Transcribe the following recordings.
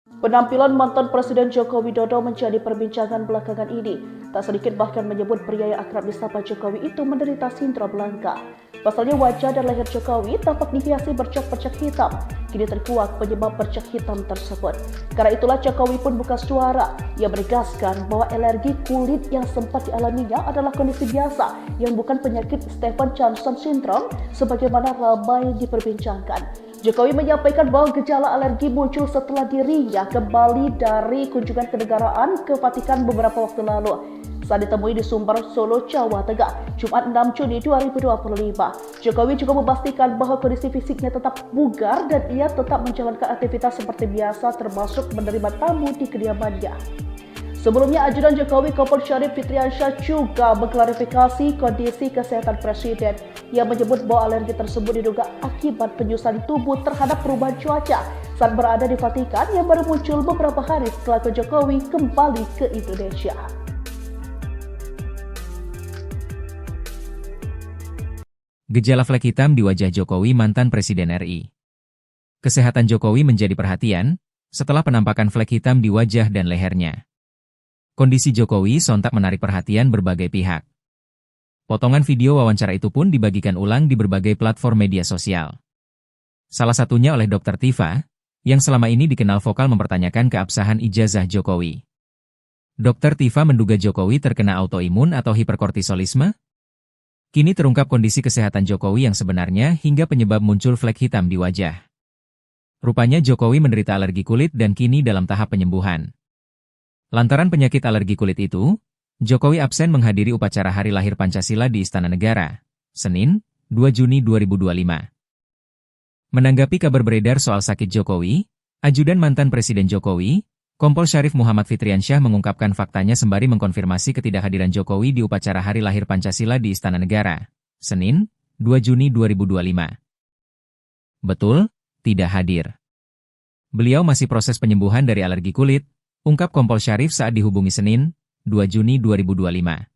Penampilan mantan Presiden Joko Widodo menjadi perbincangan belakangan ini. Tak sedikit bahkan menyebut pria yang akrab disapa Jokowi itu menderita sindrom langka. Pasalnya wajah dan leher Jokowi tampak dihiasi bercak-bercak hitam. Kini terkuak penyebab bercak hitam tersebut. Karena itulah Jokowi pun buka suara. Ia menegaskan bahwa alergi kulit yang sempat dialaminya adalah kondisi biasa yang bukan penyakit Stevens-Johnson syndrome sebagaimana ramai diperbincangkan. Jokowi menyampaikan bahwa gejala alergi muncul setelah dirinya kembali dari kunjungan kenegaraan ke Vatikan beberapa waktu lalu. Saat ditemui di Sumber, Solo, Jawa Tengah, Jumat 6 Juni 2025. Jokowi juga memastikan bahwa kondisi fisiknya tetap bugar dan ia tetap menjalankan aktivitas seperti biasa termasuk menerima tamu di kediamannya. Sebelumnya, Ajudan Jokowi Kompol Syarif Fitriansyah juga mengklarifikasi kondisi kesehatan Presiden. Ia menyebut bahwa alergi tersebut diduga akibat penyusuan tubuh terhadap perubahan cuaca saat berada di Vatikan yang baru muncul beberapa hari setelah Jokowi kembali ke Indonesia. Gejala flek hitam di wajah Jokowi mantan Presiden RI. Kesehatan Jokowi menjadi perhatian setelah penampakan flek hitam di wajah dan lehernya. Kondisi Jokowi sontak menarik perhatian berbagai pihak. Potongan video wawancara itu pun dibagikan ulang di berbagai platform media sosial. Salah satunya oleh Dr. Tifa, yang selama ini dikenal vokal mempertanyakan keabsahan ijazah Jokowi. Dr. Tifa menduga Jokowi terkena autoimun atau hiperkortisolisme. Kini terungkap kondisi kesehatan Jokowi yang sebenarnya hingga penyebab muncul flek hitam di wajah. Rupanya Jokowi menderita alergi kulit dan kini dalam tahap penyembuhan. Lantaran penyakit alergi kulit itu, Jokowi absen menghadiri upacara Hari Lahir Pancasila di Istana Negara, Senin, 2 Juni 2025. Menanggapi kabar beredar soal sakit Jokowi, Ajudan mantan Presiden Jokowi, Kompol Syarif Muhammad Fitriansyah mengungkapkan faktanya sembari mengkonfirmasi ketidakhadiran Jokowi di upacara Hari Lahir Pancasila di Istana Negara, Senin, 2 Juni 2025. Betul, tidak hadir. Beliau masih proses penyembuhan dari alergi kulit, ungkap Kompol Syarif saat dihubungi Senin, 2 Juni 2025.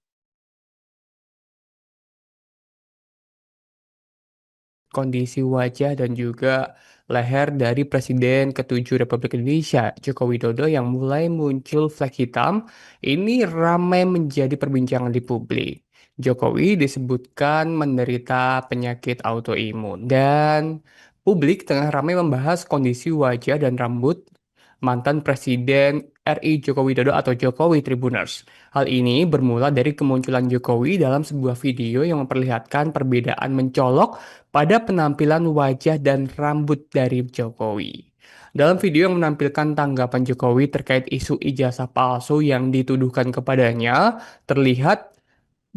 Kondisi wajah dan juga leher dari Presiden ke-7 Republik Indonesia, Joko Widodo yang mulai muncul flek hitam, ini ramai menjadi perbincangan di publik. Jokowi disebutkan menderita penyakit autoimun dan publik tengah ramai membahas kondisi wajah dan rambut mantan Presiden RI Joko Widodo atau Jokowi Tribuners. Hal ini bermula dari kemunculan Jokowi dalam sebuah video yang memperlihatkan perbedaan mencolok pada penampilan wajah dan rambut dari Jokowi. Dalam video yang menampilkan tanggapan Jokowi terkait isu ijazah palsu yang dituduhkan kepadanya, terlihat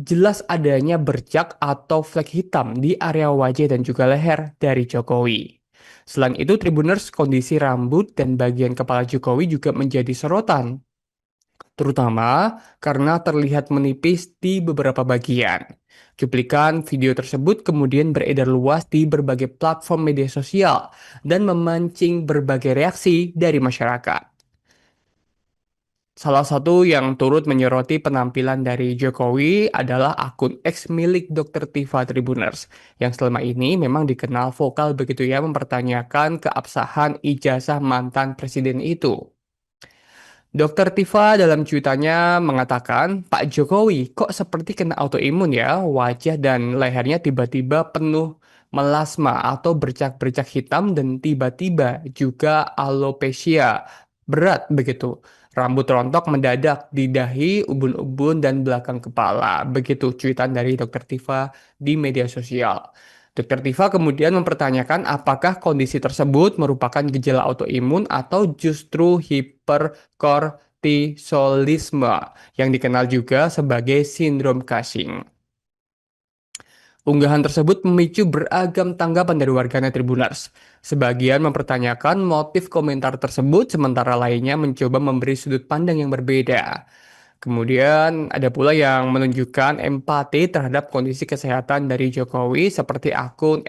jelas adanya bercak atau flek hitam di area wajah dan juga leher dari Jokowi. Selain itu, Tribuners, kondisi rambut dan bagian kepala Jokowi juga menjadi sorotan, terutama karena terlihat menipis di beberapa bagian. Cuplikan video tersebut kemudian beredar luas di berbagai platform media sosial dan memancing berbagai reaksi dari masyarakat. Salah satu yang turut menyoroti penampilan dari Jokowi adalah akun X milik Dr. Tifa Tribuners, yang selama ini memang dikenal vokal begitu ya mempertanyakan keabsahan ijazah mantan presiden itu. Dr. Tifa dalam cuitannya mengatakan, Pak Jokowi kok seperti kena autoimun ya, wajah dan lehernya tiba-tiba penuh melasma atau bercak-bercak hitam dan tiba-tiba juga alopecia berat begitu. Rambut rontok mendadak di dahi, ubun-ubun, dan belakang kepala. Begitu cuitan dari Dr. Tifa di media sosial. Dr. Tifa kemudian mempertanyakan apakah kondisi tersebut merupakan gejala autoimun atau justru hiperkortisolisme yang dikenal juga sebagai sindrom Cushing. Unggahan tersebut memicu beragam tanggapan dari warganet Tribuners. Sebagian mempertanyakan motif komentar tersebut, sementara lainnya mencoba memberi sudut pandang yang berbeda. Kemudian ada pula yang menunjukkan empati terhadap kondisi kesehatan dari Jokowi seperti akun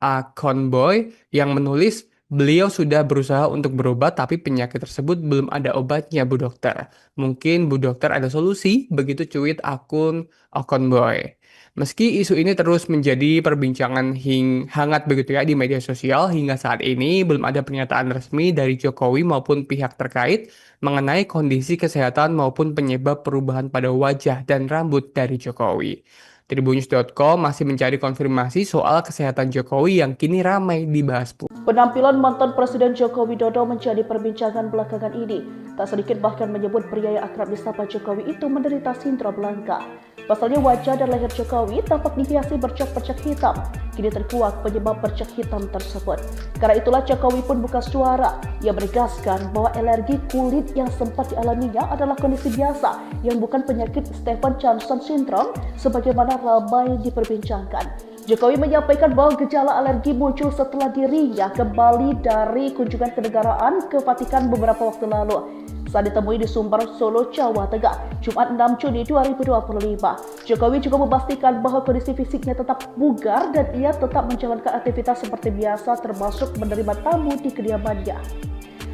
@akonboy yang menulis beliau sudah berusaha untuk berobat tapi penyakit tersebut belum ada obatnya Bu Dokter. Mungkin Bu Dokter ada solusi, begitu cuit akun akonboy. Meski isu ini terus menjadi perbincangan hangat begitu ya di media sosial, hingga saat ini belum ada pernyataan resmi dari Jokowi maupun pihak terkait mengenai kondisi kesehatan maupun penyebab perubahan pada wajah dan rambut dari Jokowi. Tribunnews.com masih mencari konfirmasi soal kesehatan Jokowi yang kini ramai dibahas publik. Penampilan mantan Presiden Joko Widodo menjadi perbincangan belakangan ini. Tak sedikit bahkan menyebut pria yang akrab disapa Jokowi itu menderita sindrom langka. Pasalnya wajah dan leher Jokowi tampak dihiasi bercak-bercak hitam. Kini terkuak penyebab bercak hitam tersebut. Karena itulah Jokowi pun buka suara. Ia menegaskan bahwa alergi kulit yang sempat dialaminya adalah kondisi biasa yang bukan penyakit Stevens-Johnson syndrome sebagaimana ramai diperbincangkan. Jokowi menyampaikan bahwa gejala alergi muncul setelah dirinya kembali dari kunjungan kenegaraan ke Vatikan beberapa waktu lalu. Saat ditemui di Sumber, Solo, Jawa Tengah, Jumat 6 Juni 2025. Jokowi juga memastikan bahwa kondisi fisiknya tetap bugar dan ia tetap menjalankan aktivitas seperti biasa termasuk menerima tamu di kediamannya.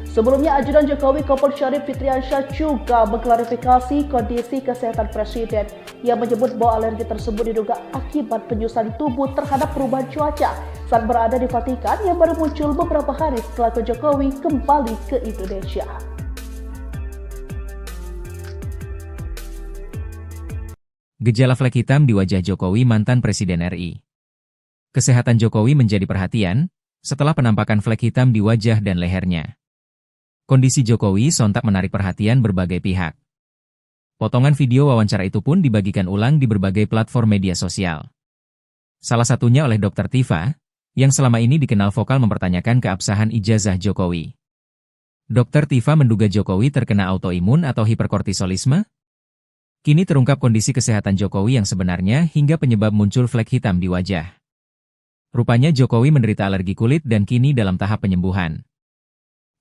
Sebelumnya, ajudan Jokowi Kompol Syarif Fitriansyah juga mengklarifikasi kondisi kesehatan Presiden. Ia menyebut bahwa alergi tersebut diduga akibat penyusutan tubuh terhadap perubahan cuaca saat berada di Vatikan yang baru muncul beberapa hari setelah Jokowi kembali ke Indonesia. Gejala flek hitam di wajah Jokowi mantan Presiden RI. Kesehatan Jokowi menjadi perhatian setelah penampakan flek hitam di wajah dan lehernya. Kondisi Jokowi sontak menarik perhatian berbagai pihak. Potongan video wawancara itu pun dibagikan ulang di berbagai platform media sosial. Salah satunya oleh Dr. Tifa, yang selama ini dikenal vokal mempertanyakan keabsahan ijazah Jokowi. Dr. Tifa menduga Jokowi terkena autoimun atau hiperkortisolisme. Kini terungkap kondisi kesehatan Jokowi yang sebenarnya hingga penyebab muncul flek hitam di wajah. Rupanya Jokowi menderita alergi kulit dan kini dalam tahap penyembuhan.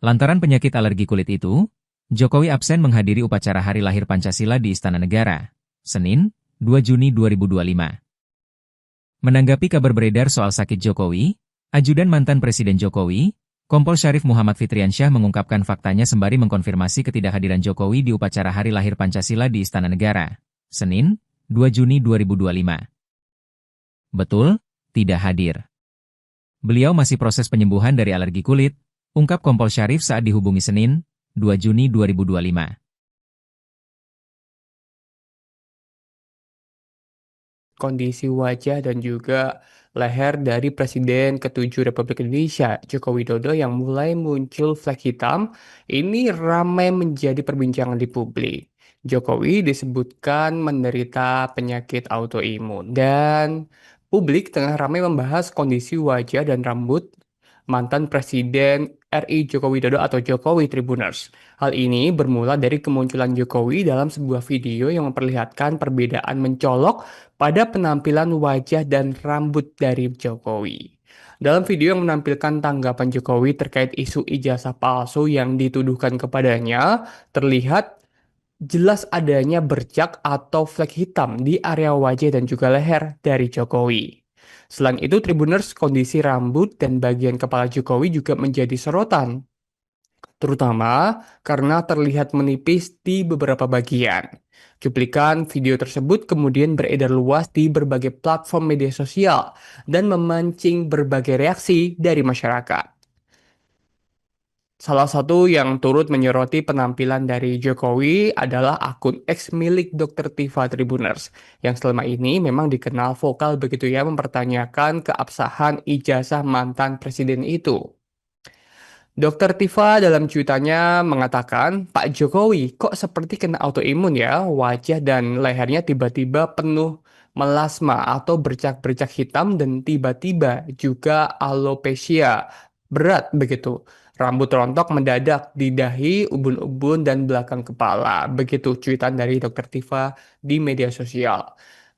Lantaran penyakit alergi kulit itu, Jokowi absen menghadiri upacara Hari Lahir Pancasila di Istana Negara, Senin, 2 Juni 2025. Menanggapi kabar beredar soal sakit Jokowi, ajudan mantan Presiden Jokowi, Kompol Syarif Muhammad Fitriansyah mengungkapkan faktanya sembari mengkonfirmasi ketidakhadiran Jokowi di upacara Hari Lahir Pancasila di Istana Negara, Senin, 2 Juni 2025. Betul, tidak hadir. Beliau masih proses penyembuhan dari alergi kulit, ungkap Kompol Syarif saat dihubungi Senin, 2 Juni 2025. Kondisi wajah dan juga leher dari Presiden ke-7 Republik Indonesia, Joko Widodo yang mulai muncul flek hitam, ini ramai menjadi perbincangan di publik. Jokowi disebutkan menderita penyakit autoimun dan publik tengah ramai membahas kondisi wajah dan rambut mantan Presiden RI Joko Widodo atau Jokowi Tribuners. Hal ini bermula dari kemunculan Jokowi dalam sebuah video yang memperlihatkan perbedaan mencolok pada penampilan wajah dan rambut dari Jokowi. Dalam video yang menampilkan tanggapan Jokowi terkait isu ijazah palsu yang dituduhkan kepadanya, terlihat jelas adanya bercak atau flek hitam di area wajah dan juga leher dari Jokowi. Selain itu, Tribuners, kondisi rambut dan bagian kepala Jokowi juga menjadi sorotan, terutama karena terlihat menipis di beberapa bagian. Cuplikan video tersebut kemudian beredar luas di berbagai platform media sosial dan memancing berbagai reaksi dari masyarakat. Salah satu yang turut menyoroti penampilan dari Jokowi adalah akun X milik Dr. Tifa Tribuners, yang selama ini memang dikenal vokal begitu ya mempertanyakan keabsahan ijazah mantan presiden itu. Dr. Tifa dalam cuitannya mengatakan, Pak Jokowi kok seperti kena autoimun ya, wajah dan lehernya tiba-tiba penuh melasma atau bercak-bercak hitam dan tiba-tiba juga alopecia berat begitu. Rambut rontok mendadak di dahi, ubun-ubun, dan belakang kepala. Begitu cuitan dari Dr. Tifa di media sosial.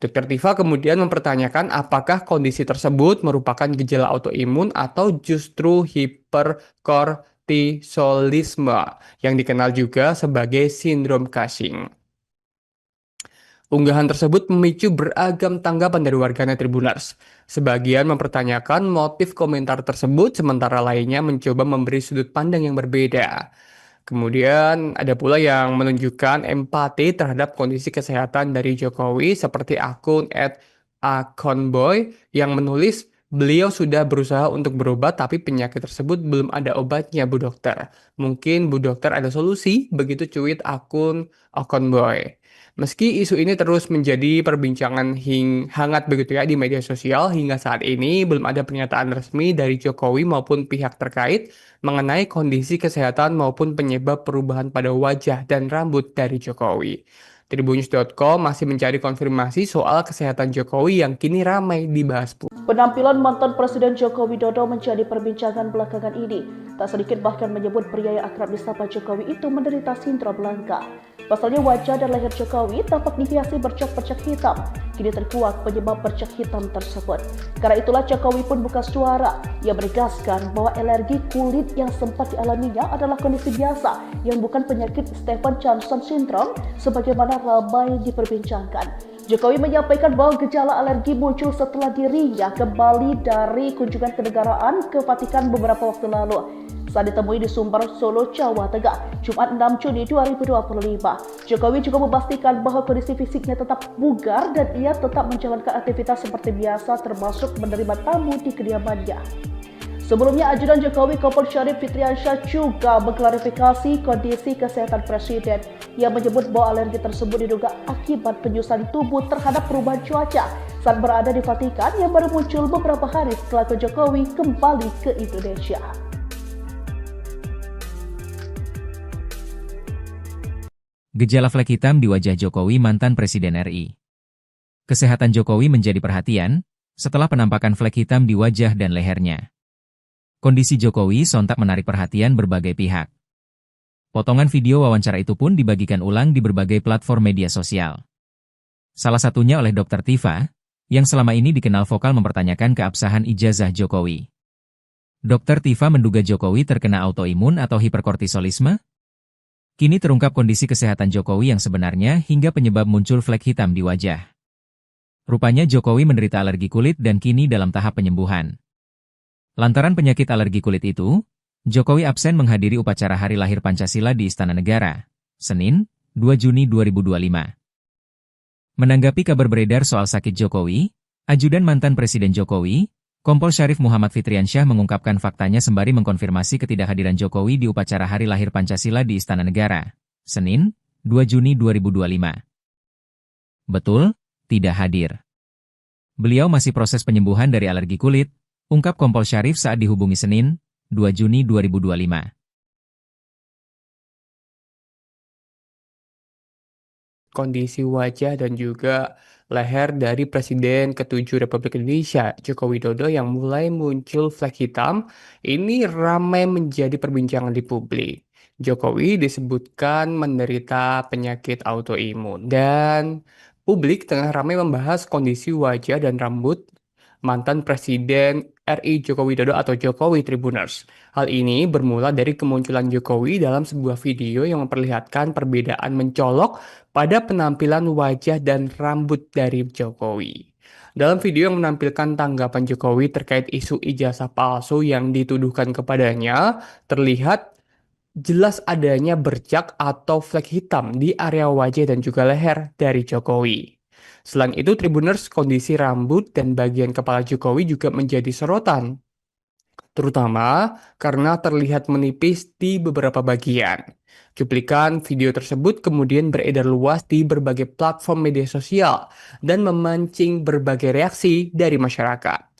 Dr. Tifa kemudian mempertanyakan apakah kondisi tersebut merupakan gejala autoimun atau justru hiperkortisolisme yang dikenal juga sebagai sindrom Cushing. Unggahan tersebut memicu beragam tanggapan dari warganet Tribuners. Sebagian mempertanyakan motif komentar tersebut, sementara lainnya mencoba memberi sudut pandang yang berbeda. Kemudian ada pula yang menunjukkan empati terhadap kondisi kesehatan dari Jokowi seperti akun akun Boy yang menulis beliau sudah berusaha untuk berobat tapi penyakit tersebut belum ada obatnya Bu Dokter. Mungkin Bu Dokter ada solusi, begitu cuit akun Boy. Meski isu ini terus menjadi perbincangan hangat begitu ya di media sosial, hingga saat ini belum ada pernyataan resmi dari Jokowi maupun pihak terkait mengenai kondisi kesehatan maupun penyebab perubahan pada wajah dan rambut dari Jokowi. Tribunnews.com masih mencari konfirmasi soal kesehatan Jokowi yang kini ramai dibahas. Penampilan mantan Presiden Joko Widodo menjadi perbincangan belakangan ini. Tak sedikit bahkan menyebut pria yang akrab disapa Jokowi itu menderita sindrom langka. Pasalnya wajah dan leher Jokowi tampak dihiasi bercak-bercak hitam. Kini terkuak penyebab bercak hitam tersebut. Karena itulah Jokowi pun buka suara. Ia menegaskan bahwa alergi kulit yang sempat dialaminya adalah kondisi biasa yang bukan penyakit Stevens-Johnson syndrome sebagaimana ramai diperbincangkan. Jokowi menyampaikan bahwa gejala alergi muncul setelah dirinya kembali dari kunjungan kenegaraan ke Vatikan beberapa waktu lalu. Saat ditemui di Sumber, Solo, Jawa Tengah, Jumat 6 Juni 2025. Jokowi juga memastikan bahwa kondisi fisiknya tetap bugar dan ia tetap menjalankan aktivitas seperti biasa termasuk menerima tamu di kediamannya. Sebelumnya, ajudan Jokowi Kompol Syarif Fitriansyah juga mengklarifikasi kondisi kesehatan Presiden. Ia menyebut bahwa alergi tersebut diduga akibat penyusutan tubuh terhadap perubahan cuaca saat berada di Vatikan yang baru muncul beberapa hari setelah Jokowi kembali ke Indonesia. Gejala flek hitam di wajah Jokowi mantan Presiden RI. Kesehatan Jokowi menjadi perhatian setelah penampakan flek hitam di wajah dan lehernya. Kondisi Jokowi sontak menarik perhatian berbagai pihak. Potongan video wawancara itu pun dibagikan ulang di berbagai platform media sosial. Salah satunya oleh Dr. Tifa, yang selama ini dikenal vokal mempertanyakan keabsahan ijazah Jokowi. Dr. Tifa menduga Jokowi terkena autoimun atau hiperkortisolisme. Kini terungkap kondisi kesehatan Jokowi yang sebenarnya hingga penyebab muncul flek hitam di wajah. Rupanya Jokowi menderita alergi kulit dan kini dalam tahap penyembuhan. Lantaran penyakit alergi kulit itu, Jokowi absen menghadiri upacara Hari Lahir Pancasila di Istana Negara, Senin, 2 Juni 2025. Menanggapi kabar beredar soal sakit Jokowi, ajudan mantan Presiden Jokowi, Kompol Syarif Muhammad Fitriansyah mengungkapkan faktanya sembari mengkonfirmasi ketidakhadiran Jokowi di upacara Hari Lahir Pancasila di Istana Negara, Senin, 2 Juni 2025. Betul, tidak hadir. Beliau masih proses penyembuhan dari alergi kulit, ungkap Kompol Syarif saat dihubungi Senin, 2 Juni 2025. Kondisi wajah dan juga leher dari Presiden ke-7 Republik Indonesia, Joko Widodo yang mulai muncul flek hitam, ini ramai menjadi perbincangan di publik. Jokowi disebutkan menderita penyakit autoimun dan publik tengah ramai membahas kondisi wajah dan rambut mantan Presiden RI Joko Widodo atau Jokowi Tribuners. Hal ini bermula dari kemunculan Jokowi dalam sebuah video yang memperlihatkan perbedaan mencolok pada penampilan wajah dan rambut dari Jokowi. Dalam video yang menampilkan tanggapan Jokowi terkait isu ijazah palsu yang dituduhkan kepadanya, terlihat jelas adanya bercak atau flek hitam di area wajah dan juga leher dari Jokowi. Selain itu, Tribuners, kondisi rambut dan bagian kepala Jokowi juga menjadi sorotan, terutama karena terlihat menipis di beberapa bagian. Cuplikan video tersebut kemudian beredar luas di berbagai platform media sosial dan memancing berbagai reaksi dari masyarakat.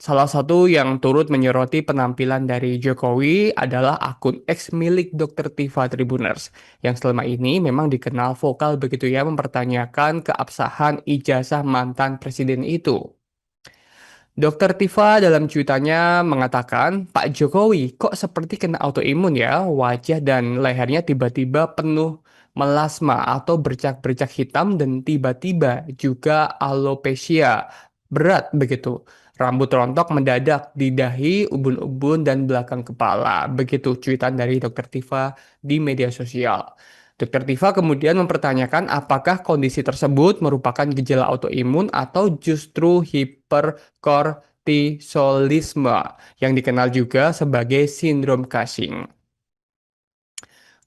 Salah satu yang turut menyoroti penampilan dari Jokowi adalah akun X milik Dr. Tifa Tribuners, yang selama ini memang dikenal vokal begitu ya mempertanyakan keabsahan ijazah mantan presiden itu. Dr. Tifa dalam cuitannya mengatakan, Pak Jokowi kok seperti kena autoimun ya, wajah dan lehernya tiba-tiba penuh melasma atau bercak-bercak hitam dan tiba-tiba juga alopecia berat begitu. Rambut rontok mendadak di dahi, ubun-ubun, dan belakang kepala. Begitu cuitan dari Dr. Tifa di media sosial. Dr. Tifa kemudian mempertanyakan apakah kondisi tersebut merupakan gejala autoimun atau justru hiperkortisolisme yang dikenal juga sebagai sindrom Cushing.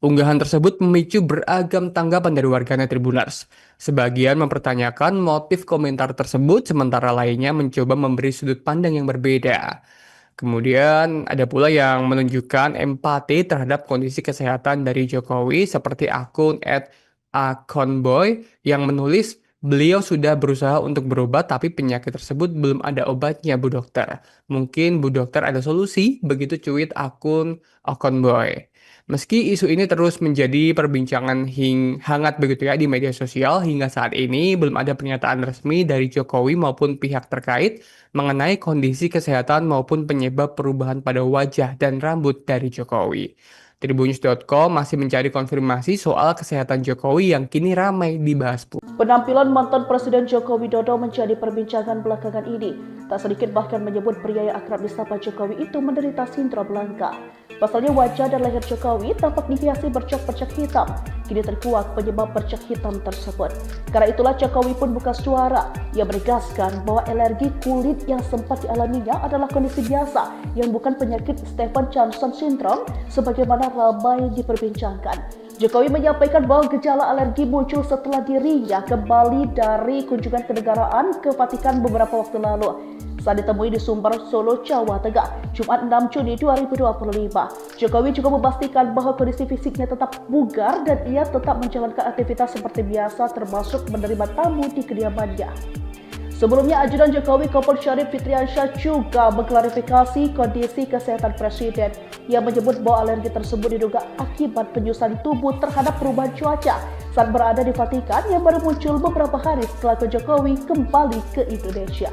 Unggahan tersebut memicu beragam tanggapan dari warganet Tribuners. Sebagian mempertanyakan motif komentar tersebut, sementara lainnya mencoba memberi sudut pandang yang berbeda. Kemudian ada pula yang menunjukkan empati terhadap kondisi kesehatan dari Jokowi seperti akun @akonboy yang menulis beliau sudah berusaha untuk berobat tapi penyakit tersebut belum ada obatnya Bu Dokter. Mungkin Bu Dokter ada solusi, begitu cuit akun akonboy. Meski isu ini terus menjadi perbincangan hangat begitu ya di media sosial, hingga saat ini belum ada pernyataan resmi dari Jokowi maupun pihak terkait mengenai kondisi kesehatan maupun penyebab perubahan pada wajah dan rambut dari Jokowi. Tribunnews.com masih mencari konfirmasi soal kesehatan Jokowi yang kini ramai dibahas publik. Penampilan mantan Presiden Joko Widodo menjadi perbincangan belakangan ini. Tak sedikit bahkan menyebut pria yang akrab disapa Jokowi itu menderita sindrom langka. Pasalnya wajah dan leher Jokowi tampak dihiasi bercak-bercak hitam. Kini terkuak penyebab bercak hitam tersebut. Karena itulah Jokowi pun buka suara. Ia menegaskan bahwa alergi kulit yang sempat dialaminya adalah kondisi biasa yang bukan penyakit Stevens-Johnson syndrome sebagaimana ramai diperbincangkan. Jokowi menyampaikan bahwa gejala alergi muncul setelah dirinya kembali dari kunjungan kenegaraan ke Vatikan beberapa waktu lalu. Saat ditemui di Sumber, Solo, Jawa Tengah, Jumat 6 Juni 2025. Jokowi juga memastikan bahwa kondisi fisiknya tetap bugar dan ia tetap menjalankan aktivitas seperti biasa termasuk menerima tamu di kediamannya. Sebelumnya, ajudan Jokowi Kompol Syarif Fitriansyah juga mengklarifikasi kondisi kesehatan Presiden. Ia menyebut bahwa alergi tersebut diduga akibat penyusuan tubuh terhadap perubahan cuaca saat berada di Vatikan yang baru muncul beberapa hari setelah Jokowi kembali ke Indonesia.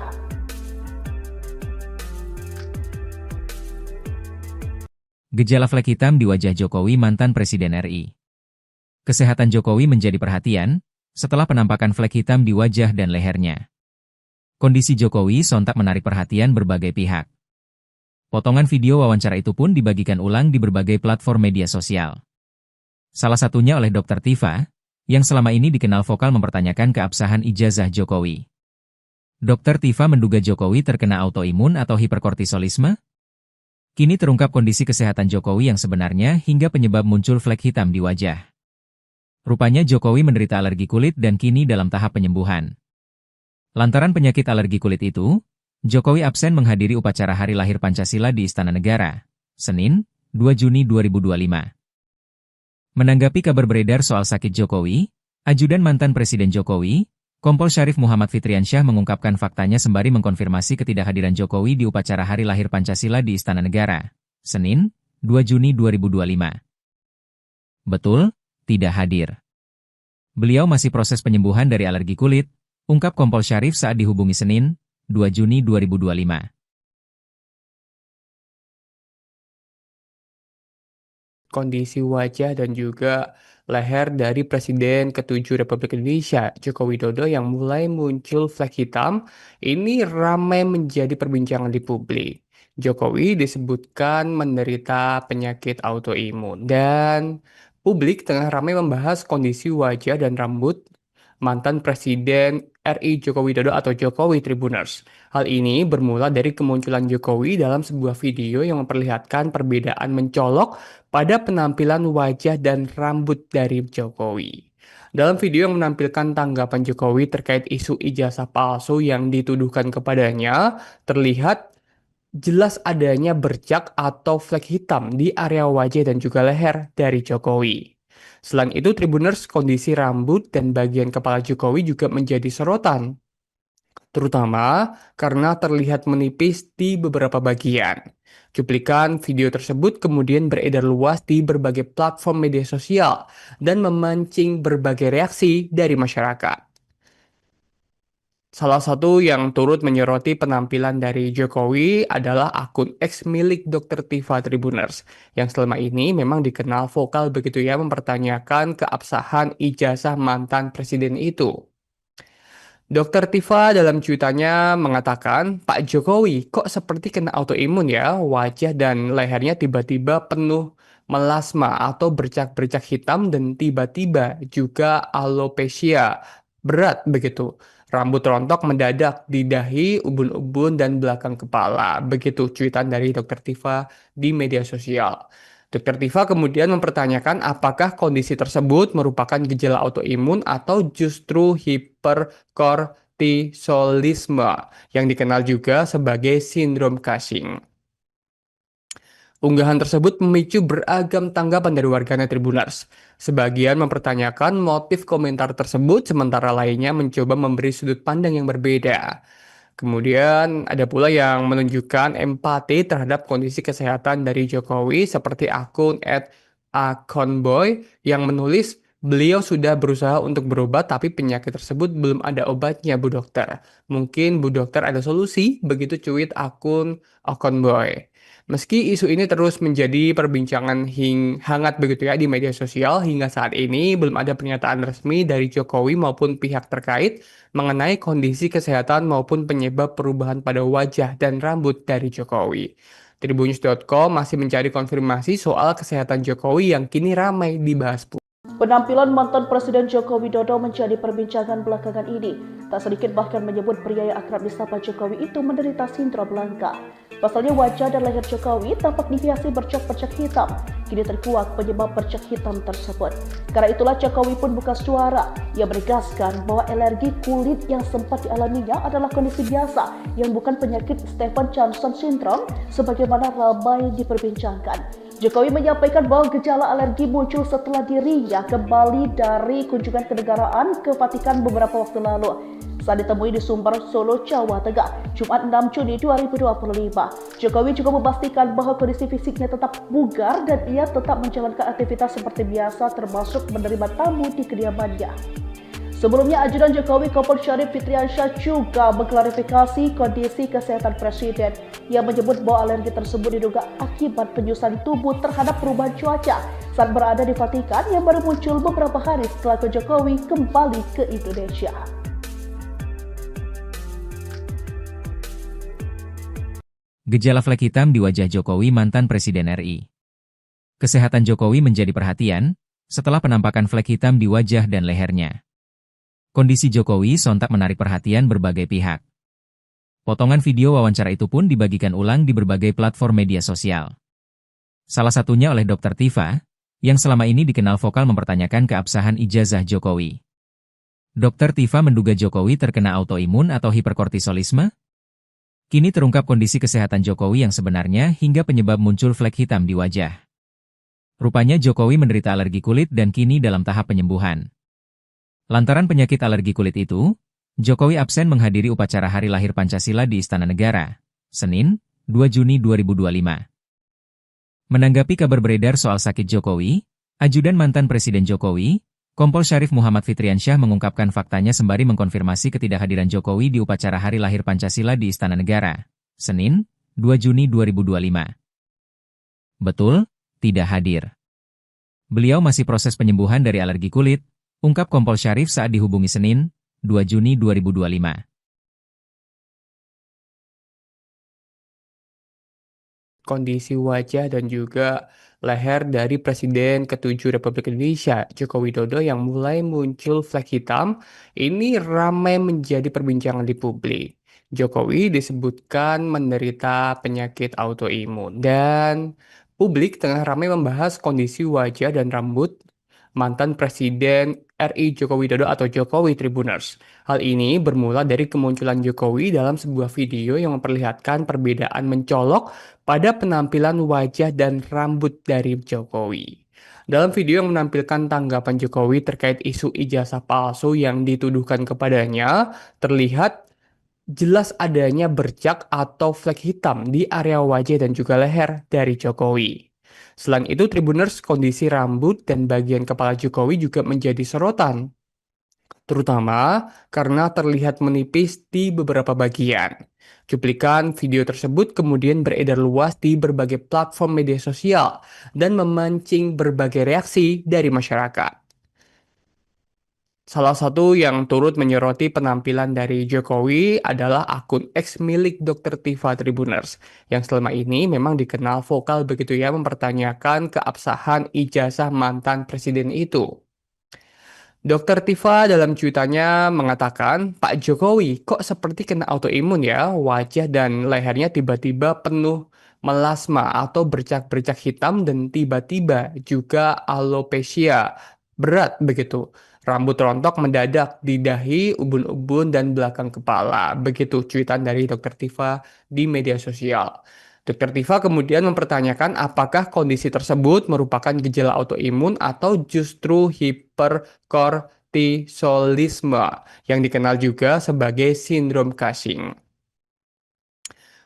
Gejala flek hitam di wajah Jokowi mantan Presiden RI. Kesehatan Jokowi menjadi perhatian setelah penampakan flek hitam di wajah dan lehernya. Kondisi Jokowi sontak menarik perhatian berbagai pihak. Potongan video wawancara itu pun dibagikan ulang di berbagai platform media sosial. Salah satunya oleh Dr. Tifa, yang selama ini dikenal vokal mempertanyakan keabsahan ijazah Jokowi. Dr. Tifa menduga Jokowi terkena autoimun atau hiperkortisolisme. Kini terungkap kondisi kesehatan Jokowi yang sebenarnya hingga penyebab muncul flek hitam di wajah. Rupanya Jokowi menderita alergi kulit dan kini dalam tahap penyembuhan. Lantaran penyakit alergi kulit itu, Jokowi absen menghadiri upacara Hari Lahir Pancasila di Istana Negara, Senin, 2 Juni 2025. Menanggapi kabar beredar soal sakit Jokowi, ajudan mantan Presiden Jokowi, Kompol Syarif Muhammad Fitriansyah mengungkapkan faktanya sembari mengkonfirmasi ketidakhadiran Jokowi di upacara Hari Lahir Pancasila di Istana Negara, Senin, 2 Juni 2025. Betul, tidak hadir. Beliau masih proses penyembuhan dari alergi kulit, ungkap Kompol Syarif saat dihubungi Senin, 2 Juni 2025. Kondisi wajah dan juga leher dari Presiden ke-7 Republik Indonesia, Joko Widodo yang mulai muncul flek hitam, ini ramai menjadi perbincangan di publik. Jokowi disebutkan menderita penyakit autoimun dan publik tengah ramai membahas kondisi wajah dan rambut mantan Presiden RI Joko Widodo atau Jokowi Tribuners. Hal ini bermula dari kemunculan Jokowi dalam sebuah video yang memperlihatkan perbedaan mencolok pada penampilan wajah dan rambut dari Jokowi. Dalam video yang menampilkan tanggapan Jokowi terkait isu ijazah palsu yang dituduhkan kepadanya, terlihat jelas adanya bercak atau flek hitam di area wajah dan juga leher dari Jokowi. Selain itu, Tribuners, kondisi rambut dan bagian kepala Jokowi juga menjadi sorotan, terutama karena terlihat menipis di beberapa bagian. Cuplikan video tersebut kemudian beredar luas di berbagai platform media sosial dan memancing berbagai reaksi dari masyarakat. Salah satu yang turut menyoroti penampilan dari Jokowi adalah akun X milik Dr. Tifa Tribuners, yang selama ini memang dikenal vokal begitu ya mempertanyakan keabsahan ijazah mantan presiden itu. Dr. Tifa dalam cuitannya mengatakan, Pak Jokowi kok seperti kena autoimun ya, wajah dan lehernya tiba-tiba penuh melasma atau bercak-bercak hitam dan tiba-tiba juga alopecia berat begitu. Rambut rontok mendadak di dahi, ubun-ubun, dan belakang kepala. Begitu cuitan dari Dr. Tifa di media sosial. Dr. Tifa kemudian mempertanyakan apakah kondisi tersebut merupakan gejala autoimun atau justru hiperkortisolisme yang dikenal juga sebagai sindrom Cushing. Unggahan tersebut memicu beragam tanggapan dari warganet Tribuners. Sebagian mempertanyakan motif komentar tersebut, sementara lainnya mencoba memberi sudut pandang yang berbeda. Kemudian ada pula yang menunjukkan empati terhadap kondisi kesehatan dari Jokowi seperti akun @akonboy yang menulis beliau sudah berusaha untuk berobat tapi penyakit tersebut belum ada obatnya Bu Dokter. Mungkin Bu Dokter ada solusi, begitu cuit akun akonboy. Meski isu ini terus menjadi perbincangan hangat begitu ya di media sosial, hingga saat ini belum ada pernyataan resmi dari Jokowi maupun pihak terkait mengenai kondisi kesehatan maupun penyebab perubahan pada wajah dan rambut dari Jokowi. Tribunnews.com masih mencari konfirmasi soal kesehatan Jokowi yang kini ramai dibahas. Penampilan mantan Presiden Joko Widodo menjadi perbincangan belakangan ini. Tak sedikit bahkan menyebut pria yang akrab disapa Jokowi itu menderita sindrom langka. Pasalnya wajah dan leher Jokowi tampak dihiasi bercak-bercak hitam. Kini terkuak penyebab bercak hitam tersebut. Karena itulah Jokowi pun buka suara. Ia menegaskan bahwa alergi kulit yang sempat dialaminya adalah kondisi biasa yang bukan penyakit Stevens-Johnson syndrome sebagaimana ramai diperbincangkan. Jokowi menyampaikan bahwa gejala alergi muncul setelah dirinya kembali dari kunjungan kenegaraan ke Vatikan beberapa waktu lalu. Saat ditemui di Sumber, Solo, Jawa Tengah, Jumat 6 Juni 2025. Jokowi juga memastikan bahwa kondisi fisiknya tetap bugar dan ia tetap menjalankan aktivitas seperti biasa termasuk menerima tamu di kediamannya. Sebelumnya, ajudan Jokowi Kompol Syarif Fitriansyah juga mengklarifikasi kondisi kesehatan Presiden. Ia menyebut bahwa alergi tersebut diduga akibat penyusutan tubuh terhadap perubahan cuaca saat berada di Vatikan yang baru muncul beberapa hari setelah Jokowi kembali ke Indonesia. Gejala flek hitam di wajah Jokowi mantan Presiden RI. Kesehatan Jokowi menjadi perhatian setelah penampakan flek hitam di wajah dan lehernya. Kondisi Jokowi sontak menarik perhatian berbagai pihak. Potongan video wawancara itu pun dibagikan ulang di berbagai platform media sosial. Salah satunya oleh Dr. Tifa, yang selama ini dikenal vokal mempertanyakan keabsahan ijazah Jokowi. Dr. Tifa menduga Jokowi terkena autoimun atau hiperkortisolisme. Kini terungkap kondisi kesehatan Jokowi yang sebenarnya hingga penyebab muncul flek hitam di wajah. Rupanya Jokowi menderita alergi kulit dan kini dalam tahap penyembuhan. Lantaran penyakit alergi kulit itu, Jokowi absen menghadiri upacara Hari Lahir Pancasila di Istana Negara, Senin, 2 Juni 2025. Menanggapi kabar beredar soal sakit Jokowi, ajudan mantan Presiden Jokowi, Kompol Syarif Muhammad Fitriansyah mengungkapkan faktanya sembari mengkonfirmasi ketidakhadiran Jokowi di upacara Hari Lahir Pancasila di Istana Negara, Senin, 2 Juni 2025. Betul, tidak hadir. Beliau masih proses penyembuhan dari alergi kulit, ungkap Kompol Syarif saat dihubungi Senin, 2 Juni 2025. Kondisi wajah dan juga leher dari Presiden ke-7 Republik Indonesia, Joko Widodo yang mulai muncul flek hitam, ini ramai menjadi perbincangan di publik. Jokowi disebutkan menderita penyakit autoimun dan publik tengah ramai membahas kondisi wajah dan rambut mantan Presiden RI Joko Widodo atau Jokowi Tribuners. Hal ini bermula dari kemunculan Jokowi dalam sebuah video yang memperlihatkan perbedaan mencolok pada penampilan wajah dan rambut dari Jokowi. Dalam video yang menampilkan tanggapan Jokowi terkait isu ijazah palsu yang dituduhkan kepadanya, terlihat jelas adanya bercak atau flek hitam di area wajah dan juga leher dari Jokowi. Selain itu, Tribuners, kondisi rambut dan bagian kepala Jokowi juga menjadi sorotan, terutama karena terlihat menipis di beberapa bagian. Cuplikan video tersebut kemudian beredar luas di berbagai platform media sosial dan memancing berbagai reaksi dari masyarakat. Salah satu yang turut menyoroti penampilan dari Jokowi adalah akun X milik Dr. Tifa Tribuners, yang selama ini memang dikenal vokal begitu ya mempertanyakan keabsahan ijazah mantan presiden itu. Dr. Tifa dalam cuitannya mengatakan, Pak Jokowi kok seperti kena autoimun ya, wajah dan lehernya tiba-tiba penuh melasma atau bercak-bercak hitam dan tiba-tiba juga alopecia berat begitu. Rambut rontok mendadak di dahi, ubun-ubun, dan belakang kepala. Begitu cuitan dari Dokter Tifa di media sosial. Dokter Tifa kemudian mempertanyakan apakah kondisi tersebut merupakan gejala autoimun atau justru hiperkortisolisme yang dikenal juga sebagai sindrom Cushing.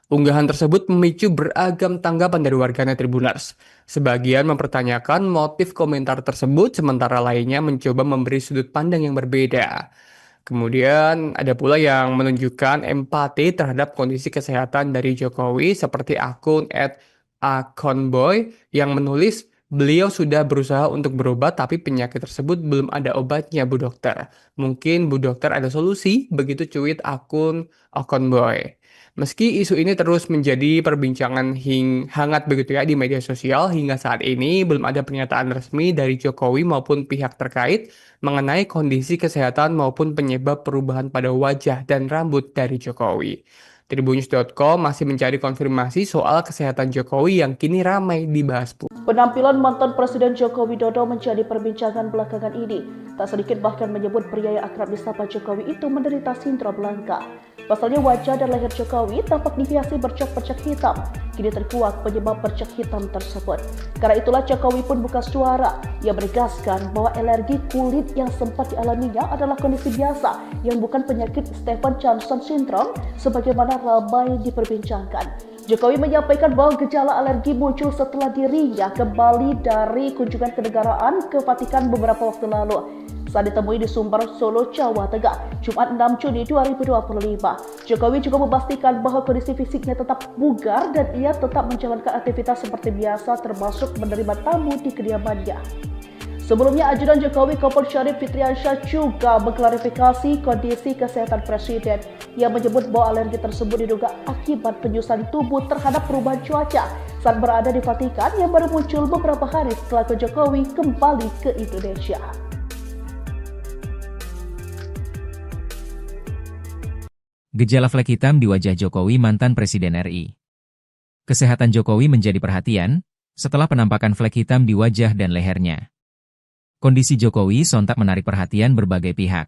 Unggahan tersebut memicu beragam tanggapan dari warganet Tribuners. Sebagian mempertanyakan motif komentar tersebut, sementara lainnya mencoba memberi sudut pandang yang berbeda. Kemudian ada pula yang menunjukkan empati terhadap kondisi kesehatan dari Jokowi seperti akun @akonboy yang menulis beliau sudah berusaha untuk berobat tapi penyakit tersebut belum ada obatnya Bu Dokter. Mungkin Bu Dokter ada solusi, begitu cuit akun akonboy. Meski isu ini terus menjadi perbincangan hangat begitu ya di media sosial, hingga saat ini belum ada pernyataan resmi dari Jokowi maupun pihak terkait mengenai kondisi kesehatan maupun penyebab perubahan pada wajah dan rambut dari Jokowi. Tribunnews.com masih mencari konfirmasi soal kesehatan Jokowi yang kini ramai dibahas publik. Penampilan mantan Presiden Joko Widodo menjadi perbincangan belakangan ini. Tak sedikit bahkan menyebut pria yang akrab disapa Jokowi itu menderita sindrom langka. Pasalnya wajah dan leher Jokowi tampak dihiasi bercak-bercak hitam. Kini terkuak penyebab bercak hitam tersebut. Karena itulah Jokowi pun buka suara. Ia menegaskan bahwa alergi kulit yang sempat dialaminya adalah kondisi biasa yang bukan penyakit Stevens-Johnson syndrome sebagaimana ramai diperbincangkan. Jokowi menyampaikan bahwa gejala alergi muncul setelah dirinya kembali dari kunjungan kenegaraan ke Vatikan beberapa waktu lalu. Saat ditemui di Sumber, Solo, Jawa Tengah, Jumat 6 Juni 2025. Jokowi juga memastikan bahwa kondisi fisiknya tetap bugar dan ia tetap menjalankan aktivitas seperti biasa termasuk menerima tamu di kediamannya. Sebelumnya, ajudan Jokowi Kompol Syarif Fitriansyah juga mengklarifikasi kondisi kesehatan Presiden. Ia menyebut bahwa alergi tersebut diduga akibat penyusutan tubuh terhadap perubahan cuaca saat berada di Vatikan yang baru muncul beberapa hari setelah Jokowi kembali ke Indonesia. Gejala flek hitam di wajah Jokowi mantan Presiden RI. Kesehatan Jokowi menjadi perhatian setelah penampakan flek hitam di wajah dan lehernya. Kondisi Jokowi sontak menarik perhatian berbagai pihak.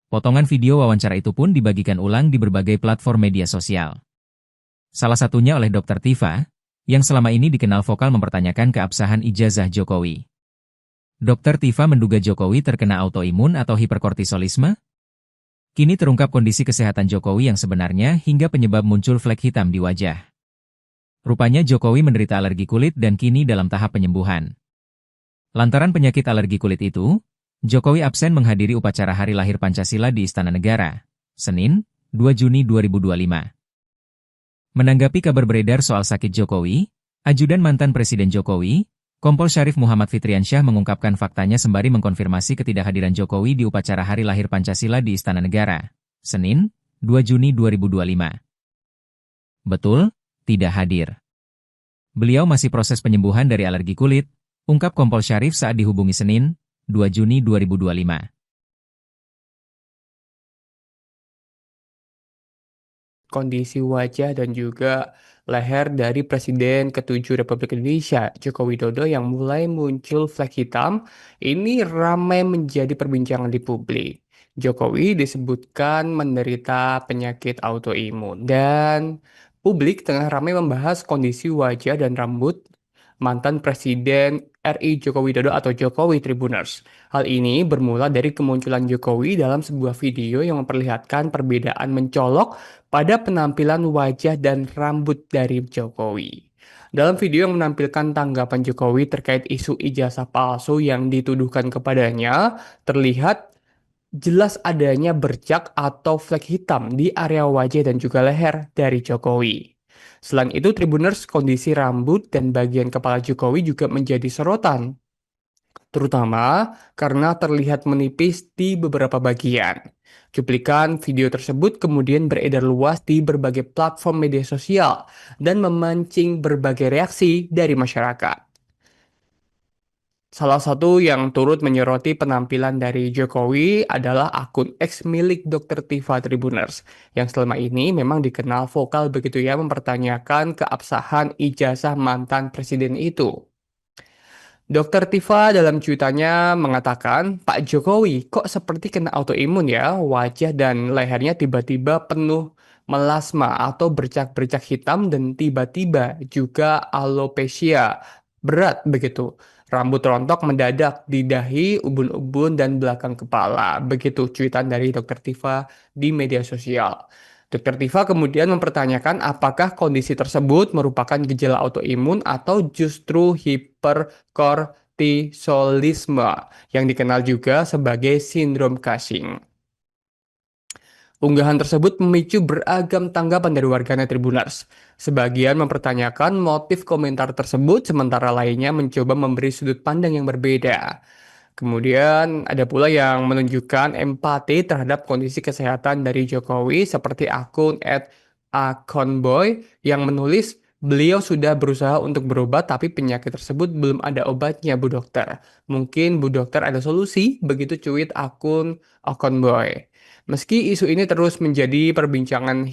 Potongan video wawancara itu pun dibagikan ulang di berbagai platform media sosial. Salah satunya oleh Dr. Tifa, yang selama ini dikenal vokal mempertanyakan keabsahan ijazah Jokowi. Dr. Tifa menduga Jokowi terkena autoimun atau hiperkortisolisme. Kini terungkap kondisi kesehatan Jokowi yang sebenarnya hingga penyebab muncul flek hitam di wajah. Rupanya Jokowi menderita alergi kulit dan kini dalam tahap penyembuhan. Lantaran penyakit alergi kulit itu, Jokowi absen menghadiri upacara Hari Lahir Pancasila di Istana Negara, Senin, 2 Juni 2025. Menanggapi kabar beredar soal sakit Jokowi, ajudan mantan Presiden Jokowi, Kompol Syarif Muhammad Fitriansyah mengungkapkan faktanya sembari mengkonfirmasi ketidakhadiran Jokowi di upacara Hari Lahir Pancasila di Istana Negara, Senin, 2 Juni 2025. Betul, tidak hadir. Beliau masih proses penyembuhan dari alergi kulit, ungkap Kompol Syarif saat dihubungi Senin, 2 Juni 2025. Kondisi wajah dan juga leher dari Presiden ke-7 Republik Indonesia, Joko Widodo yang mulai muncul flek hitam, ini ramai menjadi perbincangan di publik. Jokowi disebutkan menderita penyakit autoimun dan publik tengah ramai membahas kondisi wajah dan rambut mantan Presiden RI Joko Widodo atau Jokowi Tribuners. Hal ini bermula dari kemunculan Jokowi dalam sebuah video yang memperlihatkan perbedaan mencolok pada penampilan wajah dan rambut dari Jokowi. Dalam video yang menampilkan tanggapan Jokowi terkait isu ijazah palsu yang dituduhkan kepadanya, terlihat jelas adanya bercak atau flek hitam di area wajah dan juga leher dari Jokowi. Selain itu, Tribuners, kondisi rambut dan bagian kepala Jokowi juga menjadi sorotan, terutama karena terlihat menipis di beberapa bagian. Cuplikan video tersebut kemudian beredar luas di berbagai platform media sosial dan memancing berbagai reaksi dari masyarakat. Salah satu yang turut menyoroti penampilan dari Jokowi adalah akun X milik Dr. Tiva Tribuners, yang selama ini memang dikenal vokal begitu ya mempertanyakan keabsahan ijazah mantan presiden itu. Dr. Tiva dalam cuitannya mengatakan, Pak Jokowi kok seperti kena autoimun ya, wajah dan lehernya tiba-tiba penuh melasma atau bercak-bercak hitam dan tiba-tiba juga alopecia berat begitu. Rambut rontok mendadak di dahi, ubun-ubun, dan belakang kepala. Begitu cuitan dari Dr. Tiva di media sosial. Dr. Tiva kemudian mempertanyakan apakah kondisi tersebut merupakan gejala autoimun atau justru hiperkortisolisme yang dikenal juga sebagai sindrom Cushing. Unggahan tersebut memicu beragam tanggapan dari warganet Tribuners. Sebagian mempertanyakan motif komentar tersebut, sementara lainnya mencoba memberi sudut pandang yang berbeda. Kemudian ada pula yang menunjukkan empati terhadap kondisi kesehatan dari Jokowi seperti akun @akonboy yang menulis beliau sudah berusaha untuk berobat tapi penyakit tersebut belum ada obatnya Bu Dokter. Mungkin Bu Dokter ada solusi, begitu cuit akun akonboy. Meski isu ini terus menjadi perbincangan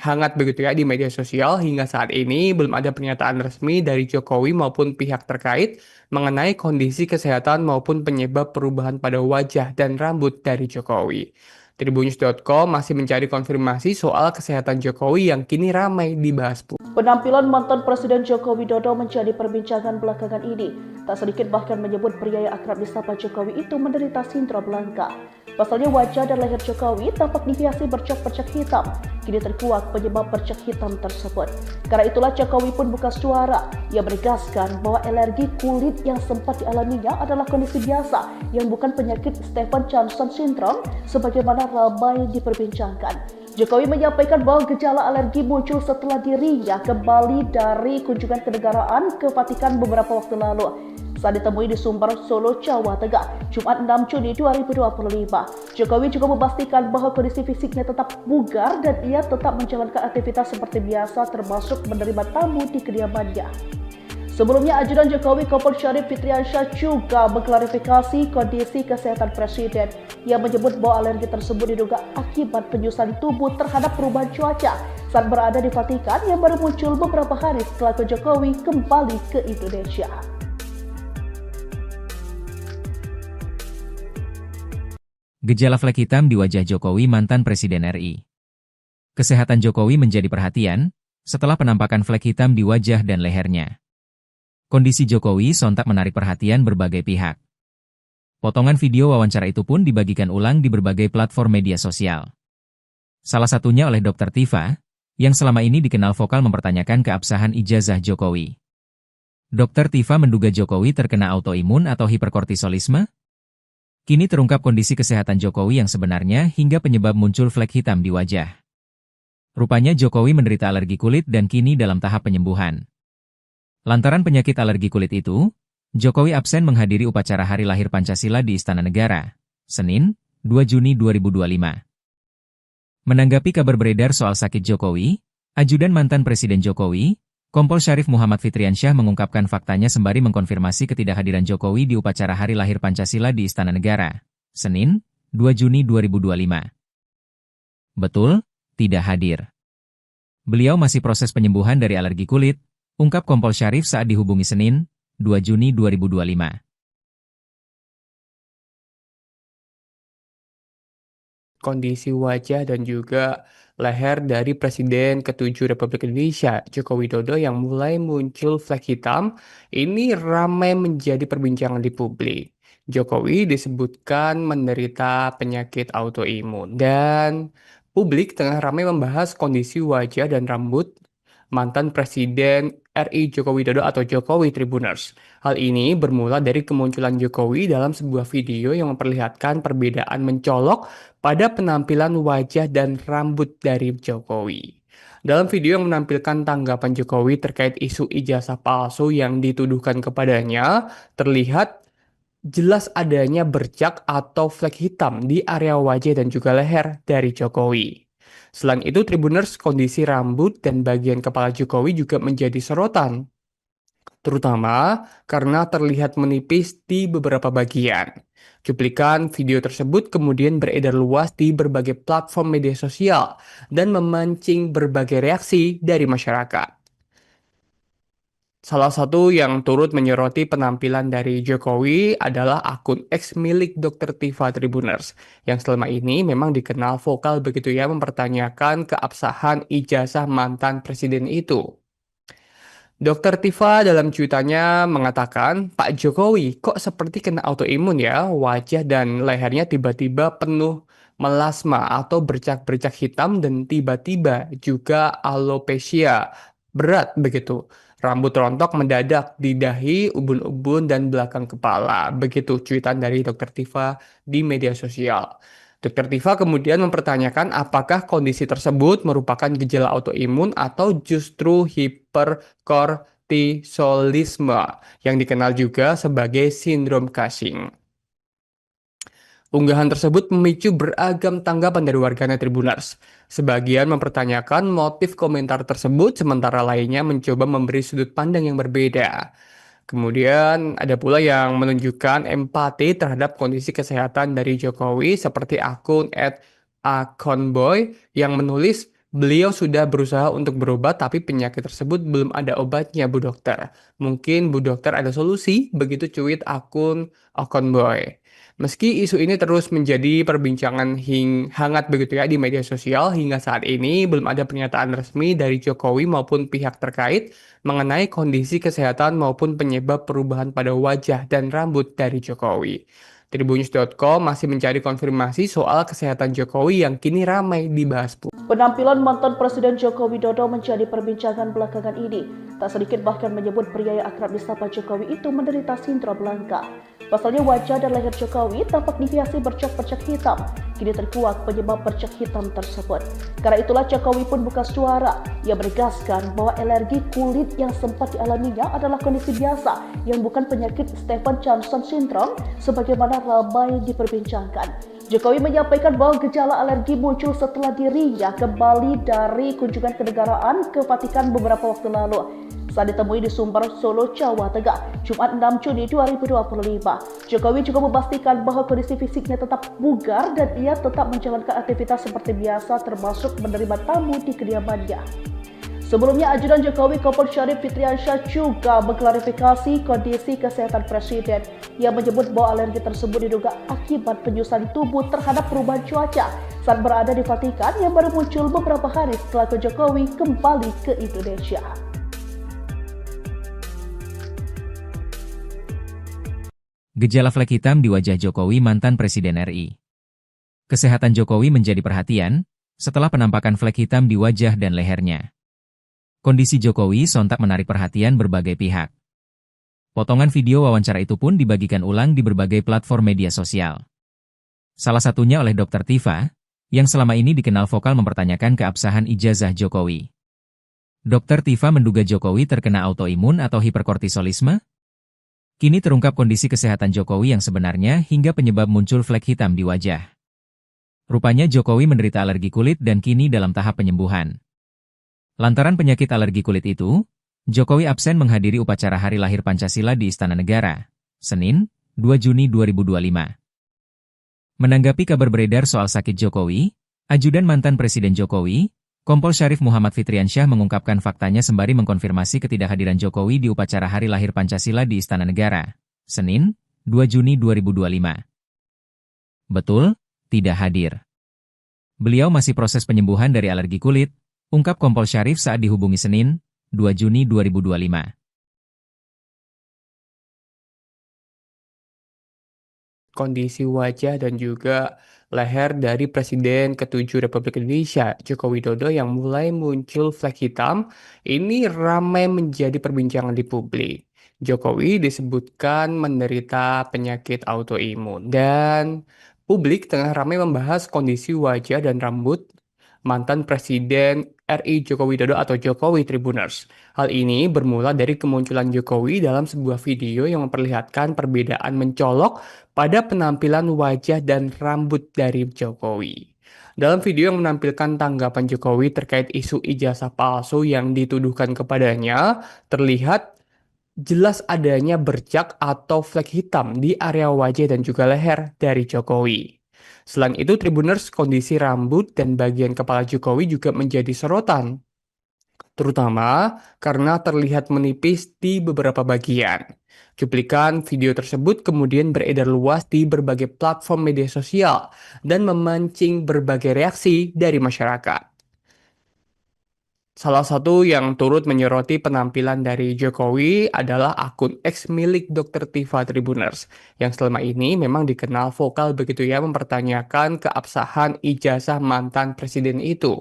hangat begitu ya di media sosial, hingga saat ini belum ada pernyataan resmi dari Jokowi maupun pihak terkait mengenai kondisi kesehatan maupun penyebab perubahan pada wajah dan rambut dari Jokowi. Tribunnews.com masih mencari konfirmasi soal kesehatan Jokowi yang kini ramai dibahas publik. Penampilan mantan Presiden Joko Widodo menjadi perbincangan belakangan ini. Tak sedikit bahkan menyebut pria yang akrab disapa Jokowi itu menderita sindrom langka. Pasalnya wajah dan leher Jokowi tampak dihiasi bercak-bercak hitam. Kini terkuak penyebab bercak hitam tersebut. Karena itulah Jokowi pun buka suara. Ia menegaskan bahwa alergi kulit yang sempat dialaminya adalah kondisi biasa yang bukan penyakit Stevens-Johnson syndrome sebagaimana ramai diperbincangkan. Jokowi menyampaikan bahwa gejala alergi muncul setelah dirinya kembali dari kunjungan kenegaraan ke Vatikan beberapa waktu lalu. Saat ditemui di Sumber, Solo, Jawa Tengah, Jumat 6 Juni 2025. Jokowi juga memastikan bahwa kondisi fisiknya tetap bugar dan ia tetap menjalankan aktivitas seperti biasa termasuk menerima tamu di kediamannya. Sebelumnya, ajudan Jokowi Kompol Syarif Fitriansyah juga mengklarifikasi kondisi kesehatan Presiden. Ia menyebut bahwa alergi tersebut diduga akibat penyusuan tubuh terhadap perubahan cuaca saat berada di Vatikan yang baru muncul beberapa hari setelah Jokowi kembali ke Indonesia. Gejala flek hitam di wajah Jokowi mantan Presiden RI. Kesehatan Jokowi menjadi perhatian setelah penampakan flek hitam di wajah dan lehernya. Kondisi Jokowi sontak menarik perhatian berbagai pihak. Potongan video wawancara itu pun dibagikan ulang di berbagai platform media sosial. Salah satunya oleh Dr. Tiva, yang selama ini dikenal vokal mempertanyakan keabsahan ijazah Jokowi. Dr. Tiva menduga Jokowi terkena autoimun atau hiperkortisolisme. Kini terungkap kondisi kesehatan Jokowi yang sebenarnya hingga penyebab muncul flek hitam di wajah. Rupanya Jokowi menderita alergi kulit dan kini dalam tahap penyembuhan. Lantaran penyakit alergi kulit itu, Jokowi absen menghadiri upacara Hari Lahir Pancasila di Istana Negara, Senin, 2 Juni 2025. Menanggapi kabar beredar soal sakit Jokowi, ajudan mantan Presiden Jokowi, Kompol Syarif Muhammad Fitriansyah mengungkapkan faktanya sembari mengkonfirmasi ketidakhadiran Jokowi di upacara Hari Lahir Pancasila di Istana Negara, Senin, 2 Juni 2025. Betul, tidak hadir. Beliau masih proses penyembuhan dari alergi kulit, ungkap Kompol Syarif saat dihubungi Senin, 2 Juni 2025. Kondisi wajah dan juga leher dari Presiden ke-7 Republik Indonesia, Joko Widodo yang mulai muncul flek hitam, ini ramai menjadi perbincangan di publik. Jokowi disebutkan menderita penyakit autoimun dan publik tengah ramai membahas kondisi wajah dan rambut mantan Presiden RI Joko Widodo atau Jokowi Tribuners. Hal ini bermula dari kemunculan Jokowi dalam sebuah video yang memperlihatkan perbedaan mencolok pada penampilan wajah dan rambut dari Jokowi. Dalam video yang menampilkan tanggapan Jokowi terkait isu ijazah palsu yang dituduhkan kepadanya, terlihat jelas adanya bercak atau flek hitam di area wajah dan juga leher dari Jokowi. Selain itu, Tribuners, kondisi rambut dan bagian kepala Jokowi juga menjadi sorotan. terutama karena terlihat menipis di beberapa bagian. Cuplikan video tersebut kemudian beredar luas di berbagai platform media sosial dan memancing berbagai reaksi dari masyarakat. Salah satu yang turut menyoroti penampilan dari Jokowi adalah akun X milik Dr. Tiva Tribuners, yang selama ini memang dikenal vokal begitu ya mempertanyakan keabsahan ijazah mantan presiden itu. Dokter Tiva dalam cuitannya mengatakan, Pak Jokowi kok seperti kena autoimun ya, wajah dan lehernya tiba-tiba penuh melasma atau bercak-bercak hitam dan tiba-tiba juga alopecia berat begitu. Rambut rontok mendadak di dahi, ubun-ubun, dan belakang kepala. Begitu cuitan dari Dokter Tiva di media sosial. Dokter Tiva kemudian mempertanyakan apakah kondisi tersebut merupakan gejala autoimun atau justru hiperkortisolisme yang dikenal juga sebagai sindrom Cushing. Unggahan tersebut memicu beragam tanggapan dari warganet Tribuners. Sebagian mempertanyakan motif komentar tersebut, sementara lainnya mencoba memberi sudut pandang yang berbeda. Kemudian ada pula yang menunjukkan empati terhadap kondisi kesehatan dari Jokowi seperti akun @akonboy yang menulis beliau sudah berusaha untuk berobat tapi penyakit tersebut belum ada obatnya Bu Dokter. Mungkin Bu Dokter ada solusi, begitu cuit akun akonboy. Meski isu ini terus menjadi perbincangan hangat begitu ya di media sosial, hingga saat ini belum ada pernyataan resmi dari Jokowi maupun pihak terkait mengenai kondisi kesehatan maupun penyebab perubahan pada wajah dan rambut dari Jokowi. Tribunnews.com masih mencari konfirmasi soal kesehatan Jokowi yang kini ramai dibahas publik. Penampilan mantan Presiden Joko Widodo menjadi perbincangan belakangan ini. Tak sedikit bahkan menyebut pria yang akrab disapa Jokowi itu menderita sindrom langka. Pasalnya wajah dan leher Jokowi tampak dihiasi bercak-bercak hitam. Kini terkuak penyebab bercak hitam tersebut. Karena itulah Jokowi pun buka suara. Ia menegaskan bahwa alergi kulit yang sempat dialaminya adalah kondisi biasa yang bukan penyakit Stevens-Johnson syndrome sebagaimana ramai diperbincangkan. Jokowi menyampaikan bahwa gejala alergi muncul setelah dirinya kembali dari kunjungan kenegaraan ke Vatikan beberapa waktu lalu. Saat ditemui di Sumber, Solo, Jawa Tengah, Jumat 6 Juni 2025. Jokowi juga memastikan bahwa kondisi fisiknya tetap bugar dan ia tetap menjalankan aktivitas seperti biasa termasuk menerima tamu di kediamannya. Sebelumnya, ajudan Jokowi Kompol Syarif Fitriansyah juga mengklarifikasi kondisi kesehatan Presiden. Ia menyebut bahwa alergi tersebut diduga akibat penyusuan tubuh terhadap perubahan cuaca saat berada di Vatikan yang baru muncul beberapa hari setelah Jokowi kembali ke Indonesia. Gejala flek hitam di wajah Jokowi mantan Presiden RI. Kesehatan Jokowi menjadi perhatian setelah penampakan flek hitam di wajah dan lehernya. Kondisi Jokowi sontak menarik perhatian berbagai pihak. Potongan video wawancara itu pun dibagikan ulang di berbagai platform media sosial. Salah satunya oleh Dr. Tiva, yang selama ini dikenal vokal mempertanyakan keabsahan ijazah Jokowi. Dr. Tiva menduga Jokowi terkena autoimun atau hiperkortisolisme. Kini terungkap kondisi kesehatan Jokowi yang sebenarnya hingga penyebab muncul flek hitam di wajah. Rupanya Jokowi menderita alergi kulit dan kini dalam tahap penyembuhan. Lantaran penyakit alergi kulit itu, Jokowi absen menghadiri upacara Hari Lahir Pancasila di Istana Negara, Senin, 2 Juni 2025. Menanggapi kabar beredar soal sakit Jokowi, ajudan mantan Presiden Jokowi, Kompol Syarif Muhammad Fitriansyah mengungkapkan faktanya sembari mengkonfirmasi ketidakhadiran Jokowi di upacara Hari Lahir Pancasila di Istana Negara, Senin, 2 Juni 2025. Betul, tidak hadir. Beliau masih proses penyembuhan dari alergi kulit, ungkap Kompol Syarif saat dihubungi Senin, 2 Juni 2025. Kondisi wajah dan juga leher dari Presiden ke-7 Republik Indonesia, Joko Widodo yang mulai muncul flek hitam, ini ramai menjadi perbincangan di publik. Jokowi disebutkan menderita penyakit autoimun dan publik tengah ramai membahas kondisi wajah dan rambut mantan Presiden RI Joko Widodo atau Jokowi Tribuners. Hal ini bermula dari kemunculan Jokowi dalam sebuah video yang memperlihatkan perbedaan mencolok pada penampilan wajah dan rambut dari Jokowi. Dalam video yang menampilkan tanggapan Jokowi terkait isu ijazah palsu yang dituduhkan kepadanya, terlihat jelas adanya bercak atau flek hitam di area wajah dan juga leher dari Jokowi. Selain itu, Tribuners, kondisi rambut dan bagian kepala Jokowi juga menjadi sorotan, terutama karena terlihat menipis di beberapa bagian. Cuplikan video tersebut kemudian beredar luas di berbagai platform media sosial dan memancing berbagai reaksi dari masyarakat. Salah satu yang turut menyoroti penampilan dari Jokowi adalah akun X milik Dr. Tiva Tribuners, yang selama ini memang dikenal vokal begitu ya mempertanyakan keabsahan ijazah mantan presiden itu.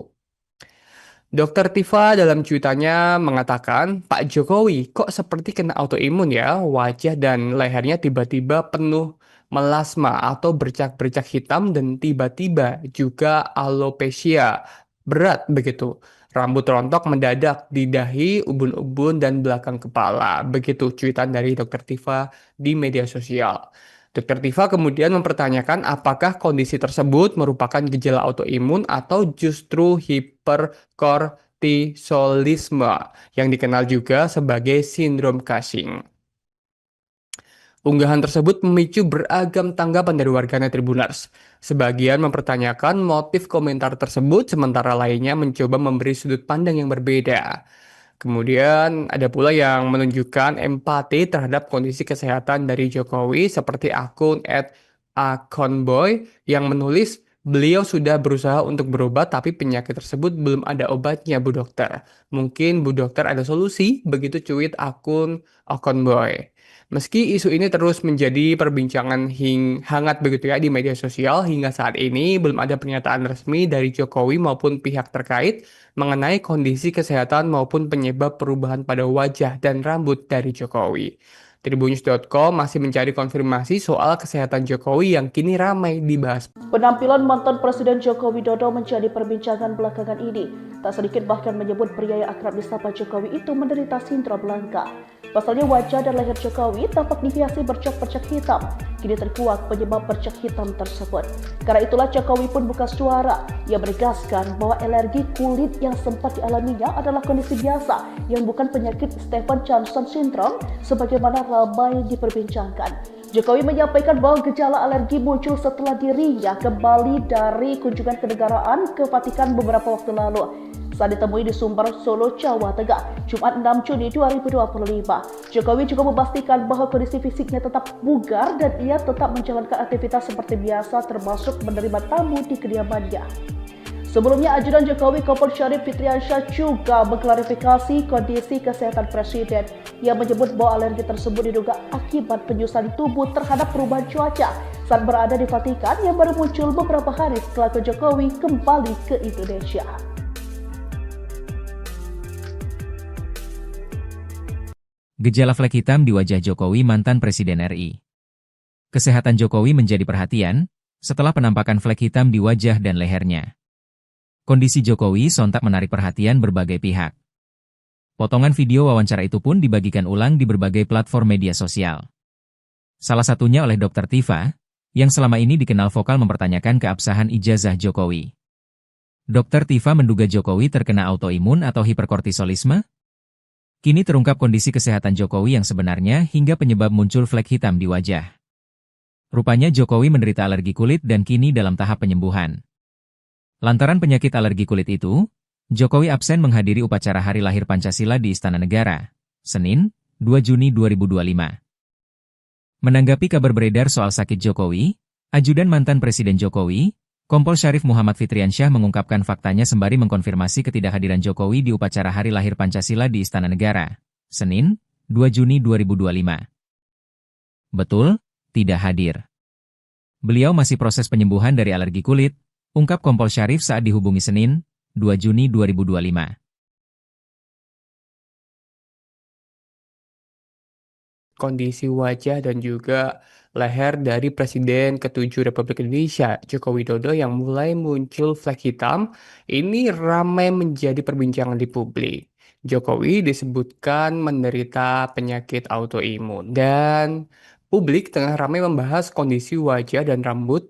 Dokter Tiva dalam cuitannya mengatakan, Pak Jokowi kok seperti kena autoimun ya, wajah dan lehernya tiba-tiba penuh melasma atau bercak-bercak hitam dan tiba-tiba juga alopecia berat begitu. Rambut rontok mendadak di dahi, ubun-ubun, dan belakang kepala. Begitu cuitan dari Dokter Tiva di media sosial. Dokter Tiva kemudian mempertanyakan apakah kondisi tersebut merupakan gejala autoimun atau justru hiperkortisolisme yang dikenal juga sebagai sindrom Cushing. Unggahan tersebut memicu beragam tanggapan dari warganet Tribuners. Sebagian mempertanyakan motif komentar tersebut, sementara lainnya mencoba memberi sudut pandang yang berbeda. Kemudian ada pula yang menunjukkan empati terhadap kondisi kesehatan dari Jokowi seperti akun @akonboy yang menulis beliau sudah berusaha untuk berobat tapi penyakit tersebut belum ada obatnya Bu Dokter. Mungkin Bu Dokter ada solusi, begitu cuit akun akonboy. Meski isu ini terus menjadi perbincangan hangat begitu ya di media sosial, hingga saat ini belum ada pernyataan resmi dari Jokowi maupun pihak terkait mengenai kondisi kesehatan maupun penyebab perubahan pada wajah dan rambut dari Jokowi. Tribunnews.com masih mencari konfirmasi soal kesehatan Jokowi yang kini ramai dibahas. Penampilan mantan Presiden Joko Widodo menjadi perbincangan belakangan ini. Tak sedikit bahkan menyebut pria yang akrab disapa Jokowi itu menderita sindrom langka. Pasalnya wajah dan leher Jokowi tampak dihiasi bercak-bercak hitam. Kini terkuak penyebab bercak hitam tersebut. Karena itulah Jokowi pun buka suara. Ia menegaskan bahwa alergi kulit yang sempat dialaminya adalah kondisi biasa yang bukan penyakit Stevens-Johnson syndrome sebagaimana ramai diperbincangkan. Jokowi menyampaikan bahwa gejala alergi muncul setelah dirinya kembali dari kunjungan kenegaraan ke Vatikan beberapa waktu lalu. Saat ditemui di Sumber, Solo, Jawa Tengah, Jumat 6 Juni 2025. Jokowi juga memastikan bahwa kondisi fisiknya tetap bugar dan ia tetap menjalankan aktivitas seperti biasa termasuk menerima tamu di kediamannya. Sebelumnya, ajudan Jokowi Kompol Syarif Fitriansyah juga mengklarifikasi kondisi kesehatan Presiden. Ia menyebut bahwa alergi tersebut diduga akibat penyusuan tubuh terhadap perubahan cuaca saat berada di Vatikan yang baru muncul beberapa hari setelah Jokowi kembali ke Indonesia. Gejala flek hitam di wajah Jokowi mantan Presiden RI. Kesehatan Jokowi menjadi perhatian setelah penampakan flek hitam di wajah dan lehernya. Kondisi Jokowi sontak menarik perhatian berbagai pihak. Potongan video wawancara itu pun dibagikan ulang di berbagai platform media sosial. Salah satunya oleh Dr. Tiva, yang selama ini dikenal vokal mempertanyakan keabsahan ijazah Jokowi. Dr. Tiva menduga Jokowi terkena autoimun atau hiperkortisolisme. Kini terungkap kondisi kesehatan Jokowi yang sebenarnya hingga penyebab muncul flek hitam di wajah. Rupanya Jokowi menderita alergi kulit dan kini dalam tahap penyembuhan. Lantaran penyakit alergi kulit itu, Jokowi absen menghadiri upacara Hari Lahir Pancasila di Istana Negara, Senin, 2 Juni 2025. Menanggapi kabar beredar soal sakit Jokowi, ajudan mantan Presiden Jokowi, Kompol Syarif Muhammad Fitriansyah mengungkapkan faktanya sembari mengkonfirmasi ketidakhadiran Jokowi di upacara Hari Lahir Pancasila di Istana Negara, Senin, 2 Juni 2025. Betul, tidak hadir. Beliau masih proses penyembuhan dari alergi kulit, ungkap Kompol Syarif saat dihubungi Senin, 2 Juni 2025. Kondisi wajah dan juga leher dari Presiden ke-7 Republik Indonesia, Joko Widodo yang mulai muncul flek hitam, ini ramai menjadi perbincangan di publik. Jokowi disebutkan menderita penyakit autoimun dan publik tengah ramai membahas kondisi wajah dan rambut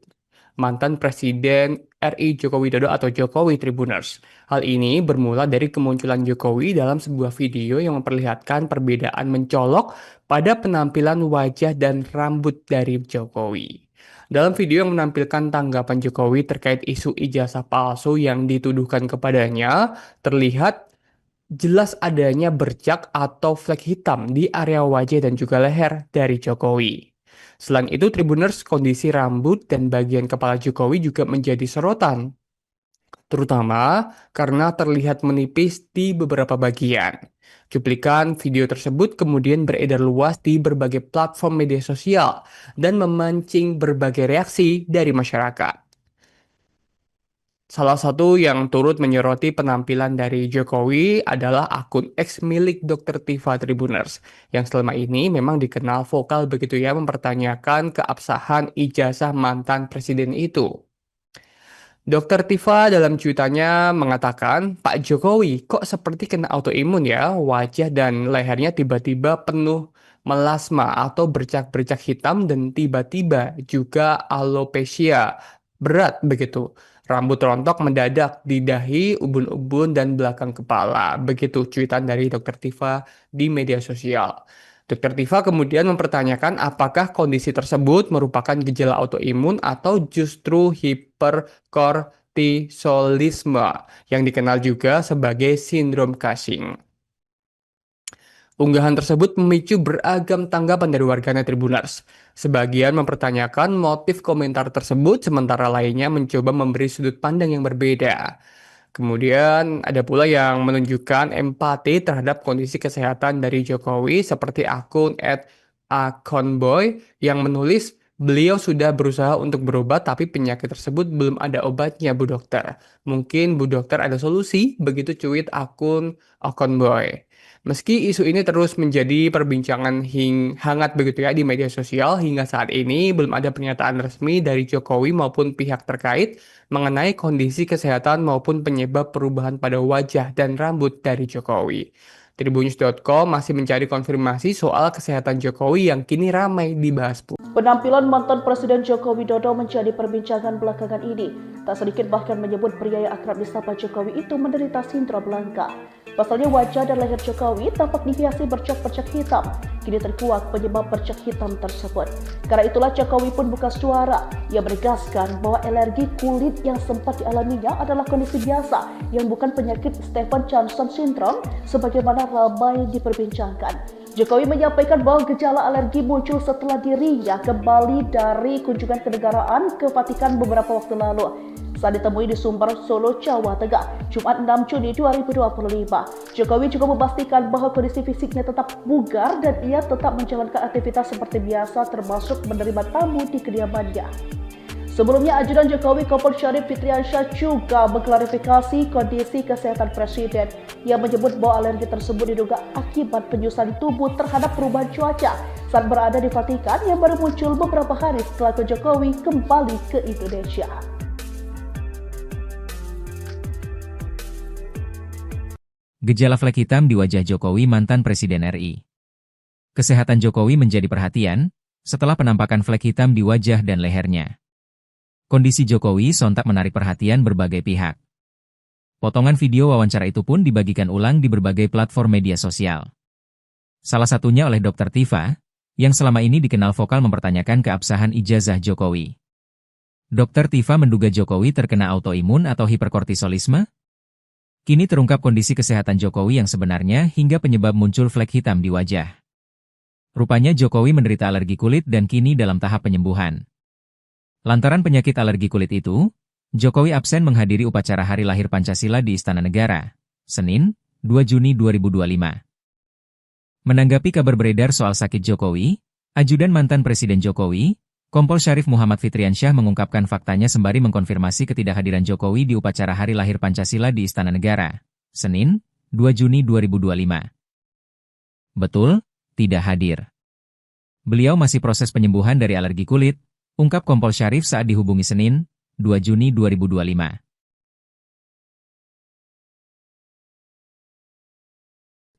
mantan Presiden RI Joko Widodo atau Jokowi Tribuners. Hal ini bermula dari kemunculan Jokowi dalam sebuah video yang memperlihatkan perbedaan mencolok pada penampilan wajah dan rambut dari Jokowi. Dalam video yang menampilkan tanggapan Jokowi terkait isu ijazah palsu yang dituduhkan kepadanya, terlihat jelas adanya bercak atau flek hitam di area wajah dan juga leher dari Jokowi. Selain itu, Tribuners, kondisi rambut dan bagian kepala Jokowi juga menjadi sorotan, terutama karena terlihat menipis di beberapa bagian. Cuplikan video tersebut kemudian beredar luas di berbagai platform media sosial dan memancing berbagai reaksi dari masyarakat. Salah satu yang turut menyoroti penampilan dari Jokowi adalah akun X milik Dr. Tiva Tribuners, yang selama ini memang dikenal vokal begitu ya mempertanyakan keabsahan ijazah mantan presiden itu. Dr. Tiva dalam cuitannya mengatakan, Pak Jokowi kok seperti kena autoimun ya, wajah dan lehernya tiba-tiba penuh melasma atau bercak-bercak hitam dan tiba-tiba juga alopecia berat begitu. Rambut rontok mendadak di dahi, ubun-ubun, dan belakang kepala. Begitu cuitan dari Dr. Tiva di media sosial. Dr. Tiva kemudian mempertanyakan apakah kondisi tersebut merupakan gejala autoimun atau justru hiperkortisolisme yang dikenal juga sebagai sindrom Cushing. Unggahan tersebut memicu beragam tanggapan dari warganet Tribuners. Sebagian mempertanyakan motif komentar tersebut, sementara lainnya mencoba memberi sudut pandang yang berbeda. Kemudian ada pula yang menunjukkan empati terhadap kondisi kesehatan dari Jokowi seperti akun @akonboy yang menulis, beliau sudah berusaha untuk berobat tapi penyakit tersebut belum ada obatnya Bu Dokter. Mungkin Bu Dokter ada solusi, begitu cuit akun akonboy. Meski isu ini terus menjadi perbincangan hangat begitu ya di media sosial, hingga saat ini belum ada pernyataan resmi dari Jokowi maupun pihak terkait mengenai kondisi kesehatan maupun penyebab perubahan pada wajah dan rambut dari Jokowi. Tribunnews.com masih mencari konfirmasi soal kesehatan Jokowi yang kini ramai dibahas publik. Penampilan mantan Presiden Joko Widodo menjadi perbincangan belakangan ini. Tak sedikit bahkan menyebut pria yang akrab disapa Jokowi itu menderita sindrom langka. Pasalnya wajah dan leher Jokowi tampak dihiasi bercak-bercak hitam. Kini terkuak penyebab bercak hitam tersebut. Karena itulah Jokowi pun buka suara. Ia menegaskan bahwa alergi kulit yang sempat dialaminya adalah kondisi biasa yang bukan penyakit Stevens-Johnson syndrome sebagaimana ramai diperbincangkan. Jokowi menyampaikan bahwa gejala alergi muncul setelah dirinya kembali dari kunjungan kenegaraan ke Vatikan beberapa waktu lalu. Saat ditemui di Sumber, Solo, Jawa Tengah, Jumat 6 Juni 2025. Jokowi juga memastikan bahwa kondisi fisiknya tetap bugar dan ia tetap menjalankan aktivitas seperti biasa termasuk menerima tamu di kediamannya. Sebelumnya, ajudan Jokowi Kompol Syarif Fitriansyah juga mengklarifikasi kondisi kesehatan Presiden yang menyebut bahwa alergi tersebut diduga akibat penyusuan tubuh terhadap perubahan cuaca saat berada di Vatikan yang baru muncul beberapa hari setelah Jokowi kembali ke Indonesia. Gejala flek hitam di wajah Jokowi mantan Presiden RI. Kesehatan Jokowi menjadi perhatian setelah penampakan flek hitam di wajah dan lehernya. Kondisi Jokowi sontak menarik perhatian berbagai pihak. Potongan video wawancara itu pun dibagikan ulang di berbagai platform media sosial. Salah satunya oleh Dr. Tiva, yang selama ini dikenal vokal mempertanyakan keabsahan ijazah Jokowi. Dr. Tiva menduga Jokowi terkena autoimun atau hiperkortisolisme. Kini terungkap kondisi kesehatan Jokowi yang sebenarnya hingga penyebab muncul flek hitam di wajah. Rupanya Jokowi menderita alergi kulit dan kini dalam tahap penyembuhan. Lantaran penyakit alergi kulit itu, Jokowi absen menghadiri upacara Hari Lahir Pancasila di Istana Negara, Senin, 2 Juni 2025. Menanggapi kabar beredar soal sakit Jokowi, ajudan mantan Presiden Jokowi, Kompol Syarif Muhammad Fitriansyah mengungkapkan faktanya sembari mengkonfirmasi ketidakhadiran Jokowi di upacara Hari Lahir Pancasila di Istana Negara, Senin, 2 Juni 2025. Betul, tidak hadir. Beliau masih proses penyembuhan dari alergi kulit, ungkap Kompol Syarif saat dihubungi Senin, 2 Juni 2025.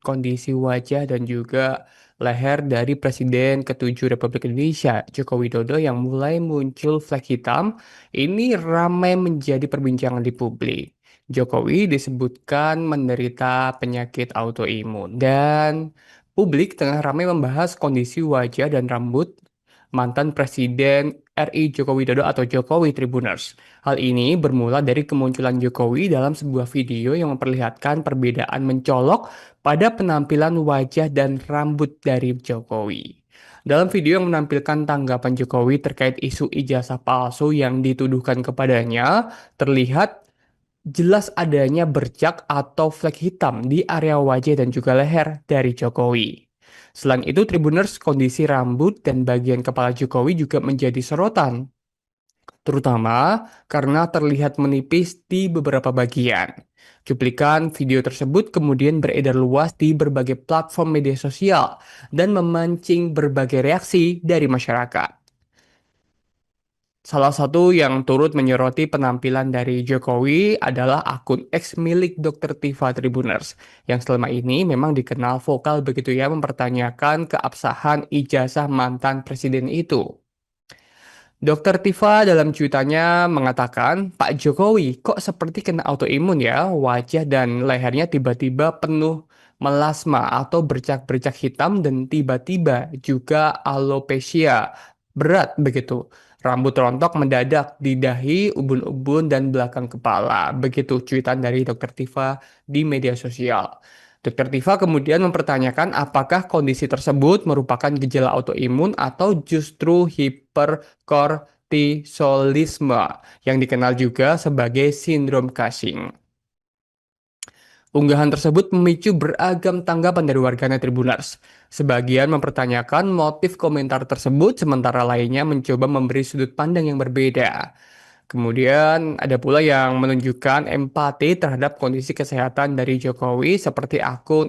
kondisi wajah dan juga leher dari Presiden ke-7 Republik Indonesia, Joko Widodo yang mulai muncul flek hitam, ini ramai menjadi perbincangan di publik. Jokowi disebutkan menderita penyakit autoimun dan publik tengah ramai membahas kondisi wajah dan rambut mantan Presiden RI Joko Widodo atau Jokowi Tribuners. Hal ini bermula dari kemunculan Jokowi dalam sebuah video yang memperlihatkan perbedaan mencolok pada penampilan wajah dan rambut dari Jokowi. Dalam video yang menampilkan tanggapan Jokowi terkait isu ijazah palsu yang dituduhkan kepadanya, terlihat jelas adanya bercak atau flek hitam di area wajah dan juga leher dari Jokowi. Selain itu, Tribuners, kondisi rambut dan bagian kepala Jokowi juga menjadi sorotan, terutama karena terlihat menipis di beberapa bagian. Cuplikan video tersebut kemudian beredar luas di berbagai platform media sosial dan memancing berbagai reaksi dari masyarakat. Salah satu yang turut menyoroti penampilan dari Jokowi adalah akun X milik Dr. Tifa Tribuners, yang selama ini memang dikenal vokal begitu ya mempertanyakan keabsahan ijazah mantan presiden itu. Dr. Tifa dalam cuitannya mengatakan, Pak Jokowi kok seperti kena autoimun ya, wajah dan lehernya tiba-tiba penuh melasma atau bercak-bercak hitam dan tiba-tiba juga alopecia berat begitu. Rambut rontok mendadak di dahi, ubun-ubun, dan belakang kepala. Begitu cuitan dari Dr. Tifa di media sosial. Dr. Tifa kemudian mempertanyakan apakah kondisi tersebut merupakan gejala autoimun atau justru hiperkortisolisme yang dikenal juga sebagai sindrom Cushing. Unggahan tersebut memicu beragam tanggapan dari warganet Tribuners. Sebagian mempertanyakan motif komentar tersebut, sementara lainnya mencoba memberi sudut pandang yang berbeda. Kemudian ada pula yang menunjukkan empati terhadap kondisi kesehatan dari Jokowi seperti akun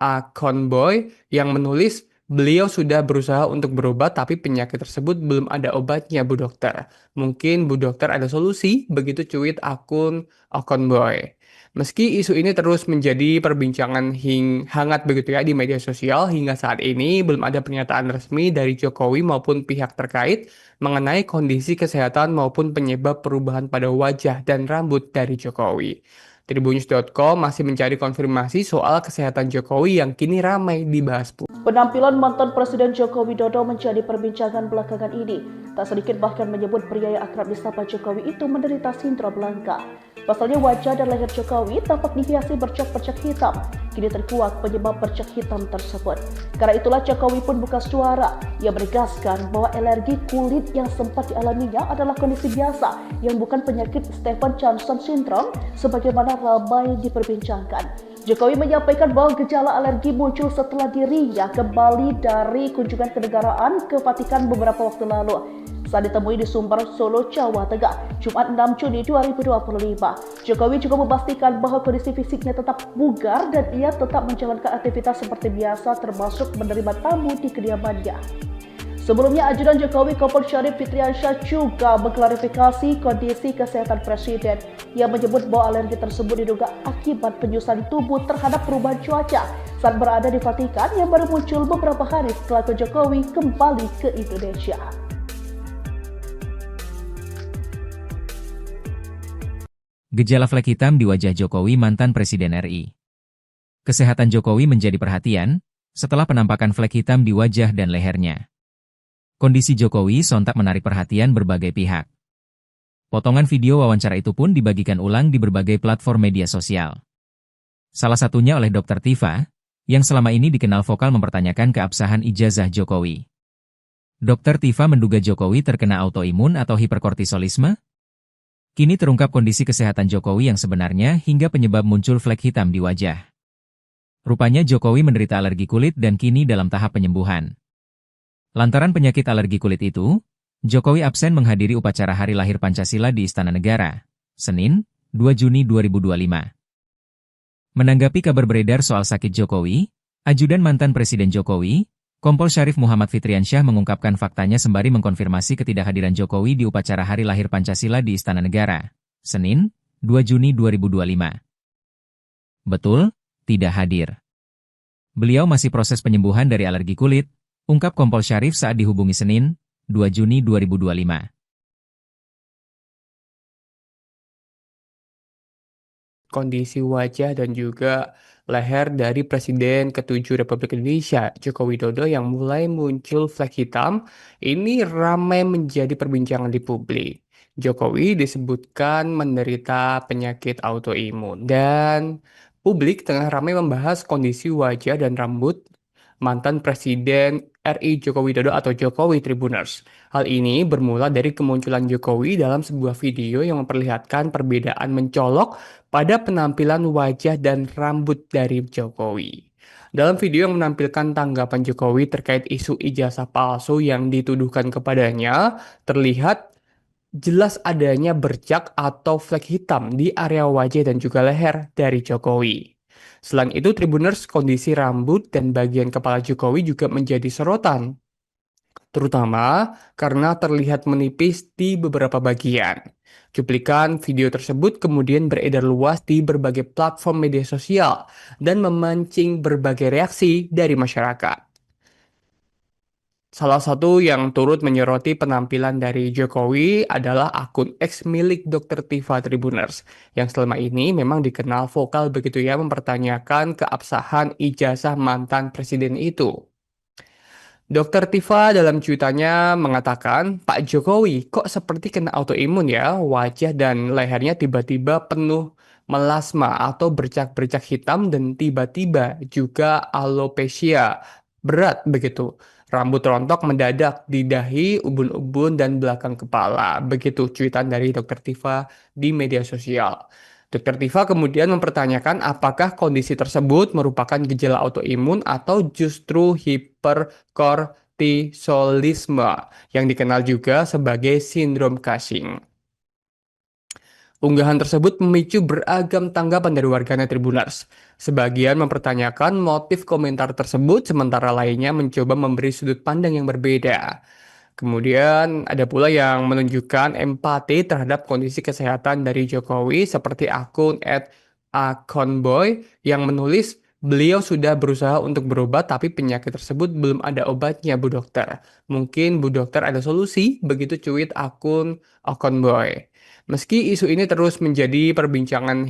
@akonboy yang menulis beliau sudah berusaha untuk berobat tapi penyakit tersebut belum ada obatnya Bu Dokter. Mungkin Bu Dokter ada solusi, begitu cuit akun akonboy. Meski isu ini terus menjadi perbincangan hangat begitu ya di media sosial, hingga saat ini belum ada pernyataan resmi dari Jokowi maupun pihak terkait mengenai kondisi kesehatan maupun penyebab perubahan pada wajah dan rambut dari Jokowi. Tribunnews.com masih mencari konfirmasi soal kesehatan Jokowi yang kini ramai dibahas publik. Penampilan mantan Presiden Joko Widodo menjadi perbincangan belakangan ini. Tak sedikit bahkan menyebut pria yang akrab disapa Jokowi itu menderita sindrom langka. Pasalnya wajah dan leher Jokowi tampak dihiasi bercak-bercak hitam. Kini terkuak penyebab bercak hitam tersebut. Karena itulah Jokowi pun buka suara. Ia menegaskan bahwa alergi kulit yang sempat dialaminya adalah kondisi biasa yang bukan penyakit Stevens-Johnson syndrome sebagaimana ramai diperbincangkan. Jokowi menyampaikan bahwa gejala alergi muncul setelah dirinya kembali dari kunjungan kenegaraan ke Vatikan beberapa waktu lalu. Saat ditemui di Sumber, Solo, Jawa Tengah, Jumat 6 Juni 2025. Jokowi juga memastikan bahwa kondisi fisiknya tetap bugar dan ia tetap menjalankan aktivitas seperti biasa termasuk menerima tamu di kediamannya. Sebelumnya, ajudan Jokowi Kompol Syarif Fitriansyah juga mengklarifikasi kondisi kesehatan Presiden. Ia menyebut bahwa alergi tersebut diduga akibat penyusutan tubuh terhadap perubahan cuaca saat berada di Vatikan yang baru muncul beberapa hari setelah Jokowi kembali ke Indonesia. Gejala flek hitam di wajah Jokowi mantan Presiden RI. Kesehatan Jokowi menjadi perhatian setelah penampakan flek hitam di wajah dan lehernya. Kondisi Jokowi sontak menarik perhatian berbagai pihak. Potongan video wawancara itu pun dibagikan ulang di berbagai platform media sosial. Salah satunya oleh Dr. Tifa, yang selama ini dikenal vokal mempertanyakan keabsahan ijazah Jokowi. Dr. Tifa menduga Jokowi terkena autoimun atau hiperkortisolisme. Kini terungkap kondisi kesehatan Jokowi yang sebenarnya hingga penyebab muncul flek hitam di wajah. Rupanya Jokowi menderita alergi kulit dan kini dalam tahap penyembuhan. Lantaran penyakit alergi kulit itu, Jokowi absen menghadiri upacara Hari Lahir Pancasila di Istana Negara, Senin, 2 Juni 2025. Menanggapi kabar beredar soal sakit Jokowi, ajudan mantan Presiden Jokowi, Kompol Syarif Muhammad Fitriansyah mengungkapkan faktanya sembari mengkonfirmasi ketidakhadiran Jokowi di upacara Hari Lahir Pancasila di Istana Negara, Senin, 2 Juni 2025. Betul, tidak hadir. Beliau masih proses penyembuhan dari alergi kulit, ungkap Kompol Syarif saat dihubungi Senin, 2 Juni 2025. Kondisi wajah dan juga leher dari Presiden ke-7 Republik Indonesia, Joko Widodo yang mulai muncul flek hitam, ini ramai menjadi perbincangan di publik. Jokowi disebutkan menderita penyakit autoimun dan publik tengah ramai membahas kondisi wajah dan rambut mantan Presiden RI Joko Widodo atau Jokowi Tribuners. Hal ini bermula dari kemunculan Jokowi dalam sebuah video yang memperlihatkan perbedaan mencolok pada penampilan wajah dan rambut dari Jokowi. Dalam video yang menampilkan tanggapan Jokowi terkait isu ijazah palsu yang dituduhkan kepadanya, terlihat jelas adanya bercak atau flek hitam di area wajah dan juga leher dari Jokowi. Selain itu, Tribuners, kondisi rambut dan bagian kepala Jokowi juga menjadi sorotan, terutama karena terlihat menipis di beberapa bagian. Cuplikan video tersebut kemudian beredar luas di berbagai platform media sosial dan memancing berbagai reaksi dari masyarakat. Salah satu yang turut menyoroti penampilan dari Jokowi adalah akun X milik Dr. Tifa Tribuners, yang selama ini memang dikenal vokal begitu ya mempertanyakan keabsahan ijazah mantan presiden itu. Dr. Tifa dalam cuitannya mengatakan, Pak Jokowi kok seperti kena autoimun ya, wajah dan lehernya tiba-tiba penuh melasma atau bercak-bercak hitam dan tiba-tiba juga alopecia berat begitu. Rambut rontok mendadak di dahi, ubun-ubun, dan belakang kepala. Begitu cuitan dari Dr. Tifa di media sosial. Dr. Tifa kemudian mempertanyakan apakah kondisi tersebut merupakan gejala autoimun atau justru hiperkortisolisme yang dikenal juga sebagai sindrom Cushing. Unggahan tersebut memicu beragam tanggapan dari warganet Tribuners. Sebagian mempertanyakan motif komentar tersebut, sementara lainnya mencoba memberi sudut pandang yang berbeda. Kemudian ada pula yang menunjukkan empati terhadap kondisi kesehatan dari Jokowi seperti akun @akonboy yang menulis beliau sudah berusaha untuk berobat tapi penyakit tersebut belum ada obatnya Bu Dokter. Mungkin Bu Dokter ada solusi, begitu cuit akun akonboy. Meski isu ini terus menjadi perbincangan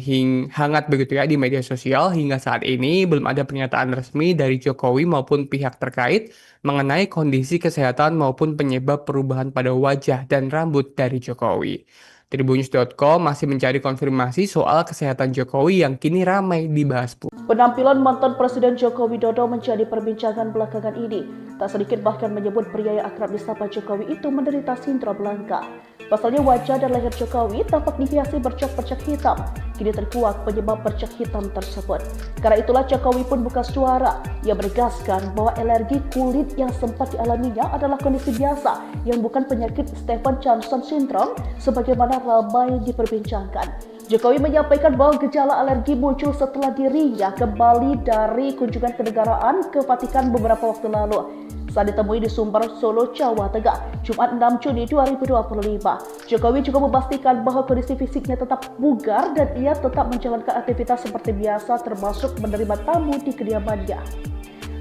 hangat begitu ya di media sosial, hingga saat ini belum ada pernyataan resmi dari Jokowi maupun pihak terkait mengenai kondisi kesehatan maupun penyebab perubahan pada wajah dan rambut dari Jokowi. Tribunnews.com masih mencari konfirmasi soal kesehatan Jokowi yang kini ramai dibahas publik. Penampilan mantan Presiden Joko Widodo menjadi perbincangan belakangan ini. Tak sedikit bahkan menyebut pria yang akrab disapa Jokowi itu menderita sindrom langka. Pasalnya wajah dan leher Jokowi tampak dihiasi bercak-bercak hitam. Kini terkuak penyebab bercak hitam tersebut. Karena itulah Jokowi pun buka suara. Ia menegaskan bahwa alergi kulit yang sempat dialaminya adalah kondisi biasa yang bukan penyakit Stevens-Johnson syndrome sebagaimana ramai diperbincangkan. Jokowi menyampaikan bahwa gejala alergi muncul setelah dirinya kembali dari kunjungan kenegaraan ke Vatikan beberapa waktu lalu. Saat ditemui di Sumber, Solo, Jawa Tengah, Jumat 6 Juni 2025. Jokowi juga memastikan bahwa kondisi fisiknya tetap bugar dan ia tetap menjalankan aktivitas seperti biasa termasuk menerima tamu di kediamannya.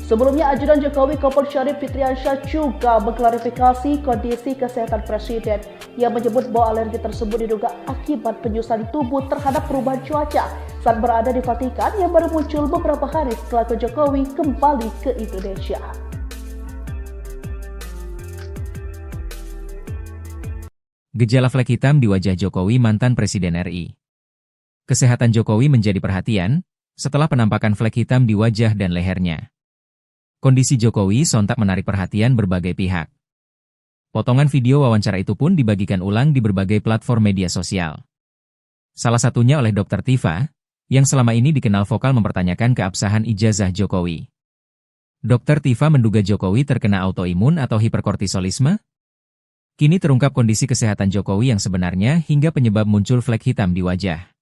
Sebelumnya, ajudan Jokowi Kompol Syarif Fitriansyah juga mengklarifikasi kondisi kesehatan Presiden. Ia menyebut bahwa alergi tersebut diduga akibat penyusutan tubuh terhadap perubahan cuaca saat berada di Vatikan yang baru muncul beberapa hari setelah Jokowi kembali ke Indonesia. Gejala flek hitam di wajah Jokowi mantan Presiden RI. Kesehatan Jokowi menjadi perhatian setelah penampakan flek hitam di wajah dan lehernya. Kondisi Jokowi sontak menarik perhatian berbagai pihak. Potongan video wawancara itu pun dibagikan ulang di berbagai platform media sosial. Salah satunya oleh Dr. Tifa, yang selama ini dikenal vokal mempertanyakan keabsahan ijazah Jokowi. Dr. Tifa menduga Jokowi terkena autoimun atau hiperkortisolisme. Kini terungkap kondisi kesehatan Jokowi yang sebenarnya hingga penyebab muncul flek hitam di wajah.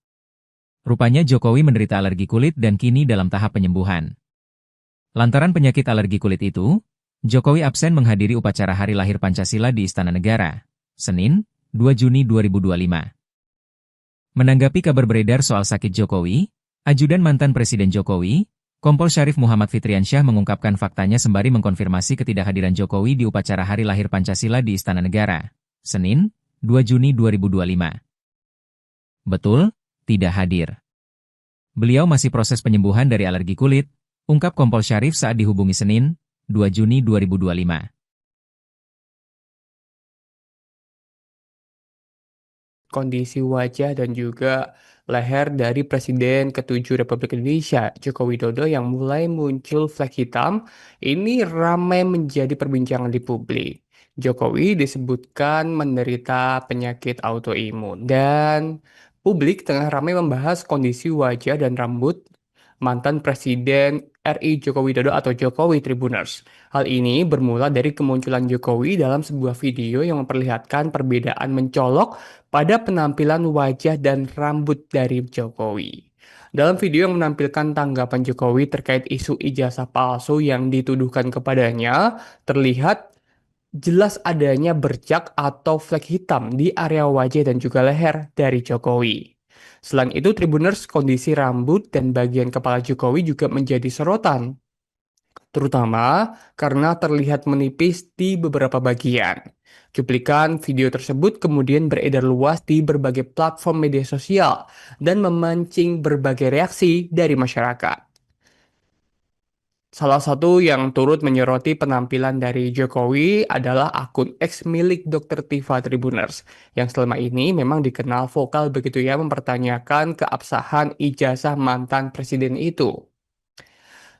Rupanya Jokowi menderita alergi kulit dan kini dalam tahap penyembuhan. Lantaran penyakit alergi kulit itu, Jokowi absen menghadiri upacara Hari Lahir Pancasila di Istana Negara, Senin, 2 Juni 2025. Menanggapi kabar beredar soal sakit Jokowi, ajudan mantan Presiden Jokowi, Kompol Syarif Muhammad Fitriansyah mengungkapkan faktanya sembari mengkonfirmasi ketidakhadiran Jokowi di upacara Hari Lahir Pancasila di Istana Negara, Senin, 2 Juni 2025. Betul, tidak hadir. Beliau masih proses penyembuhan dari alergi kulit, ungkap Kompol Syarif saat dihubungi Senin, 2 Juni 2025. Kondisi wajah dan juga leher dari Presiden ke-7 Republik Indonesia, Joko Widodo yang mulai muncul flek hitam, ini ramai menjadi perbincangan di publik. Jokowi disebutkan menderita penyakit autoimun dan publik tengah ramai membahas kondisi wajah dan rambut mantan Presiden RI Joko Widodo atau Jokowi Tribuners. Hal ini bermula dari kemunculan Jokowi dalam sebuah video yang memperlihatkan perbedaan mencolok pada penampilan wajah dan rambut dari Jokowi. Dalam video yang menampilkan tanggapan Jokowi terkait isu ijazah palsu yang dituduhkan kepadanya, terlihat jelas adanya bercak atau flek hitam di area wajah dan juga leher dari Jokowi. Selain itu, Tribuners, kondisi rambut dan bagian kepala Jokowi juga menjadi sorotan, terutama karena terlihat menipis di beberapa bagian. Cuplikan video tersebut kemudian beredar luas di berbagai platform media sosial dan memancing berbagai reaksi dari masyarakat. Salah satu yang turut menyoroti penampilan dari Jokowi adalah akun X milik Dr. Tiva Tribuners, yang selama ini memang dikenal vokal begitu ya mempertanyakan keabsahan ijazah mantan presiden itu.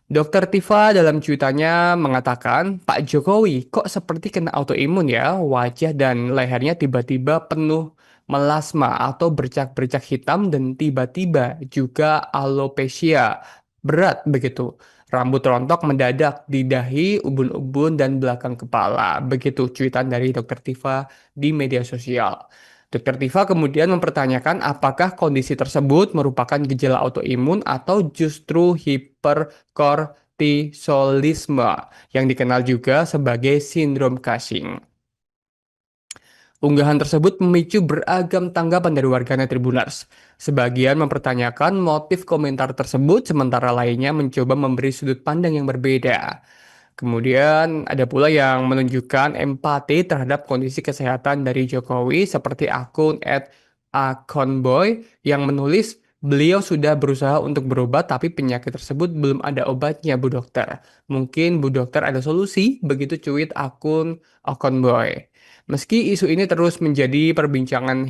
Dr. Tiva dalam cuitannya mengatakan, Pak Jokowi kok seperti kena autoimun ya, wajah dan lehernya tiba-tiba penuh melasma atau bercak-bercak hitam dan tiba-tiba juga alopecia berat begitu. Rambut rontok mendadak di dahi, ubun-ubun, dan belakang kepala. Begitu cuitan dari Dr. Tiva di media sosial. Dr. Tiva kemudian mempertanyakan apakah kondisi tersebut merupakan gejala autoimun atau justru hiperkortisolisme yang dikenal juga sebagai sindrom Cushing. Unggahan tersebut memicu beragam tanggapan dari warganet Tribuners. Sebagian mempertanyakan motif komentar tersebut, sementara lainnya mencoba memberi sudut pandang yang berbeda. Kemudian ada pula yang menunjukkan empati terhadap kondisi kesehatan dari Jokowi seperti akun @akonboy yang menulis beliau sudah berusaha untuk berobat tapi penyakit tersebut belum ada obatnya Bu Dokter. Mungkin Bu Dokter ada solusi, begitu cuit akun akonboy. Meski isu ini terus menjadi perbincangan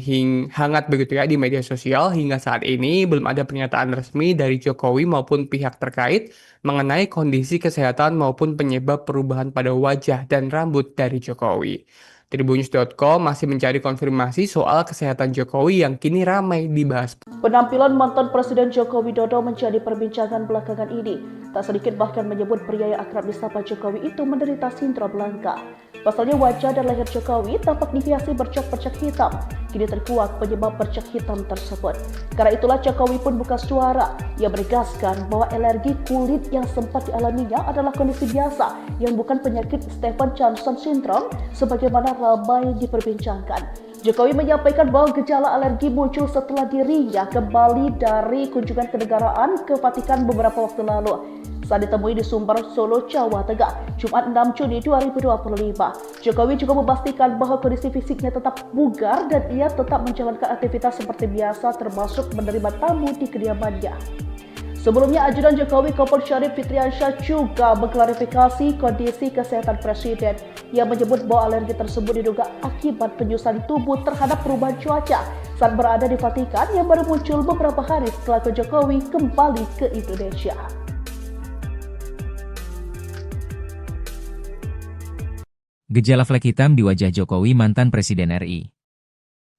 hangat begitu ya di media sosial, hingga saat ini belum ada pernyataan resmi dari Jokowi maupun pihak terkait mengenai kondisi kesehatan maupun penyebab perubahan pada wajah dan rambut dari Jokowi. Tribunnews.com masih mencari konfirmasi soal kesehatan Jokowi yang kini ramai dibahas. Penampilan mantan Presiden Joko Widodo menjadi perbincangan belakangan ini. Tak sedikit bahkan menyebut pria yang akrab disapa Jokowi itu menderita sindrom langka. Pasalnya wajah dan leher Jokowi tampak dihiasi bercak-bercak hitam. Kini terkuak penyebab bercak hitam tersebut. Karena itulah Jokowi pun buka suara. Ia menegaskan bahwa alergi kulit yang sempat dialaminya adalah kondisi biasa yang bukan penyakit Stevens-Johnson syndrome sebagaimana ramai diperbincangkan. Jokowi menyampaikan bahwa gejala alergi muncul setelah dirinya kembali dari kunjungan kenegaraan ke Vatikan beberapa waktu lalu. Saat ditemui di Sumber, Solo, Jawa Tengah, Jumat 6 Juni 2025. Jokowi juga memastikan bahwa kondisi fisiknya tetap bugar dan ia tetap menjalankan aktivitas seperti biasa termasuk menerima tamu di kediamannya. Sebelumnya, ajudan Jokowi Kompol Syarif Fitriansyah juga mengklarifikasi kondisi kesehatan Presiden. Ia menyebut bahwa alergi tersebut diduga akibat penyusutan tubuh terhadap perubahan cuaca saat berada di Vatikan yang baru muncul beberapa hari setelah Jokowi kembali ke Indonesia. Gejala flek hitam di wajah Jokowi mantan Presiden RI.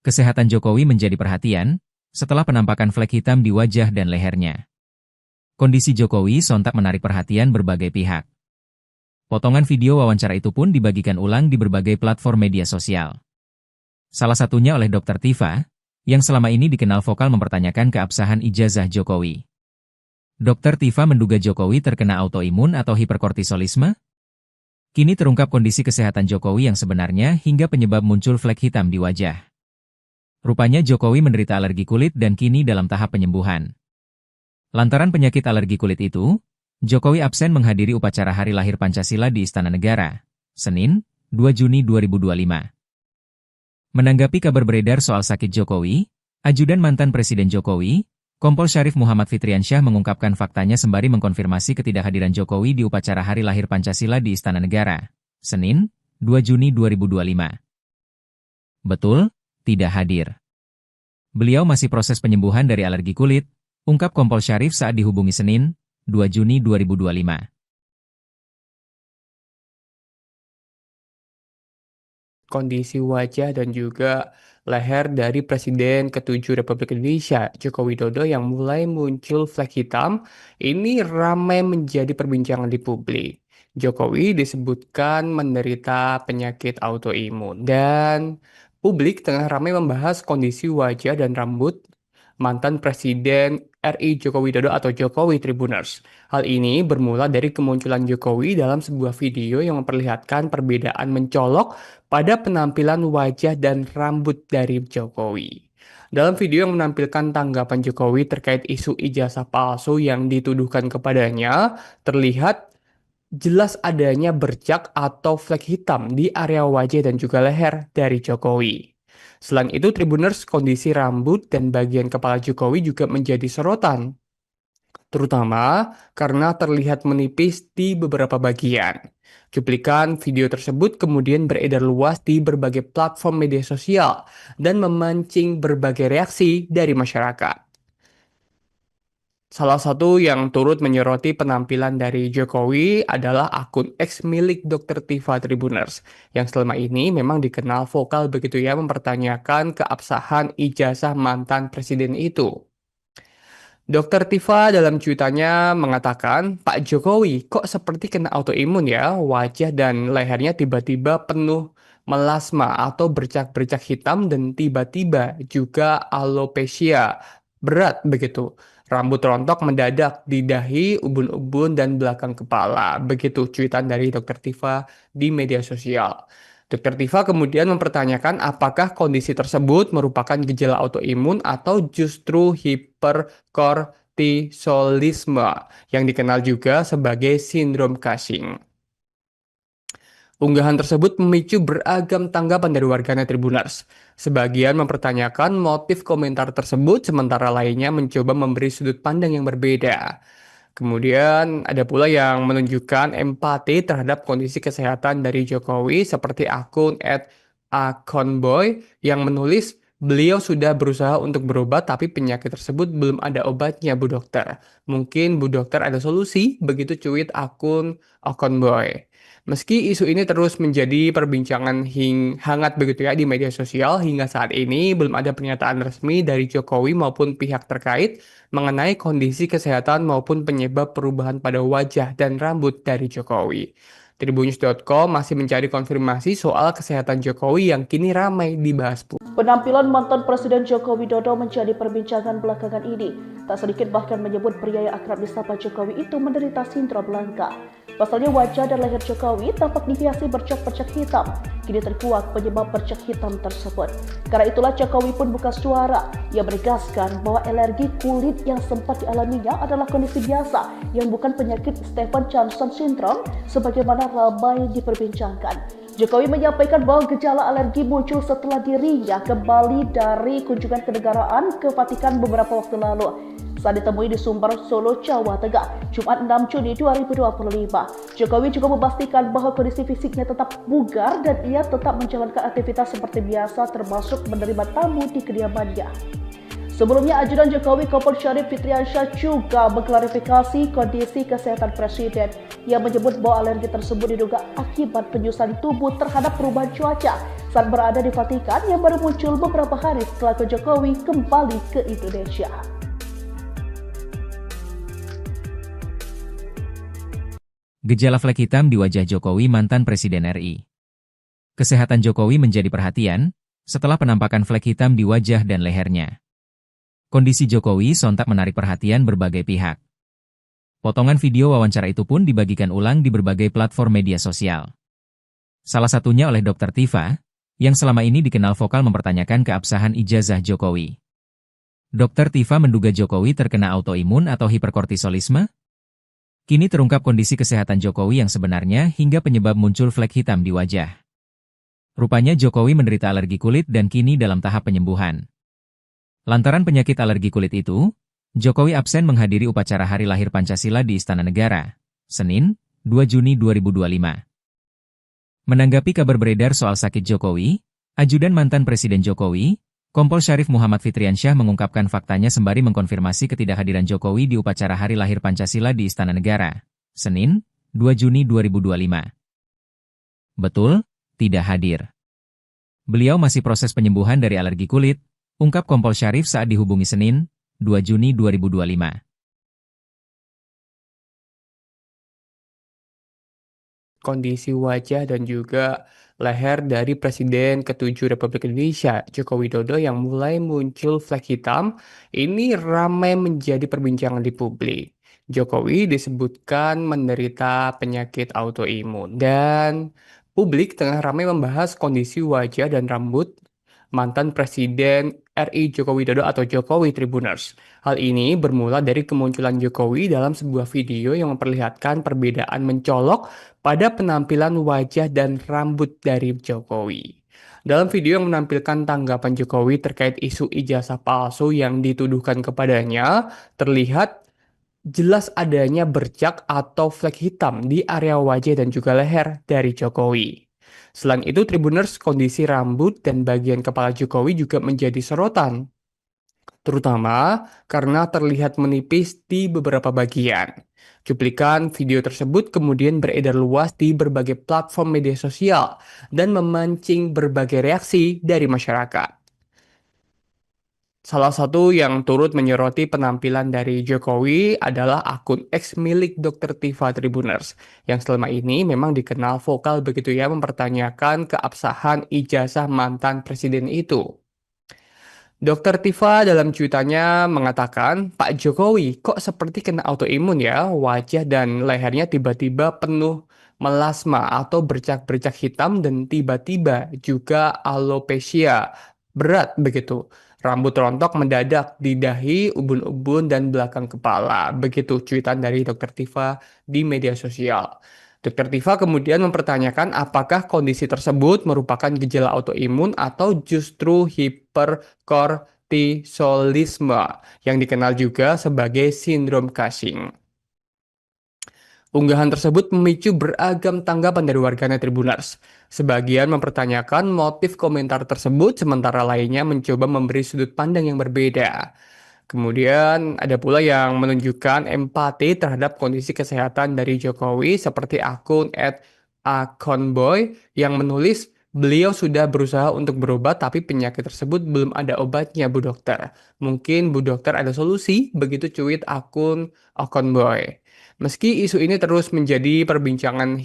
Kesehatan Jokowi menjadi perhatian setelah penampakan flek hitam di wajah dan lehernya. Kondisi Jokowi sontak menarik perhatian berbagai pihak. Potongan video wawancara itu pun dibagikan ulang di berbagai platform media sosial. Salah satunya oleh Dr. Tiva, yang selama ini dikenal vokal mempertanyakan keabsahan ijazah Jokowi. Dr. Tiva menduga Jokowi terkena autoimun atau hiperkortisolisme. Kini terungkap kondisi kesehatan Jokowi yang sebenarnya hingga penyebab muncul flek hitam di wajah. Rupanya Jokowi menderita alergi kulit dan kini dalam tahap penyembuhan. Lantaran penyakit alergi kulit itu, Jokowi absen menghadiri upacara Hari Lahir Pancasila di Istana Negara, Senin, 2 Juni 2025. Menanggapi kabar beredar soal sakit Jokowi, ajudan mantan Presiden Jokowi, Kompol Syarif Muhammad Fitriansyah mengungkapkan faktanya sembari mengkonfirmasi ketidakhadiran Jokowi di upacara Hari Lahir Pancasila di Istana Negara, Senin, 2 Juni 2025. Betul, tidak hadir. Beliau masih proses penyembuhan dari alergi kulit, ungkap Kompol Syarif saat dihubungi Senin, 2 Juni 2025. Kondisi wajah dan juga leher dari Presiden ke-7 Republik Indonesia, Joko Widodo yang mulai muncul flek hitam, ini ramai menjadi perbincangan di publik. Jokowi disebutkan menderita penyakit autoimun dan publik tengah ramai membahas kondisi wajah dan rambut mantan Presiden RI Joko Widodo atau Jokowi Tribuners. Hal ini bermula dari kemunculan Jokowi dalam sebuah video yang memperlihatkan perbedaan mencolok pada penampilan wajah dan rambut dari Jokowi. Dalam video yang menampilkan tanggapan Jokowi terkait isu ijazah palsu yang dituduhkan kepadanya, terlihat jelas adanya bercak atau flek hitam di area wajah dan juga leher dari Jokowi. Selain itu, Tribuners, kondisi rambut dan bagian kepala Jokowi juga menjadi sorotan, terutama karena terlihat menipis di beberapa bagian. Cuplikan video tersebut kemudian beredar luas di berbagai platform media sosial dan memancing berbagai reaksi dari masyarakat. Salah satu yang turut menyoroti penampilan dari Jokowi adalah akun X milik Dr. Tifa Tribuners, yang selama ini memang dikenal vokal begitu ya mempertanyakan keabsahan ijazah mantan presiden itu. Dr. Tifa dalam cuitannya mengatakan, Pak Jokowi kok seperti kena autoimun ya, wajah dan lehernya tiba-tiba penuh melasma atau bercak-bercak hitam dan tiba-tiba juga alopecia berat begitu. Rambut rontok mendadak di dahi, ubun-ubun, dan belakang kepala. Begitu cuitan dari Dr. Tifa di media sosial. Dr. Tifa kemudian mempertanyakan apakah kondisi tersebut merupakan gejala autoimun atau justru hiperkortisolisme yang dikenal juga sebagai sindrom Cushing. Unggahan tersebut memicu beragam tanggapan dari warganet Tribuners. Sebagian mempertanyakan motif komentar tersebut, sementara lainnya mencoba memberi sudut pandang yang berbeda. Kemudian ada pula yang menunjukkan empati terhadap kondisi kesehatan dari Jokowi seperti akun @akonboy yang menulis beliau sudah berusaha untuk berobat tapi penyakit tersebut belum ada obatnya Bu Dokter. Mungkin Bu Dokter ada solusi, begitu cuit akun akonboy. Meski isu ini terus menjadi perbincangan hangat begitu ya di media sosial, hingga saat ini belum ada pernyataan resmi dari Jokowi maupun pihak terkait mengenai kondisi kesehatan maupun penyebab perubahan pada wajah dan rambut dari Jokowi. Tribunnews.com masih mencari konfirmasi soal kesehatan Jokowi yang kini ramai dibahas publik. Penampilan mantan Presiden Joko Widodo menjadi perbincangan belakangan ini. Tak sedikit bahkan menyebut pria yang akrab disapa Jokowi itu menderita sindrom langka. Pasalnya wajah dan leher Jokowi tampak dihiasi bercak-bercak hitam. Kini terkuak penyebab bercak hitam tersebut. Karena itulah Jokowi pun buka suara. Ia menegaskan bahwa alergi kulit yang sempat dialaminya adalah kondisi biasa yang bukan penyakit Stevens-Johnson syndrome sebagaimana ramai diperbincangkan. Jokowi menyampaikan bahwa gejala alergi muncul setelah dirinya kembali dari kunjungan kenegaraan ke Vatikan beberapa waktu lalu. Saat ditemui di Sumber, Solo, Jawa Tengah, Jumat 6 Juni 2025. Jokowi juga memastikan bahwa kondisi fisiknya tetap bugar dan ia tetap menjalankan aktivitas seperti biasa termasuk menerima tamu di kediamannya. Sebelumnya, ajudan Jokowi Kompol Syarif Fitriansyah juga mengklarifikasi kondisi kesehatan Presiden. Ia menyebut bahwa alergi tersebut diduga akibat penyusuan tubuh terhadap perubahan cuaca saat berada di Vatikan yang baru muncul beberapa hari setelah Jokowi kembali ke Indonesia. Gejala flek hitam di wajah Jokowi mantan Presiden RI. Kesehatan Jokowi menjadi perhatian setelah penampakan flek hitam di wajah dan lehernya. Kondisi Jokowi sontak menarik perhatian berbagai pihak. Potongan video wawancara itu pun dibagikan ulang di berbagai platform media sosial. Salah satunya oleh Dr. Tifa, yang selama ini dikenal vokal mempertanyakan keabsahan ijazah Jokowi. Dr. Tifa menduga Jokowi terkena autoimun atau hiperkortisolisme. Kini terungkap kondisi kesehatan Jokowi yang sebenarnya hingga penyebab muncul flek hitam di wajah. Rupanya Jokowi menderita alergi kulit dan kini dalam tahap penyembuhan. Lantaran penyakit alergi kulit itu, Jokowi absen menghadiri upacara Hari Lahir Pancasila di Istana Negara, Senin, 2 Juni 2025. Menanggapi kabar beredar soal sakit Jokowi, ajudan mantan Presiden Jokowi, Kompol Syarif Muhammad Fitriansyah mengungkapkan faktanya sembari mengkonfirmasi ketidakhadiran Jokowi di upacara Hari Lahir Pancasila di Istana Negara, Senin, 2 Juni 2025. Betul, tidak hadir. Beliau masih proses penyembuhan dari alergi kulit, ungkap Kompol Syarif saat dihubungi Senin, 2 Juni 2025. Kondisi wajah dan juga leher dari Presiden ke-7 Republik Indonesia, Joko Widodo yang mulai muncul flek hitam, ini ramai menjadi perbincangan di publik. Jokowi disebutkan menderita penyakit autoimun dan publik tengah ramai membahas kondisi wajah dan rambut mantan Presiden RI Joko Widodo atau Jokowi Tribuners. Hal ini bermula dari kemunculan Jokowi dalam sebuah video yang memperlihatkan perbedaan mencolok pada penampilan wajah dan rambut dari Jokowi. Dalam video yang menampilkan tanggapan Jokowi terkait isu ijazah palsu yang dituduhkan kepadanya, terlihat jelas adanya bercak atau flek hitam di area wajah dan juga leher dari Jokowi. Selain itu, Tribuners, kondisi rambut dan bagian kepala Jokowi juga menjadi sorotan, terutama karena terlihat menipis di beberapa bagian. Cuplikan video tersebut kemudian beredar luas di berbagai platform media sosial dan memancing berbagai reaksi dari masyarakat. Salah satu yang turut menyoroti penampilan dari Jokowi adalah akun X milik Dr. Tiva Tribuners, yang selama ini memang dikenal vokal begitu ya mempertanyakan keabsahan ijazah mantan presiden itu. Dr. Tiva dalam cuitannya mengatakan, Pak Jokowi kok seperti kena autoimun ya, wajah dan lehernya tiba-tiba penuh melasma atau bercak-bercak hitam dan tiba-tiba juga alopecia berat begitu. Rambut rontok mendadak di dahi, ubun-ubun, dan belakang kepala. Begitu cuitan dari Dr. Tiva di media sosial. Dr. Tiva kemudian mempertanyakan apakah kondisi tersebut merupakan gejala autoimun atau justru hiperkortisolisme yang dikenal juga sebagai sindrom Cushing. Unggahan tersebut memicu beragam tanggapan dari warganet Tribuners. Sebagian mempertanyakan motif komentar tersebut, sementara lainnya mencoba memberi sudut pandang yang berbeda. Kemudian ada pula yang menunjukkan empati terhadap kondisi kesehatan dari Jokowi seperti akun @akonboy yang menulis, beliau sudah berusaha untuk berobat tapi penyakit tersebut belum ada obatnya Bu Dokter. Mungkin Bu Dokter ada solusi, begitu cuit akun akonboy. Meski isu ini terus menjadi perbincangan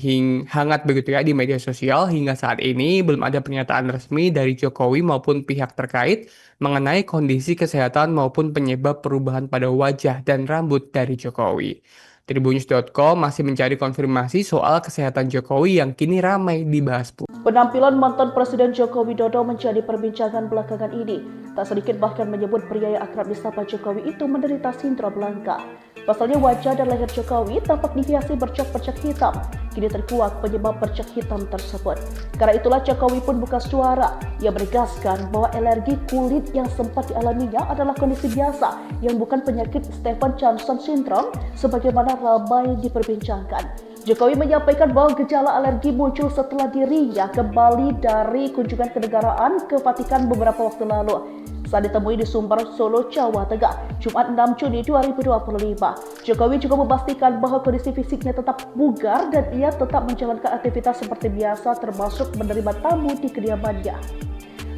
hangat begitu ya di media sosial, hingga saat ini belum ada pernyataan resmi dari Jokowi maupun pihak terkait mengenai kondisi kesehatan maupun penyebab perubahan pada wajah dan rambut dari Jokowi. Tribunnews.com masih mencari konfirmasi soal kesehatan Jokowi yang kini ramai dibahas publik. Penampilan mantan Presiden Joko Widodo menjadi perbincangan belakangan ini. Tak sedikit bahkan menyebut pria yang akrab disapa Jokowi itu menderita sindrom langka. Pasalnya wajah dan leher Jokowi tampak dihiasi bercak-bercak hitam. Kini terkuak penyebab bercak hitam tersebut. Karena itulah Jokowi pun buka suara. Ia menegaskan bahwa alergi kulit yang sempat dialaminya adalah kondisi biasa yang bukan penyakit Stevens-Johnson syndrome sebagaimana ramai diperbincangkan. Jokowi menyampaikan bahwa gejala alergi muncul setelah dirinya kembali dari kunjungan kenegaraan ke Vatikan beberapa waktu lalu. Saat ditemui di Sumber, Solo, Jawa Tengah, Jumat 6 Juni 2025. Jokowi juga memastikan bahwa kondisi fisiknya tetap bugar dan ia tetap menjalankan aktivitas seperti biasa termasuk menerima tamu di kediamannya.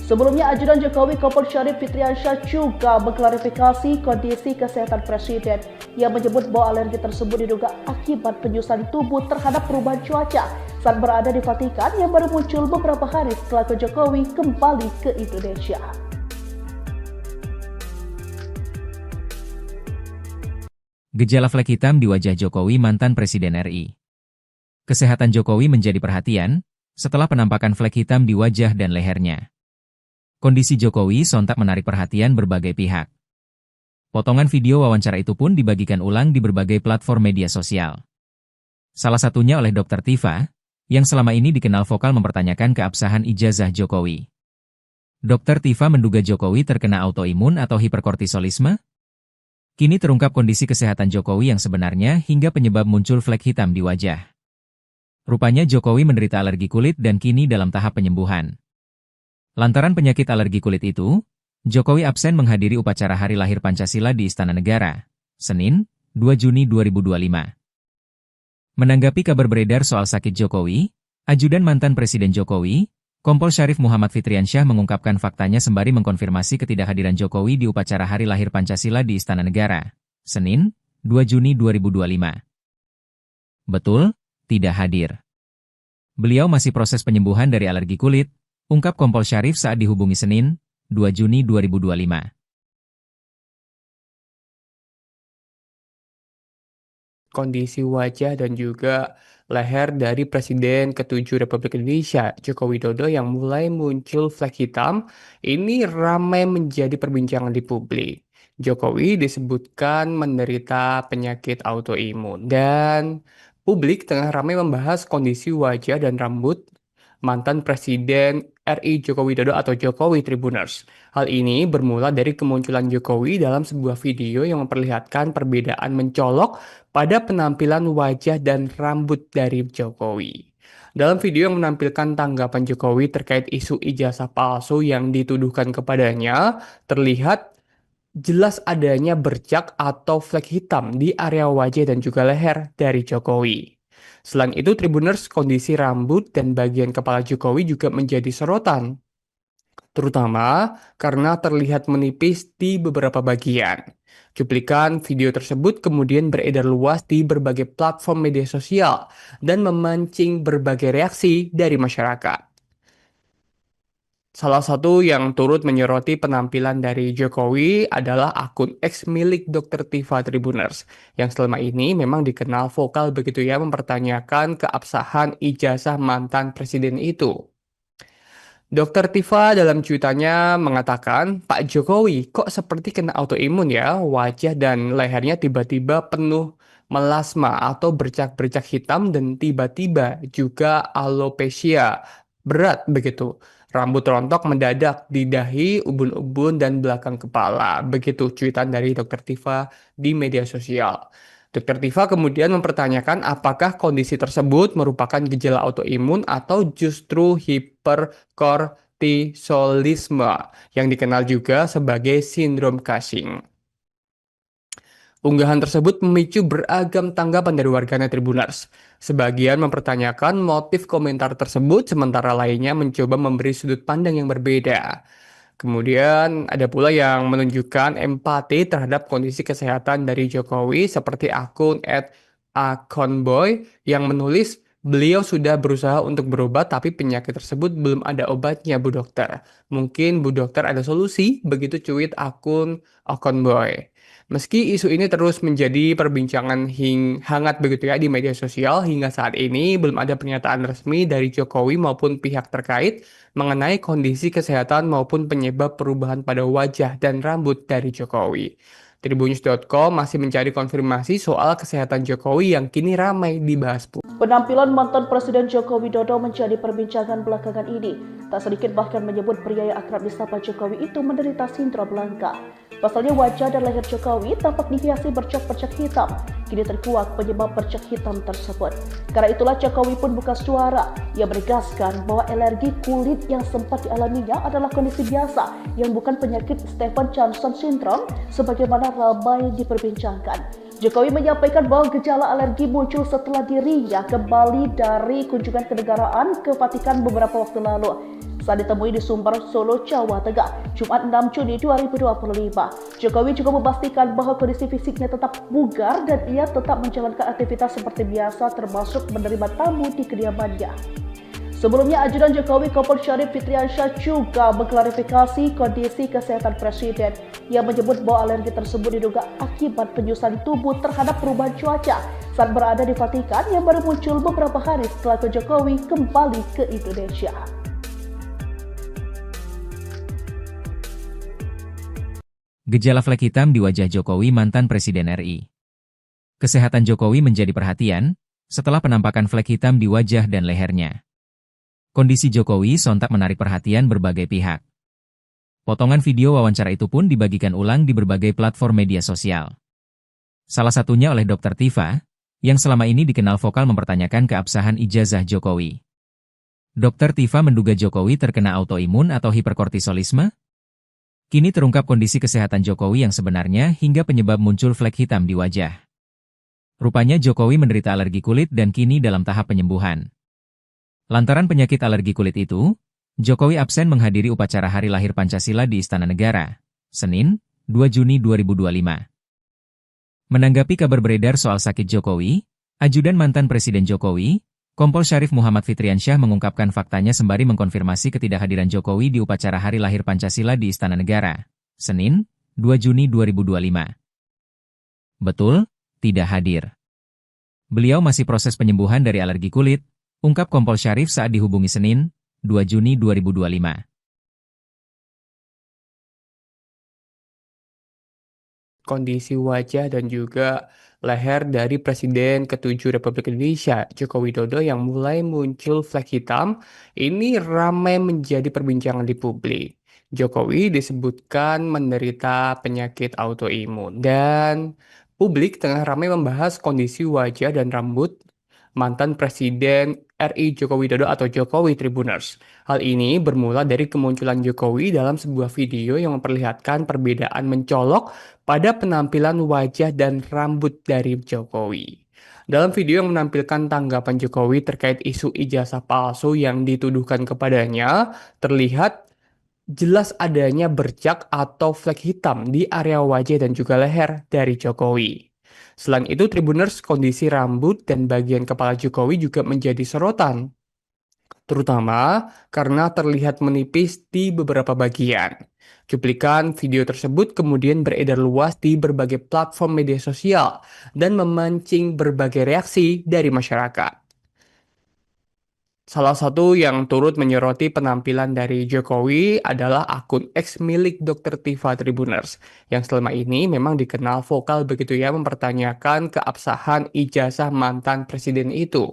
Sebelumnya, ajudan Jokowi Kompol Syarif Fitriansyah juga mengklarifikasi kondisi kesehatan Presiden yang menyebut bahwa alergi tersebut diduga akibat penyusuan tubuh terhadap perubahan cuaca saat berada di Vatikan yang baru muncul beberapa hari setelah Jokowi kembali ke Indonesia. Gejala flek hitam di wajah Jokowi mantan Presiden RI. Kesehatan Jokowi menjadi perhatian setelah penampakan flek hitam di wajah dan lehernya. Kondisi Jokowi sontak menarik perhatian berbagai pihak. Potongan video wawancara itu pun dibagikan ulang di berbagai platform media sosial. Salah satunya oleh Dr. Tifa, yang selama ini dikenal vokal mempertanyakan keabsahan ijazah Jokowi. Dr. Tifa menduga Jokowi terkena autoimun atau hiperkortisolisme. Kini terungkap kondisi kesehatan Jokowi yang sebenarnya hingga penyebab muncul flek hitam di wajah. Rupanya Jokowi menderita alergi kulit dan kini dalam tahap penyembuhan. Lantaran penyakit alergi kulit itu, Jokowi absen menghadiri upacara Hari Lahir Pancasila di Istana Negara, Senin, 2 Juni 2025. Menanggapi kabar beredar soal sakit Jokowi, ajudan mantan Presiden Jokowi, Kompol Syarif Muhammad Fitriansyah mengungkapkan faktanya sembari mengkonfirmasi ketidakhadiran Jokowi di upacara Hari Lahir Pancasila di Istana Negara, Senin, 2 Juni 2025. Betul, tidak hadir. Beliau masih proses penyembuhan dari alergi kulit, ungkap Kompol Syarif saat dihubungi Senin, 2 Juni 2025. Kondisi wajah dan juga leher dari Presiden ke-7 Republik Indonesia, Joko Widodo yang mulai muncul flek hitam, ini ramai menjadi perbincangan di publik. Jokowi disebutkan menderita penyakit autoimun dan publik tengah ramai membahas kondisi wajah dan rambut mantan Presiden RI Joko Widodo atau Jokowi Tribuners. Hal ini bermula dari kemunculan Jokowi dalam sebuah video yang memperlihatkan perbedaan mencolok pada penampilan wajah dan rambut dari Jokowi. Dalam video yang menampilkan tanggapan Jokowi terkait isu ijazah palsu yang dituduhkan kepadanya, terlihat jelas adanya bercak atau flek hitam di area wajah dan juga leher dari Jokowi. Selain itu, Tribuners, kondisi rambut dan bagian kepala Jokowi juga menjadi sorotan, terutama karena terlihat menipis di beberapa bagian. Cuplikan video tersebut kemudian beredar luas di berbagai platform media sosial dan memancing berbagai reaksi dari masyarakat. Salah satu yang turut menyoroti penampilan dari Jokowi adalah akun X milik Dr. Tifa Tribuners, yang selama ini memang dikenal vokal begitu ya mempertanyakan keabsahan ijazah mantan presiden itu. Dr. Tifa dalam cuitannya mengatakan, Pak Jokowi kok seperti kena autoimun ya, wajah dan lehernya tiba-tiba penuh melasma atau bercak-bercak hitam dan tiba-tiba juga alopecia berat begitu. Rambut rontok mendadak di dahi, ubun-ubun, dan belakang kepala. Begitu cuitan dari Dr. Tifa di media sosial. Dr. Tifa kemudian mempertanyakan apakah kondisi tersebut merupakan gejala autoimun atau justru hiperkortisolisme yang dikenal juga sebagai sindrom Cushing. Unggahan tersebut memicu beragam tanggapan dari warganet Tribuners. Sebagian mempertanyakan motif komentar tersebut, sementara lainnya mencoba memberi sudut pandang yang berbeda. Kemudian ada pula yang menunjukkan empati terhadap kondisi kesehatan dari Jokowi seperti akun @akonboy yang menulis, beliau sudah berusaha untuk berobat tapi penyakit tersebut belum ada obatnya Bu Dokter. Mungkin Bu Dokter ada solusi, begitu cuit akun akonboy. Meski isu ini terus menjadi perbincangan hangat begitu ya di media sosial, hingga saat ini belum ada pernyataan resmi dari Jokowi maupun pihak terkait mengenai kondisi kesehatan maupun penyebab perubahan pada wajah dan rambut dari Jokowi. Tribunnews.com masih mencari konfirmasi soal kesehatan Jokowi yang kini ramai dibahas publik. Penampilan mantan Presiden Joko Widodo menjadi perbincangan belakangan ini. Tak sedikit bahkan menyebut pria yang akrab disapa Jokowi itu menderita sindrom langka. Pasalnya wajah dan leher Jokowi tampak dihiasi bercak-bercak hitam. Kini terkuak penyebab bercak hitam tersebut. Karena itulah Jokowi pun buka suara. Ia menegaskan bahwa alergi kulit yang sempat dialaminya adalah kondisi biasa yang bukan penyakit Stevens-Johnson syndrome sebagaimana ramai diperbincangkan. Jokowi menyampaikan bahwa gejala alergi muncul setelah dirinya kembali dari kunjungan kenegaraan ke Vatikan beberapa waktu lalu. Saat ditemui di Sumber, Solo, Jawa Tengah, Jumat 6 Juni 2025. Jokowi juga memastikan bahwa kondisi fisiknya tetap bugar dan ia tetap menjalankan aktivitas seperti biasa termasuk menerima tamu di kediamannya. Sebelumnya, ajudan Jokowi Kompol Syarif Fitriansyah juga mengklarifikasi kondisi kesehatan Presiden. Ia menyebut bahwa alergi tersebut diduga akibat penyusuan tubuh terhadap perubahan cuaca saat berada di Vatikan yang baru muncul beberapa hari setelah Jokowi kembali ke Indonesia. Gejala flek hitam di wajah Jokowi mantan Presiden RI. Kesehatan Jokowi menjadi perhatian, setelah penampakan flek hitam di wajah dan lehernya. Kondisi Jokowi sontak menarik perhatian berbagai pihak. Potongan video wawancara itu pun dibagikan ulang di berbagai platform media sosial. Salah satunya oleh Dr. Tifa, yang selama ini dikenal vokal mempertanyakan keabsahan ijazah Jokowi. Dr. Tifa menduga Jokowi terkena autoimun atau hiperkortisolisme. Kini terungkap kondisi kesehatan Jokowi yang sebenarnya hingga penyebab muncul flek hitam di wajah. Rupanya Jokowi menderita alergi kulit dan kini dalam tahap penyembuhan. Lantaran penyakit alergi kulit itu, Jokowi absen menghadiri upacara Hari Lahir Pancasila di Istana Negara, Senin, 2 Juni 2025. Menanggapi kabar beredar soal sakit Jokowi, ajudan mantan Presiden Jokowi, Kompol Syarif Muhammad Fitriansyah mengungkapkan faktanya sembari mengkonfirmasi ketidakhadiran Jokowi di upacara Hari Lahir Pancasila di Istana Negara, Senin, 2 Juni 2025. Betul, tidak hadir. Beliau masih proses penyembuhan dari alergi kulit, ungkap Kompol Syarif saat dihubungi Senin, 2 Juni 2025. Kondisi wajah dan juga leher dari Presiden ke-7 Republik Indonesia, Joko Widodo yang mulai muncul flek hitam, ini ramai menjadi perbincangan di publik. Jokowi disebutkan menderita penyakit autoimun dan publik tengah ramai membahas kondisi wajah dan rambut mantan Presiden RI Joko Widodo atau Jokowi Tribuners. Hal ini bermula dari kemunculan Jokowi dalam sebuah video yang memperlihatkan perbedaan mencolok pada penampilan wajah dan rambut dari Jokowi. Dalam video yang menampilkan tanggapan Jokowi terkait isu ijazah palsu yang dituduhkan kepadanya, terlihat jelas adanya bercak atau flek hitam di area wajah dan juga leher dari Jokowi. Selain itu, Tribuners, kondisi rambut dan bagian kepala Jokowi juga menjadi sorotan, terutama karena terlihat menipis di beberapa bagian. Cuplikan video tersebut kemudian beredar luas di berbagai platform media sosial dan memancing berbagai reaksi dari masyarakat. Salah satu yang turut menyoroti penampilan dari Jokowi adalah akun X milik Dr. Tifa Tribuners, yang selama ini memang dikenal vokal begitu ya mempertanyakan keabsahan ijazah mantan presiden itu.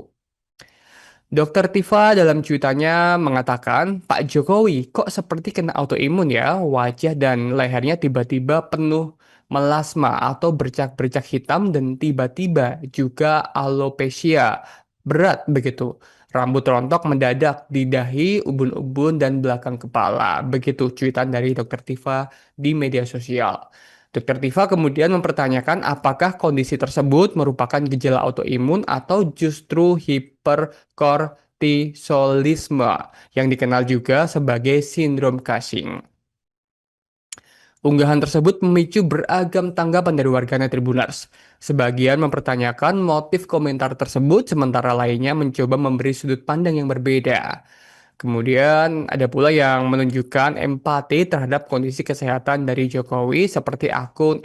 Dr. Tifa dalam cuitannya mengatakan, Pak Jokowi kok seperti kena autoimun ya, wajah dan lehernya tiba-tiba penuh melasma atau bercak-bercak hitam dan tiba-tiba juga alopecia berat begitu. Rambut rontok mendadak di dahi, ubun-ubun, dan belakang kepala. Begitu cuitan dari Dr. Tifa di media sosial. Dr. Tifa kemudian mempertanyakan apakah kondisi tersebut merupakan gejala autoimun atau justru hiperkortisolisme yang dikenal juga sebagai sindrom Cushing. Unggahan tersebut memicu beragam tanggapan dari warganet Tribuners. Sebagian mempertanyakan motif komentar tersebut, sementara lainnya mencoba memberi sudut pandang yang berbeda. Kemudian ada pula yang menunjukkan empati terhadap kondisi kesehatan dari Jokowi seperti akun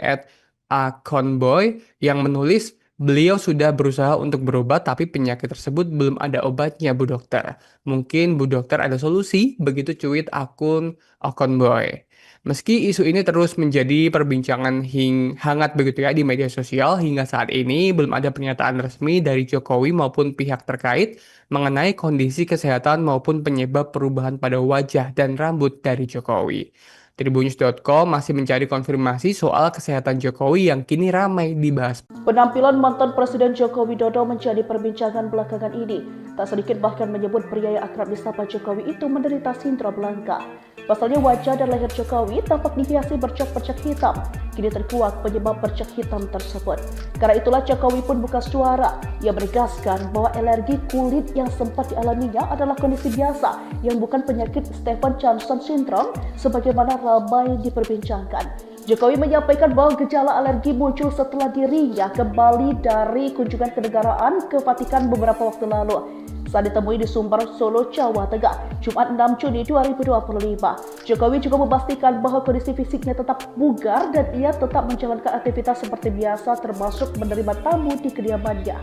@akonboy yang menulis, beliau sudah berusaha untuk berobat tapi penyakit tersebut belum ada obatnya Bu Dokter. Mungkin Bu Dokter ada solusi, begitu cuit akun akonboy. Meski isu ini terus menjadi perbincangan hangat begitu ya di media sosial, hingga saat ini belum ada pernyataan resmi dari Jokowi maupun pihak terkait mengenai kondisi kesehatan maupun penyebab perubahan pada wajah dan rambut dari Jokowi. Tribunnews.com masih mencari konfirmasi soal kesehatan Jokowi yang kini ramai dibahas. Penampilan mantan Presiden Joko Widodo menjadi perbincangan belakangan ini. Tak sedikit bahkan menyebut pria yang akrab disapa Jokowi itu menderita sindrom langka. Pasalnya wajah dan leher Jokowi tampak dihiasi bercak-bercak hitam. Kini terkuak penyebab bercak hitam tersebut. Karena itulah Jokowi pun buka suara. Ia menegaskan bahwa alergi kulit yang sempat dialaminya adalah kondisi biasa yang bukan penyakit Stevens-Johnson syndrome sebagaimana ramai diperbincangkan. Jokowi menyampaikan bahwa gejala alergi muncul setelah dirinya kembali dari kunjungan kenegaraan ke Vatikan beberapa waktu lalu. Saat ditemui di Sumber, Solo, Jawa Tengah, Jumat 6 Juni 2025. Jokowi juga memastikan bahwa kondisi fisiknya tetap bugar dan ia tetap menjalankan aktivitas seperti biasa termasuk menerima tamu di kediamannya.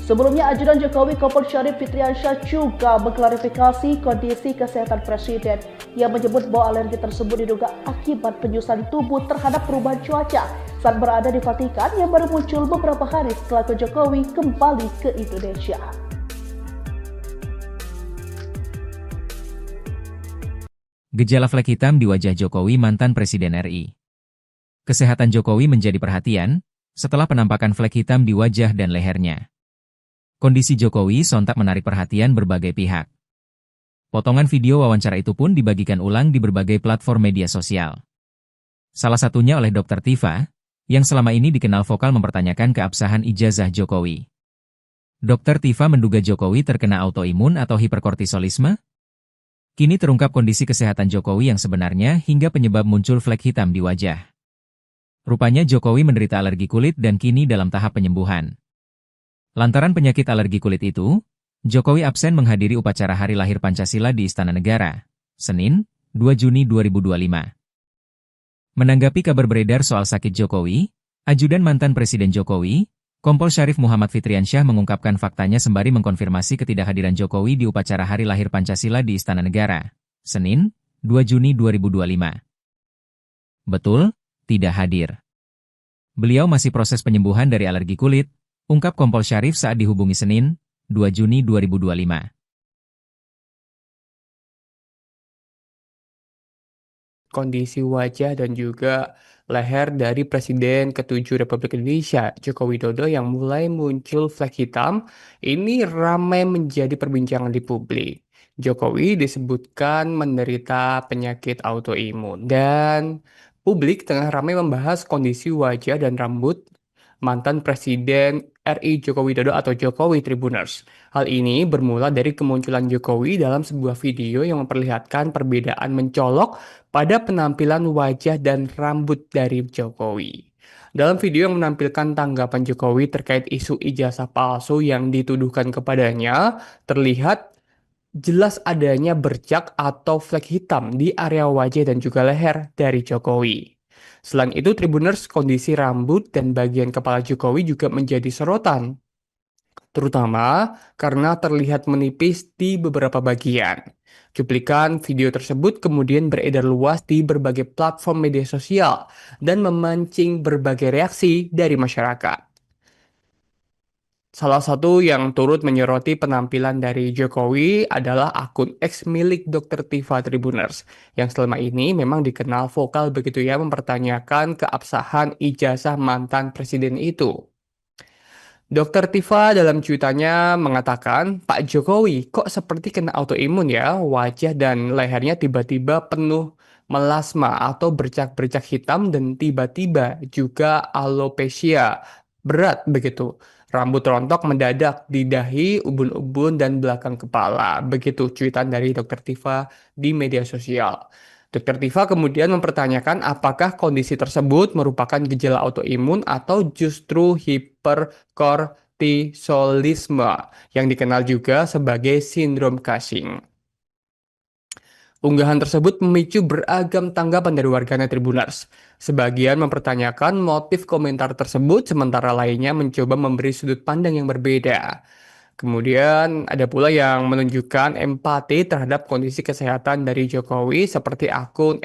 Sebelumnya, ajudan Jokowi Kompol Syarif Fitriansyah juga mengklarifikasi kondisi kesehatan Presiden. Ia menyebut bahwa alergi tersebut diduga akibat penyusutan tubuh terhadap perubahan cuaca saat berada di Vatikan yang baru muncul beberapa hari setelah Jokowi kembali ke Indonesia. Gejala flek hitam di wajah Jokowi mantan Presiden RI. Kesehatan Jokowi menjadi perhatian setelah penampakan flek hitam di wajah dan lehernya. Kondisi Jokowi sontak menarik perhatian berbagai pihak. Potongan video wawancara itu pun dibagikan ulang di berbagai platform media sosial. Salah satunya oleh Dr. Tifa, yang selama ini dikenal vokal mempertanyakan keabsahan ijazah Jokowi. Dr. Tifa menduga Jokowi terkena autoimun atau hiperkortisolisme. Kini terungkap kondisi kesehatan Jokowi yang sebenarnya hingga penyebab muncul flek hitam di wajah. Rupanya Jokowi menderita alergi kulit dan kini dalam tahap penyembuhan. Lantaran penyakit alergi kulit itu, Jokowi absen menghadiri upacara Hari Lahir Pancasila di Istana Negara, Senin, 2 Juni 2025. Menanggapi kabar beredar soal sakit Jokowi, ajudan mantan Presiden Jokowi, Kompol Syarif Muhammad Fitriansyah mengungkapkan faktanya sembari mengkonfirmasi ketidakhadiran Jokowi di upacara Hari Lahir Pancasila di Istana Negara, Senin, 2 Juni 2025. Betul, tidak hadir. Beliau masih proses penyembuhan dari alergi kulit, ungkap Kompol Syarif saat dihubungi Senin, 2 Juni 2025. Kondisi wajah dan juga leher dari Presiden ke-7 Republik Indonesia, Joko Widodo yang mulai muncul flek hitam, ini ramai menjadi perbincangan di publik. Jokowi disebutkan menderita penyakit autoimun dan publik tengah ramai membahas kondisi wajah dan rambut mantan Presiden RI Joko Widodo atau Jokowi Tribuners. Hal ini bermula dari kemunculan Jokowi dalam sebuah video yang memperlihatkan perbedaan mencolok pada penampilan wajah dan rambut dari Jokowi. Dalam video yang menampilkan tanggapan Jokowi terkait isu ijazah palsu yang dituduhkan kepadanya, terlihat jelas adanya bercak atau flek hitam di area wajah dan juga leher dari Jokowi. Selain itu, Tribuners, kondisi rambut dan bagian kepala Jokowi juga menjadi sorotan, terutama karena terlihat menipis di beberapa bagian. Cuplikan video tersebut kemudian beredar luas di berbagai platform media sosial dan memancing berbagai reaksi dari masyarakat. Salah satu yang turut menyoroti penampilan dari Jokowi adalah akun X milik Dr. Tifa Tribuners, yang selama ini memang dikenal vokal begitu ya mempertanyakan keabsahan ijazah mantan presiden itu. Dr. Tifa dalam cuitannya mengatakan, Pak Jokowi kok seperti kena autoimun ya, wajah dan lehernya tiba-tiba penuh melasma atau bercak-bercak hitam dan tiba-tiba juga alopecia berat begitu. Rambut rontok mendadak di dahi, ubun-ubun, dan belakang kepala. Begitu cuitan dari Dr. Tifa di media sosial. Dr. Tifa kemudian mempertanyakan apakah kondisi tersebut merupakan gejala autoimun atau justru hiperkortisolisme yang dikenal juga sebagai sindrom Cushing. Unggahan tersebut memicu beragam tanggapan dari warganet Tribuners. Sebagian mempertanyakan motif komentar tersebut, sementara lainnya mencoba memberi sudut pandang yang berbeda. Kemudian ada pula yang menunjukkan empati terhadap kondisi kesehatan dari Jokowi seperti akun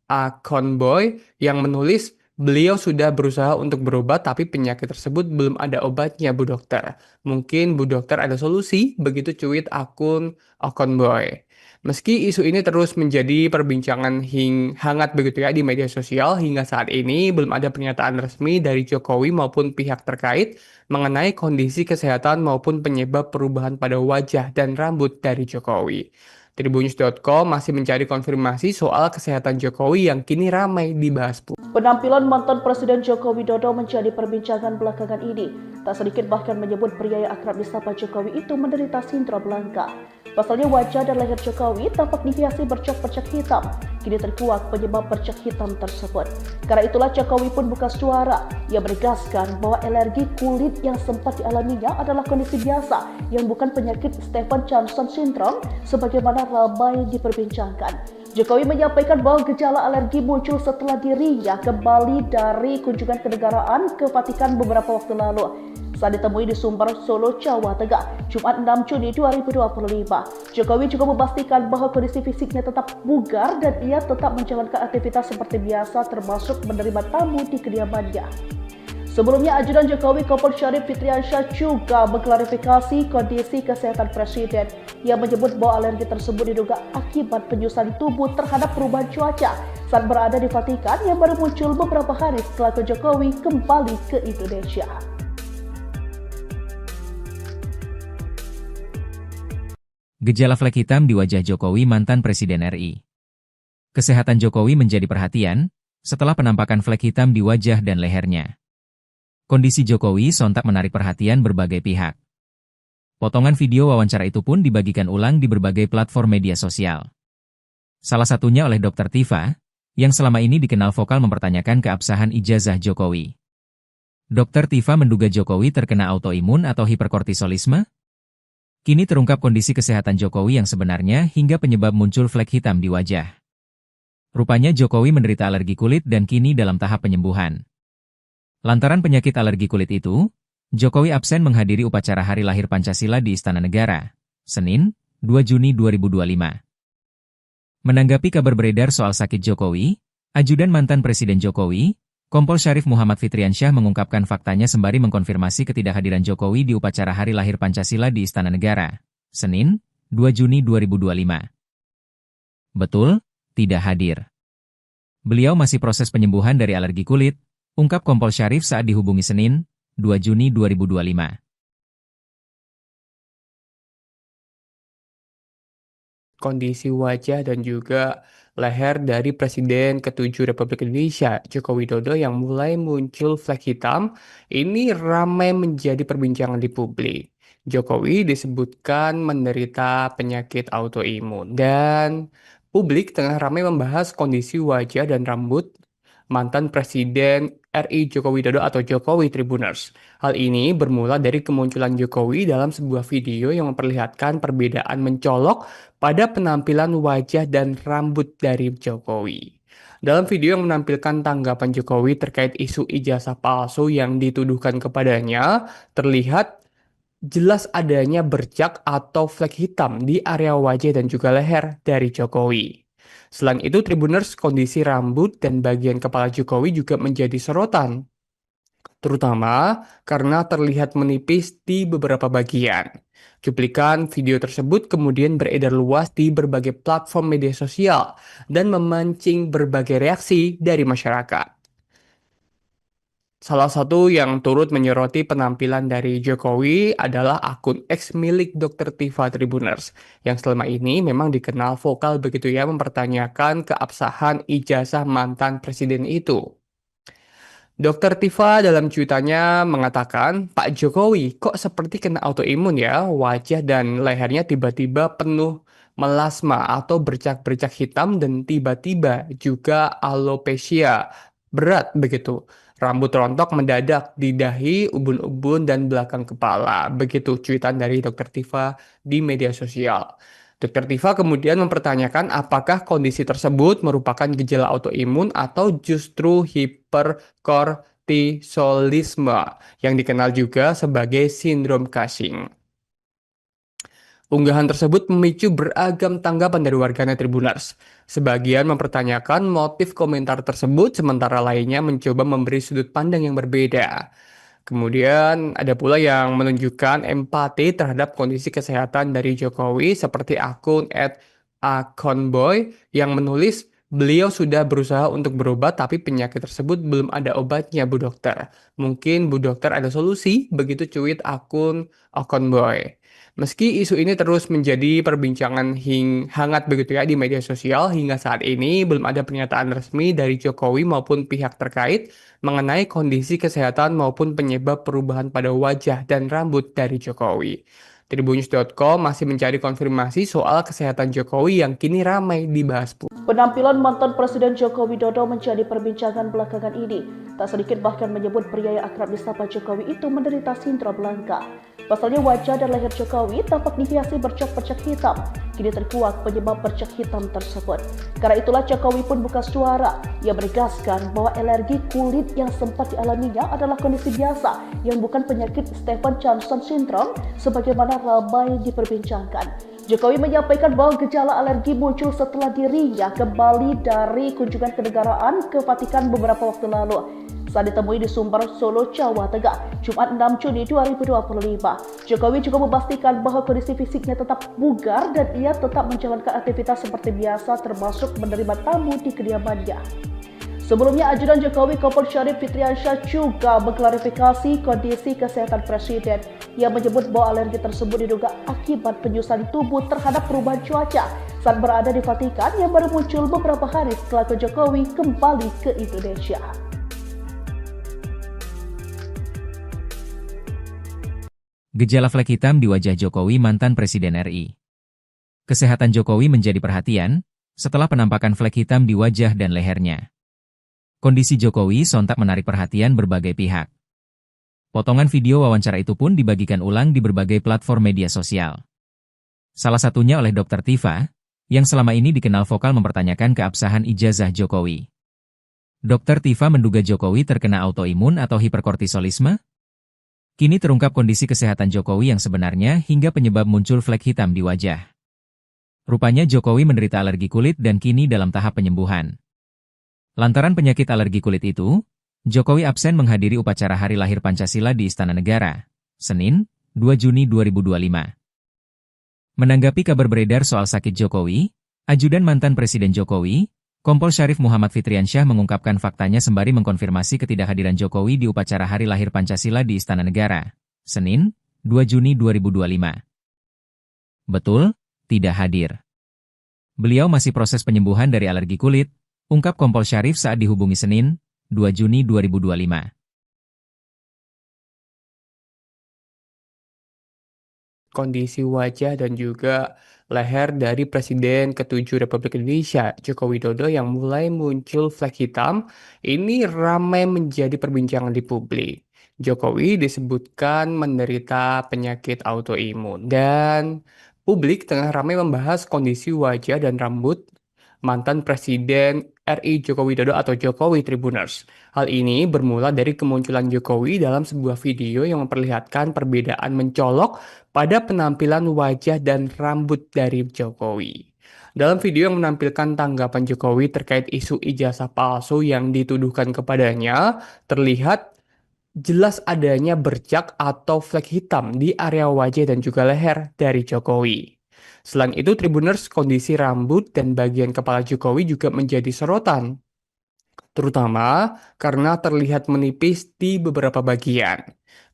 @akonboy yang menulis, beliau sudah berusaha untuk berobat tapi penyakit tersebut belum ada obatnya Bu Dokter. Mungkin Bu Dokter ada solusi, begitu cuit akun akonboy. Meski isu ini terus menjadi perbincangan hangat begitu ya di media sosial, hingga saat ini belum ada pernyataan resmi dari Jokowi maupun pihak terkait mengenai kondisi kesehatan maupun penyebab perubahan pada wajah dan rambut dari Jokowi. Tribunnews.com masih mencari konfirmasi soal kesehatan Jokowi yang kini ramai dibahas publik. Penampilan mantan Presiden Joko Widodo menjadi perbincangan belakangan ini. Tak sedikit bahkan menyebut pria yang akrab disapa Jokowi itu menderita sindrom langka. Pasalnya wajah dan leher Jokowi tampak dihiasi bercak-bercak hitam. Kini terkuak penyebab bercak hitam tersebut. Karena itulah Jokowi pun buka suara. Ia menegaskan bahwa alergi kulit yang sempat dialaminya adalah kondisi biasa yang bukan penyakit Stevens-Johnson syndrome sebagaimana ramai diperbincangkan. Jokowi menyampaikan bahwa gejala alergi muncul setelah dirinya kembali dari kunjungan kenegaraan ke Vatikan beberapa waktu lalu. saat ditemui di Sumber, Solo, Jawa Tengah, Jumat 6 Juni 2025. Jokowi juga memastikan bahwa kondisi fisiknya tetap bugar dan ia tetap menjalankan aktivitas seperti biasa termasuk menerima tamu di kediamannya. Sebelumnya, Ajudan Jokowi Kompol Syarif Fitriansyah juga mengklarifikasi kondisi kesehatan Presiden yang menyebut bahwa alergi tersebut diduga akibat penyusuan tubuh terhadap perubahan cuaca saat berada di Vatikan yang baru muncul beberapa hari setelah Jokowi kembali ke Indonesia. Gejala flek hitam di wajah Jokowi mantan Presiden RI. Kesehatan Jokowi menjadi perhatian setelah penampakan flek hitam di wajah dan lehernya. Kondisi Jokowi sontak menarik perhatian berbagai pihak. Potongan video wawancara itu pun dibagikan ulang di berbagai platform media sosial. Salah satunya oleh Dr. Tifa, yang selama ini dikenal vokal mempertanyakan keabsahan ijazah Jokowi. Dr. Tifa menduga Jokowi terkena autoimun atau hiperkortisolisme. Kini terungkap kondisi kesehatan Jokowi yang sebenarnya hingga penyebab muncul flek hitam di wajah. Rupanya Jokowi menderita alergi kulit dan kini dalam tahap penyembuhan. Lantaran penyakit alergi kulit itu, Jokowi absen menghadiri upacara Hari Lahir Pancasila di Istana Negara, Senin, 2 Juni 2025. Menanggapi kabar beredar soal sakit Jokowi, Ajudan mantan Presiden Jokowi, Kompol Syarif Muhammad Fitriansyah mengungkapkan faktanya sembari mengkonfirmasi ketidakhadiran Jokowi di upacara Hari Lahir Pancasila di Istana Negara, Senin, 2 Juni 2025. Betul, tidak hadir. Beliau masih proses penyembuhan dari alergi kulit, ungkap Kompol Syarif saat dihubungi Senin, 2 Juni 2025. Kondisi wajah dan juga leher dari Presiden ke-7 Republik Indonesia, Joko Widodo yang mulai muncul flek hitam, ini ramai menjadi perbincangan di publik. Jokowi disebutkan menderita penyakit autoimun dan publik tengah ramai membahas kondisi wajah dan rambut mantan Presiden RI Joko Widodo atau Jokowi Tribuners. Hal ini bermula dari kemunculan Jokowi dalam sebuah video yang memperlihatkan perbedaan mencolok pada penampilan wajah dan rambut dari Jokowi. Dalam video yang menampilkan tanggapan Jokowi terkait isu ijazah palsu yang dituduhkan kepadanya, terlihat jelas adanya bercak atau flek hitam di area wajah dan juga leher dari Jokowi. Selain itu, Tribuners, kondisi rambut dan bagian kepala Jokowi juga menjadi sorotan, terutama karena terlihat menipis di beberapa bagian. Cuplikan video tersebut kemudian beredar luas di berbagai platform media sosial dan memancing berbagai reaksi dari masyarakat. Salah satu yang turut menyoroti penampilan dari Jokowi adalah akun X milik Dr. Tifa Tribuners, yang selama ini memang dikenal vokal begitu ya mempertanyakan keabsahan ijazah mantan presiden itu. Dr. Tifa dalam cuitannya mengatakan, Pak Jokowi kok seperti kena autoimun ya, wajah dan lehernya tiba-tiba penuh melasma atau bercak-bercak hitam dan tiba-tiba juga alopecia berat begitu. Rambut rontok mendadak di dahi, ubun-ubun, dan belakang kepala. Begitu cuitan dari Dr. Tifa di media sosial. Dr. Tifa kemudian mempertanyakan apakah kondisi tersebut merupakan gejala autoimun atau justru hiperkortisolisme yang dikenal juga sebagai sindrom Cushing. Unggahan tersebut memicu beragam tanggapan dari warganet Tribuners. Sebagian mempertanyakan motif komentar tersebut, sementara lainnya mencoba memberi sudut pandang yang berbeda. Kemudian ada pula yang menunjukkan empati terhadap kondisi kesehatan dari Jokowi seperti akun @akonboy yang menulis, beliau sudah berusaha untuk berobat tapi penyakit tersebut belum ada obatnya Bu Dokter. Mungkin Bu Dokter ada solusi, begitu cuit akun akonboy. Meski isu ini terus menjadi perbincangan hangat begitu ya di media sosial, hingga saat ini belum ada pernyataan resmi dari Jokowi maupun pihak terkait mengenai kondisi kesehatan maupun penyebab perubahan pada wajah dan rambut dari Jokowi. Tribunnews.com masih mencari konfirmasi soal kesehatan Jokowi yang kini ramai dibahas publik. Penampilan mantan Presiden Joko Widodo menjadi perbincangan belakangan ini. Tak sedikit bahkan menyebut pria yang akrab disapa Jokowi itu menderita sindrom langka. Pasalnya wajah dan leher Jokowi tampak dihiasi bercak-bercak hitam. kini terkuak penyebab bercak hitam tersebut. Karena itulah Jokowi pun buka suara. Ia menegaskan bahwa alergi kulit yang sempat dialaminya adalah kondisi biasa yang bukan penyakit Stevens-Johnson syndrome sebagaimana ramai diperbincangkan. Jokowi menyampaikan bahwa gejala alergi muncul setelah dirinya kembali dari kunjungan kenegaraan ke Vatikan beberapa waktu lalu. Saat ditemui di Sumber, Solo, Jawa Tengah, Jumat 6 Juni 2025. Jokowi juga memastikan bahwa kondisi fisiknya tetap bugar dan ia tetap menjalankan aktivitas seperti biasa termasuk menerima tamu di kediamannya. Sebelumnya, ajudan Jokowi Kompol Syarif Fitriansyah juga mengklarifikasi kondisi kesehatan Presiden. Ia menyebut bahwa alergi tersebut diduga akibat penyusuan tubuh terhadap perubahan cuaca saat berada di Vatikan yang baru muncul beberapa hari setelah Jokowi kembali ke Indonesia. Gejala flek hitam di wajah Jokowi mantan Presiden RI. Kesehatan Jokowi menjadi perhatian setelah penampakan flek hitam di wajah dan lehernya. Kondisi Jokowi sontak menarik perhatian berbagai pihak. Potongan video wawancara itu pun dibagikan ulang di berbagai platform media sosial. Salah satunya oleh Dr. Tifa, yang selama ini dikenal vokal mempertanyakan keabsahan ijazah Jokowi. Dr. Tifa menduga Jokowi terkena autoimun atau hiperkortisolisme. Kini terungkap kondisi kesehatan Jokowi yang sebenarnya hingga penyebab muncul flek hitam di wajah. Rupanya Jokowi menderita alergi kulit dan kini dalam tahap penyembuhan. Lantaran penyakit alergi kulit itu, Jokowi absen menghadiri upacara Hari Lahir Pancasila di Istana Negara, Senin, 2 Juni 2025. Menanggapi kabar beredar soal sakit Jokowi, ajudan mantan Presiden Jokowi, Kompol Syarif Muhammad Fitriansyah mengungkapkan faktanya sembari mengkonfirmasi ketidakhadiran Jokowi di upacara Hari Lahir Pancasila di Istana Negara, Senin, 2 Juni 2025. Betul, tidak hadir. Beliau masih proses penyembuhan dari alergi kulit, ungkap Kompol Syarif saat dihubungi Senin, 2 Juni 2025. Kondisi wajah dan juga leher dari Presiden ke-7 Republik Indonesia, Joko Widodo yang mulai muncul flek hitam, ini ramai menjadi perbincangan di publik. Jokowi disebutkan menderita penyakit autoimun dan publik tengah ramai membahas kondisi wajah dan rambut mantan Presiden RI Joko Widodo atau Jokowi Tribuners. Hal ini bermula dari kemunculan Jokowi dalam sebuah video yang memperlihatkan perbedaan mencolok pada penampilan wajah dan rambut dari Jokowi. Dalam video yang menampilkan tanggapan Jokowi terkait isu ijazah palsu yang dituduhkan kepadanya, terlihat jelas adanya bercak atau flek hitam di area wajah dan juga leher dari Jokowi. Selain itu, Tribuners, kondisi rambut dan bagian kepala Jokowi juga menjadi sorotan, terutama karena terlihat menipis di beberapa bagian.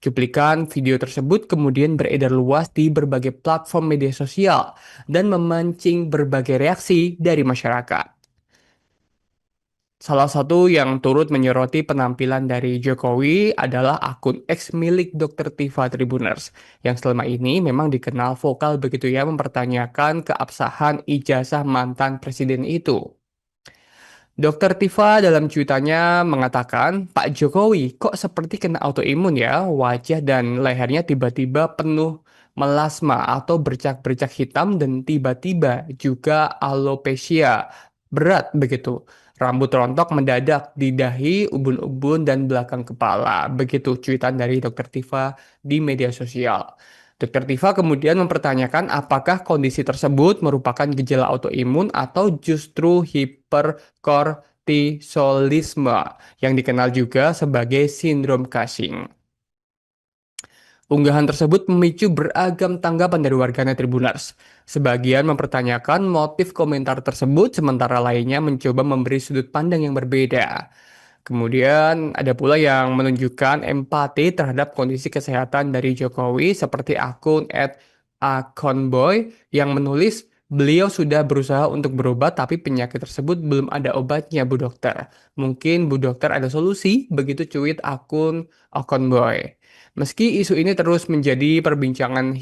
Cuplikan video tersebut kemudian beredar luas di berbagai platform media sosial dan memancing berbagai reaksi dari masyarakat. Salah satu yang turut menyoroti penampilan dari Jokowi adalah akun X milik Dr. Tifa Tribuners, yang selama ini memang dikenal vokal begitu ya mempertanyakan keabsahan ijazah mantan presiden itu. Dr. Tifa dalam cuitannya mengatakan, Pak Jokowi kok seperti kena autoimun ya, wajah dan lehernya tiba-tiba penuh melasma atau bercak-bercak hitam dan tiba-tiba juga alopecia berat begitu. Rambut rontok mendadak di dahi, ubun-ubun, dan belakang kepala. Begitu cuitan dari Dr. Tifa di media sosial. Dr. Tifa kemudian mempertanyakan apakah kondisi tersebut merupakan gejala autoimun atau justru hiperkortisolisme yang dikenal juga sebagai sindrom Cushing. Unggahan tersebut memicu beragam tanggapan dari warganet Tribuners. Sebagian mempertanyakan motif komentar tersebut, sementara lainnya mencoba memberi sudut pandang yang berbeda. Kemudian ada pula yang menunjukkan empati terhadap kondisi kesehatan dari Jokowi seperti akun @akonboy yang menulis, beliau sudah berusaha untuk berobat tapi penyakit tersebut belum ada obatnya Bu Dokter. Mungkin Bu Dokter ada solusi, begitu cuit akun akonboy. Meski isu ini terus menjadi perbincangan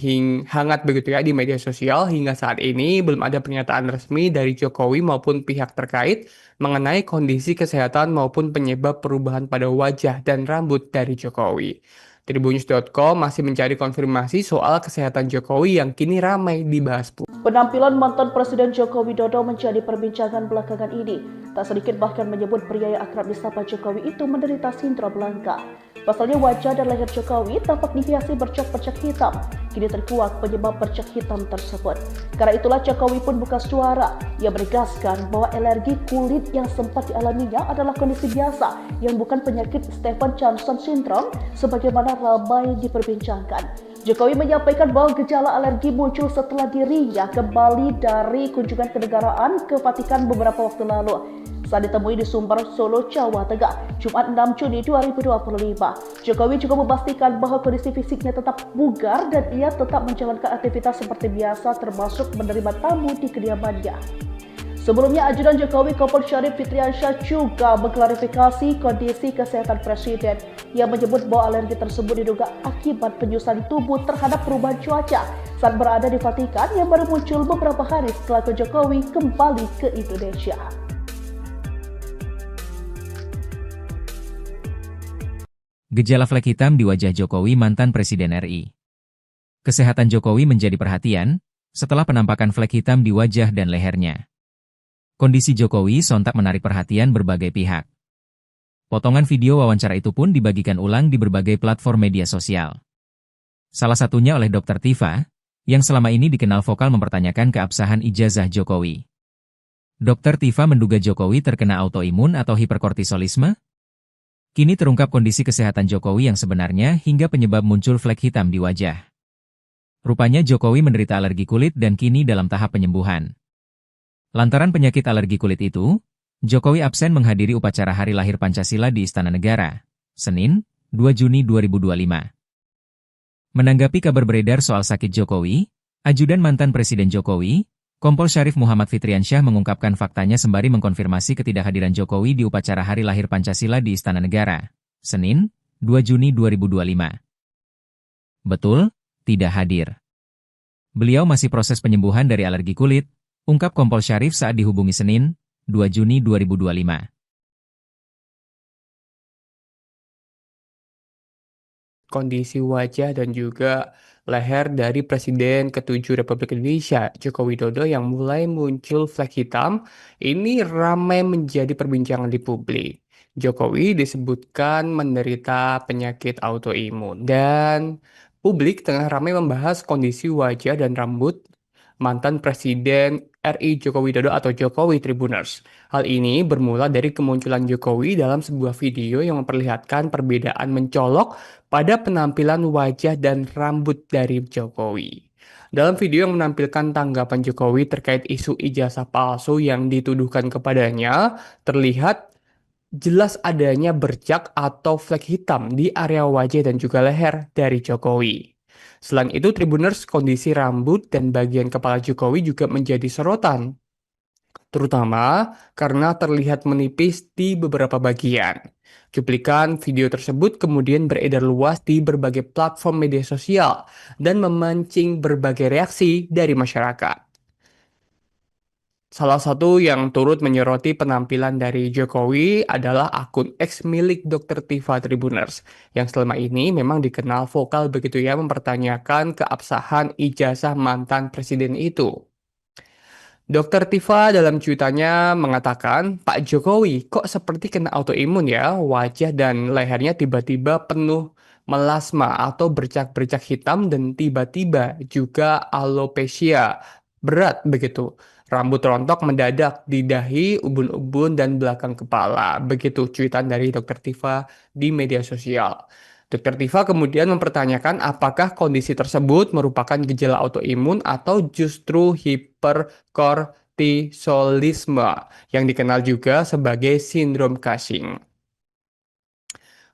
hangat begitu ya di media sosial, hingga saat ini belum ada pernyataan resmi dari Jokowi maupun pihak terkait mengenai kondisi kesehatan maupun penyebab perubahan pada wajah dan rambut dari Jokowi. Tribunnews.com masih mencari konfirmasi soal kesehatan Jokowi yang kini ramai dibahas publik. Penampilan mantan Presiden Joko Widodo menjadi perbincangan belakangan ini. Tak sedikit bahkan menyebut pria yang akrab disapa Jokowi itu menderita sindrom langka. Pasalnya wajah dan leher Jokowi tampak dihiasi bercak-bercak hitam. Kini terkuak penyebab bercak hitam tersebut. Karena itulah Jokowi pun buka suara. Ia menegaskan bahwa alergi kulit yang sempat dialaminya adalah kondisi biasa yang bukan penyakit Stevens-Johnson syndrome sebagaimana ramai diperbincangkan. Jokowi menyampaikan bahwa gejala alergi muncul setelah dirinya kembali dari kunjungan kenegaraan ke Vatikan beberapa waktu lalu. Saat ditemui di Sumber, Solo, Jawa Tengah, Jumat 6 Juni 2025. Jokowi juga memastikan bahwa kondisi fisiknya tetap bugar dan ia tetap menjalankan aktivitas seperti biasa termasuk menerima tamu di kediamannya. Sebelumnya, ajudan Jokowi Kompol Syarif Fitriansyah juga mengklarifikasi kondisi kesehatan Presiden. Ia menyebut bahwa alergi tersebut diduga akibat penyusutan tubuh terhadap perubahan cuaca saat berada di Vatikan yang baru muncul beberapa hari setelah Jokowi kembali ke Indonesia. Gejala flek hitam di wajah Jokowi mantan Presiden RI. Kesehatan Jokowi menjadi perhatian setelah penampakan flek hitam di wajah dan lehernya. Kondisi Jokowi sontak menarik perhatian berbagai pihak. Potongan video wawancara itu pun dibagikan ulang di berbagai platform media sosial. Salah satunya oleh Dr. Tifa, yang selama ini dikenal vokal mempertanyakan keabsahan ijazah Jokowi. Dr. Tifa menduga Jokowi terkena autoimun atau hiperkortisolisme. Kini terungkap kondisi kesehatan Jokowi yang sebenarnya hingga penyebab muncul flek hitam di wajah. Rupanya Jokowi menderita alergi kulit dan kini dalam tahap penyembuhan. Lantaran penyakit alergi kulit itu, Jokowi absen menghadiri upacara Hari Lahir Pancasila di Istana Negara, Senin, 2 Juni 2025. Menanggapi kabar beredar soal sakit Jokowi, ajudan mantan Presiden Jokowi, Kompol Syarif Muhammad Fitriansyah mengungkapkan faktanya sembari mengkonfirmasi ketidakhadiran Jokowi di upacara Hari Lahir Pancasila di Istana Negara, Senin, 2 Juni 2025. Betul, tidak hadir. Beliau masih proses penyembuhan dari alergi kulit, ungkap Kompol Syarif saat dihubungi Senin, 2 Juni 2025. Kondisi wajah dan juga leher dari Presiden ke-7 Republik Indonesia, Joko Widodo yang mulai muncul flek hitam, ini ramai menjadi perbincangan di publik. Jokowi disebutkan menderita penyakit autoimun dan publik tengah ramai membahas kondisi wajah dan rambut mantan Presiden RI Joko Widodo atau Jokowi Tribuners. Hal ini bermula dari kemunculan Jokowi dalam sebuah video yang memperlihatkan perbedaan mencolok pada penampilan wajah dan rambut dari Jokowi. Dalam video yang menampilkan tanggapan Jokowi terkait isu ijazah palsu yang dituduhkan kepadanya, terlihat jelas adanya bercak atau flek hitam di area wajah dan juga leher dari Jokowi. Selain itu, Tribuners, kondisi rambut dan bagian kepala Jokowi juga menjadi sorotan, terutama karena terlihat menipis di beberapa bagian. Cuplikan video tersebut kemudian beredar luas di berbagai platform media sosial dan memancing berbagai reaksi dari masyarakat. Salah satu yang turut menyoroti penampilan dari Jokowi adalah akun X milik Dr. Tifa Tribuners, yang selama ini memang dikenal vokal begitu ya mempertanyakan keabsahan ijazah mantan presiden itu. Dr. Tifa dalam cuitannya mengatakan, Pak Jokowi kok seperti kena autoimun ya, wajah dan lehernya tiba-tiba penuh melasma atau bercak-bercak hitam dan tiba-tiba juga alopecia berat begitu. Rambut rontok mendadak di dahi, ubun-ubun, dan belakang kepala. Begitu cuitan dari Dr. Tifa di media sosial. Dr. Tifa kemudian mempertanyakan apakah kondisi tersebut merupakan gejala autoimun atau justru hiperkortisolisme yang dikenal juga sebagai sindrom Cushing.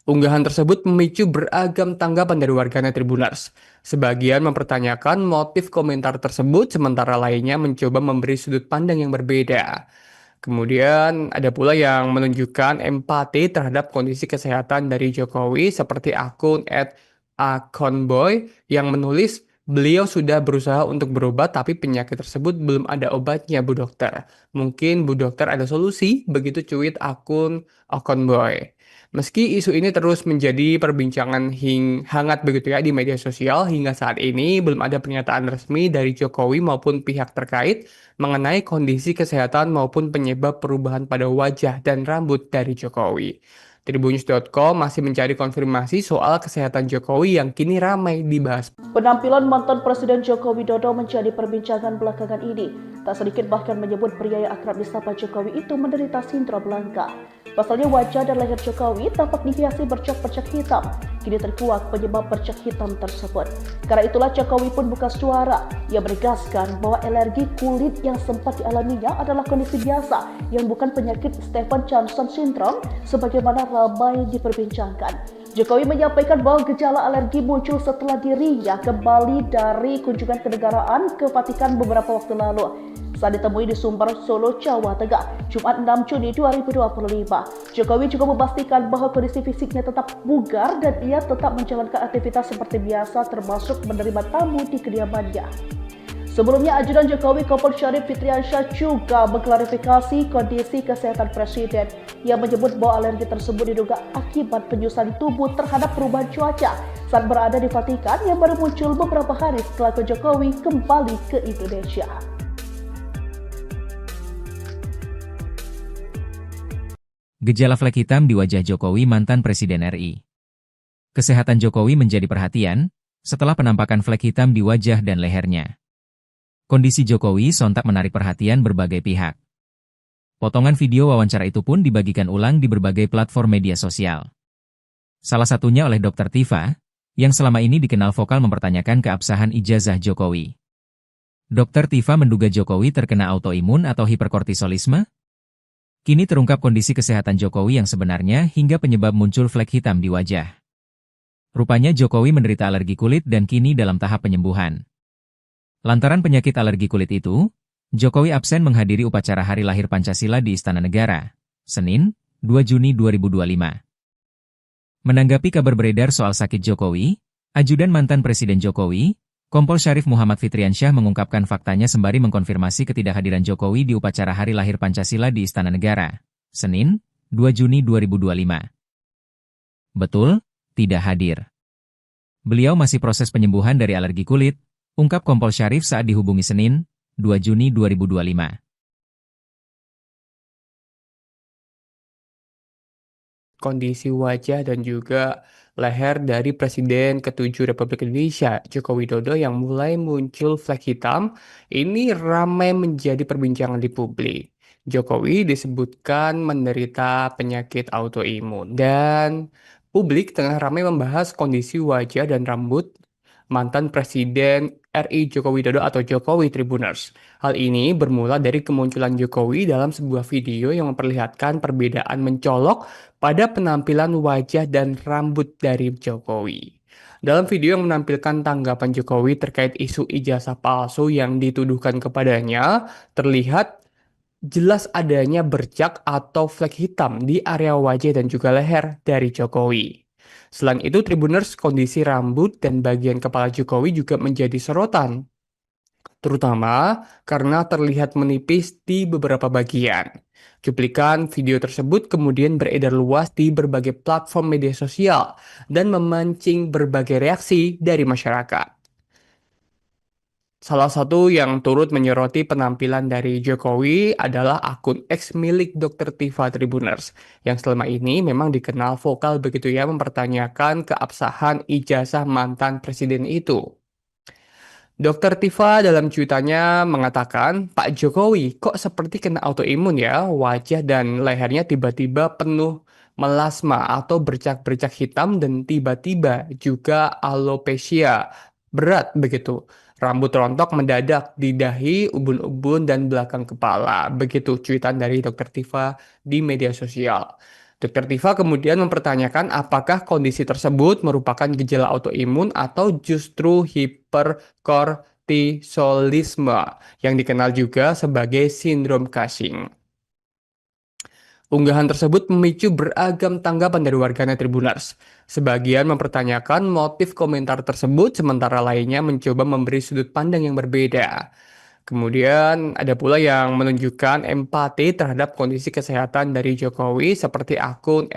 Unggahan tersebut memicu beragam tanggapan dari warganet Tribuners. Sebagian mempertanyakan motif komentar tersebut, sementara lainnya mencoba memberi sudut pandang yang berbeda. Kemudian ada pula yang menunjukkan empati terhadap kondisi kesehatan dari Jokowi seperti akun @akonboy yang menulis beliau sudah berusaha untuk berobat tapi penyakit tersebut belum ada obatnya Bu Dokter. Mungkin Bu Dokter ada solusi, begitu cuit akun akonboy. Meski isu ini terus menjadi perbincangan hangat begitu ya di media sosial, hingga saat ini belum ada pernyataan resmi dari Jokowi maupun pihak terkait mengenai kondisi kesehatan maupun penyebab perubahan pada wajah dan rambut dari Jokowi. Tribunnews.com masih mencari konfirmasi soal kesehatan Jokowi yang kini ramai dibahas. Penampilan mantan Presiden Joko Widodo menjadi perbincangan belakangan ini. Tak sedikit bahkan menyebut pria yang akrab disapa Jokowi itu menderita sindrom langka. Pasalnya wajah dan leher Jokowi tampak dihiasi bercak-bercak hitam. Kini terkuak penyebab bercak hitam tersebut. Karena itulah Jokowi pun buka suara. Ia menegaskan bahwa alergi kulit yang sempat dialaminya adalah kondisi biasa yang bukan penyakit Stevens-Johnson syndrome sebagaimana ramai diperbincangkan. Jokowi menyampaikan bahwa gejala alergi muncul setelah dirinya kembali dari kunjungan kenegaraan ke Vatikan beberapa waktu lalu. Saat ditemui di Sumber, Solo, Jawa Tengah, Jumat 6 Juni 2025. Jokowi juga memastikan bahwa kondisi fisiknya tetap bugar dan ia tetap menjalankan aktivitas seperti biasa termasuk menerima tamu di kediamannya. Sebelumnya, Ajudan Jokowi Kompol Syarif Fitriansyah juga mengklarifikasi kondisi kesehatan Presiden. Ia menyebut bahwa alergi tersebut diduga akibat penyusuan tubuh terhadap perubahan cuaca saat berada di Vatikan yang baru muncul beberapa hari setelah Jokowi kembali ke Indonesia. Gejala flek hitam di wajah Jokowi mantan Presiden RI. Kesehatan Jokowi menjadi perhatian setelah penampakan flek hitam di wajah dan lehernya. Kondisi Jokowi sontak menarik perhatian berbagai pihak. Potongan video wawancara itu pun dibagikan ulang di berbagai platform media sosial. Salah satunya oleh Dr. Tifa, yang selama ini dikenal vokal mempertanyakan keabsahan ijazah Jokowi. Dr. Tifa menduga Jokowi terkena autoimun atau hiperkortisolisme. Kini terungkap kondisi kesehatan Jokowi yang sebenarnya hingga penyebab muncul flek hitam di wajah. Rupanya Jokowi menderita alergi kulit dan kini dalam tahap penyembuhan. Lantaran penyakit alergi kulit itu, Jokowi absen menghadiri upacara Hari Lahir Pancasila di Istana Negara, Senin, 2 Juni 2025. Menanggapi kabar beredar soal sakit Jokowi, Ajudan mantan Presiden Jokowi, Kompol Syarif Muhammad Fitriansyah mengungkapkan faktanya sembari mengkonfirmasi ketidakhadiran Jokowi di upacara Hari Lahir Pancasila di Istana Negara, Senin, 2 Juni 2025. Betul, tidak hadir. Beliau masih proses penyembuhan dari alergi kulit, ungkap Kompol Syarif saat dihubungi Senin, 2 Juni 2025. Kondisi wajah dan juga leher dari Presiden ke-7 Republik Indonesia, Joko Widodo yang mulai muncul flek hitam, ini ramai menjadi perbincangan di publik. Jokowi disebutkan menderita penyakit autoimun dan publik tengah ramai membahas kondisi wajah dan rambut mantan Presiden RI Joko Widodo atau Jokowi Tribuners. Hal ini bermula dari kemunculan Jokowi dalam sebuah video yang memperlihatkan perbedaan mencolok pada penampilan wajah dan rambut dari Jokowi. Dalam video yang menampilkan tanggapan Jokowi terkait isu ijazah palsu yang dituduhkan kepadanya, terlihat jelas adanya bercak atau flek hitam di area wajah dan juga leher dari Jokowi. Selain itu, Tribuners, kondisi rambut dan bagian kepala Jokowi juga menjadi sorotan, terutama karena terlihat menipis di beberapa bagian. Cuplikan video tersebut kemudian beredar luas di berbagai platform media sosial dan memancing berbagai reaksi dari masyarakat. Salah satu yang turut menyoroti penampilan dari Jokowi adalah akun X milik Dr. Tifa Tribuners, yang selama ini memang dikenal vokal begitu ya mempertanyakan keabsahan ijazah mantan presiden itu. Dr. Tifa dalam cuitannya mengatakan, Pak Jokowi kok seperti kena autoimun ya, wajah dan lehernya tiba-tiba penuh melasma atau bercak-bercak hitam dan tiba-tiba juga alopecia berat begitu. Rambut rontok mendadak di dahi, ubun-ubun, dan belakang kepala. Begitu cuitan dari Dr. Tifa di media sosial. Dr. Tifa kemudian mempertanyakan apakah kondisi tersebut merupakan gejala autoimun atau justru hiperkortisolisme yang dikenal juga sebagai sindrom Cushing. Unggahan tersebut memicu beragam tanggapan dari warganet Tribuners. Sebagian mempertanyakan motif komentar tersebut, sementara lainnya mencoba memberi sudut pandang yang berbeda. Kemudian ada pula yang menunjukkan empati terhadap kondisi kesehatan dari Jokowi seperti akun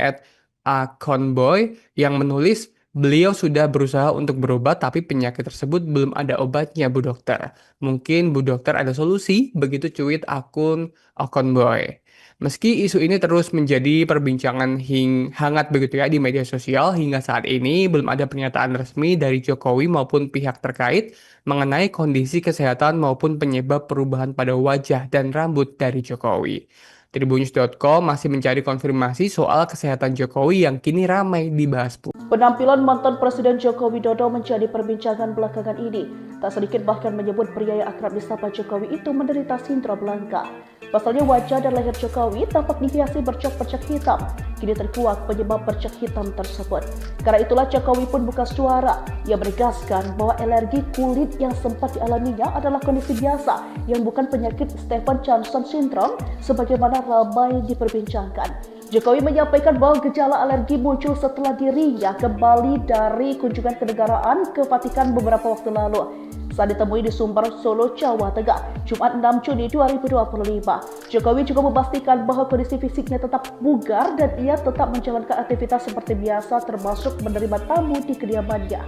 Akonboy yang menulis, beliau sudah berusaha untuk berobat tapi penyakit tersebut belum ada obatnya Bu Dokter. Mungkin Bu Dokter ada solusi, begitu cuit akun Akonboy. Meski isu ini terus menjadi perbincangan hangat begitu ya di media sosial, hingga saat ini belum ada pernyataan resmi dari Jokowi maupun pihak terkait mengenai kondisi kesehatan maupun penyebab perubahan pada wajah dan rambut dari Jokowi. Tribunnews.com masih mencari konfirmasi soal kesehatan Jokowi yang kini ramai dibahas publik. Penampilan mantan Presiden Joko Widodo menjadi perbincangan belakangan ini. Tak sedikit bahkan menyebut pria yang akrab disapa Jokowi itu menderita sindrom langka. Pasalnya wajah dan leher Jokowi tampak dihiasi bercak-bercak hitam. Kini terkuak penyebab bercak hitam tersebut. Karena itulah Jokowi pun buka suara. Ia menegaskan bahwa alergi kulit yang sempat dialaminya adalah kondisi biasa yang bukan penyakit Stevens-Johnson syndrome sebagaimana ramai diperbincangkan. Jokowi menyampaikan bahwa gejala alergi muncul setelah dirinya kembali dari kunjungan kenegaraan ke Vatikan beberapa waktu lalu. Saat ditemui di Sumber, Solo, Jawa Tengah, Jumat 6 Juni 2025. Jokowi juga memastikan bahwa kondisi fisiknya tetap bugar dan ia tetap menjalankan aktivitas seperti biasa termasuk menerima tamu di kediamannya.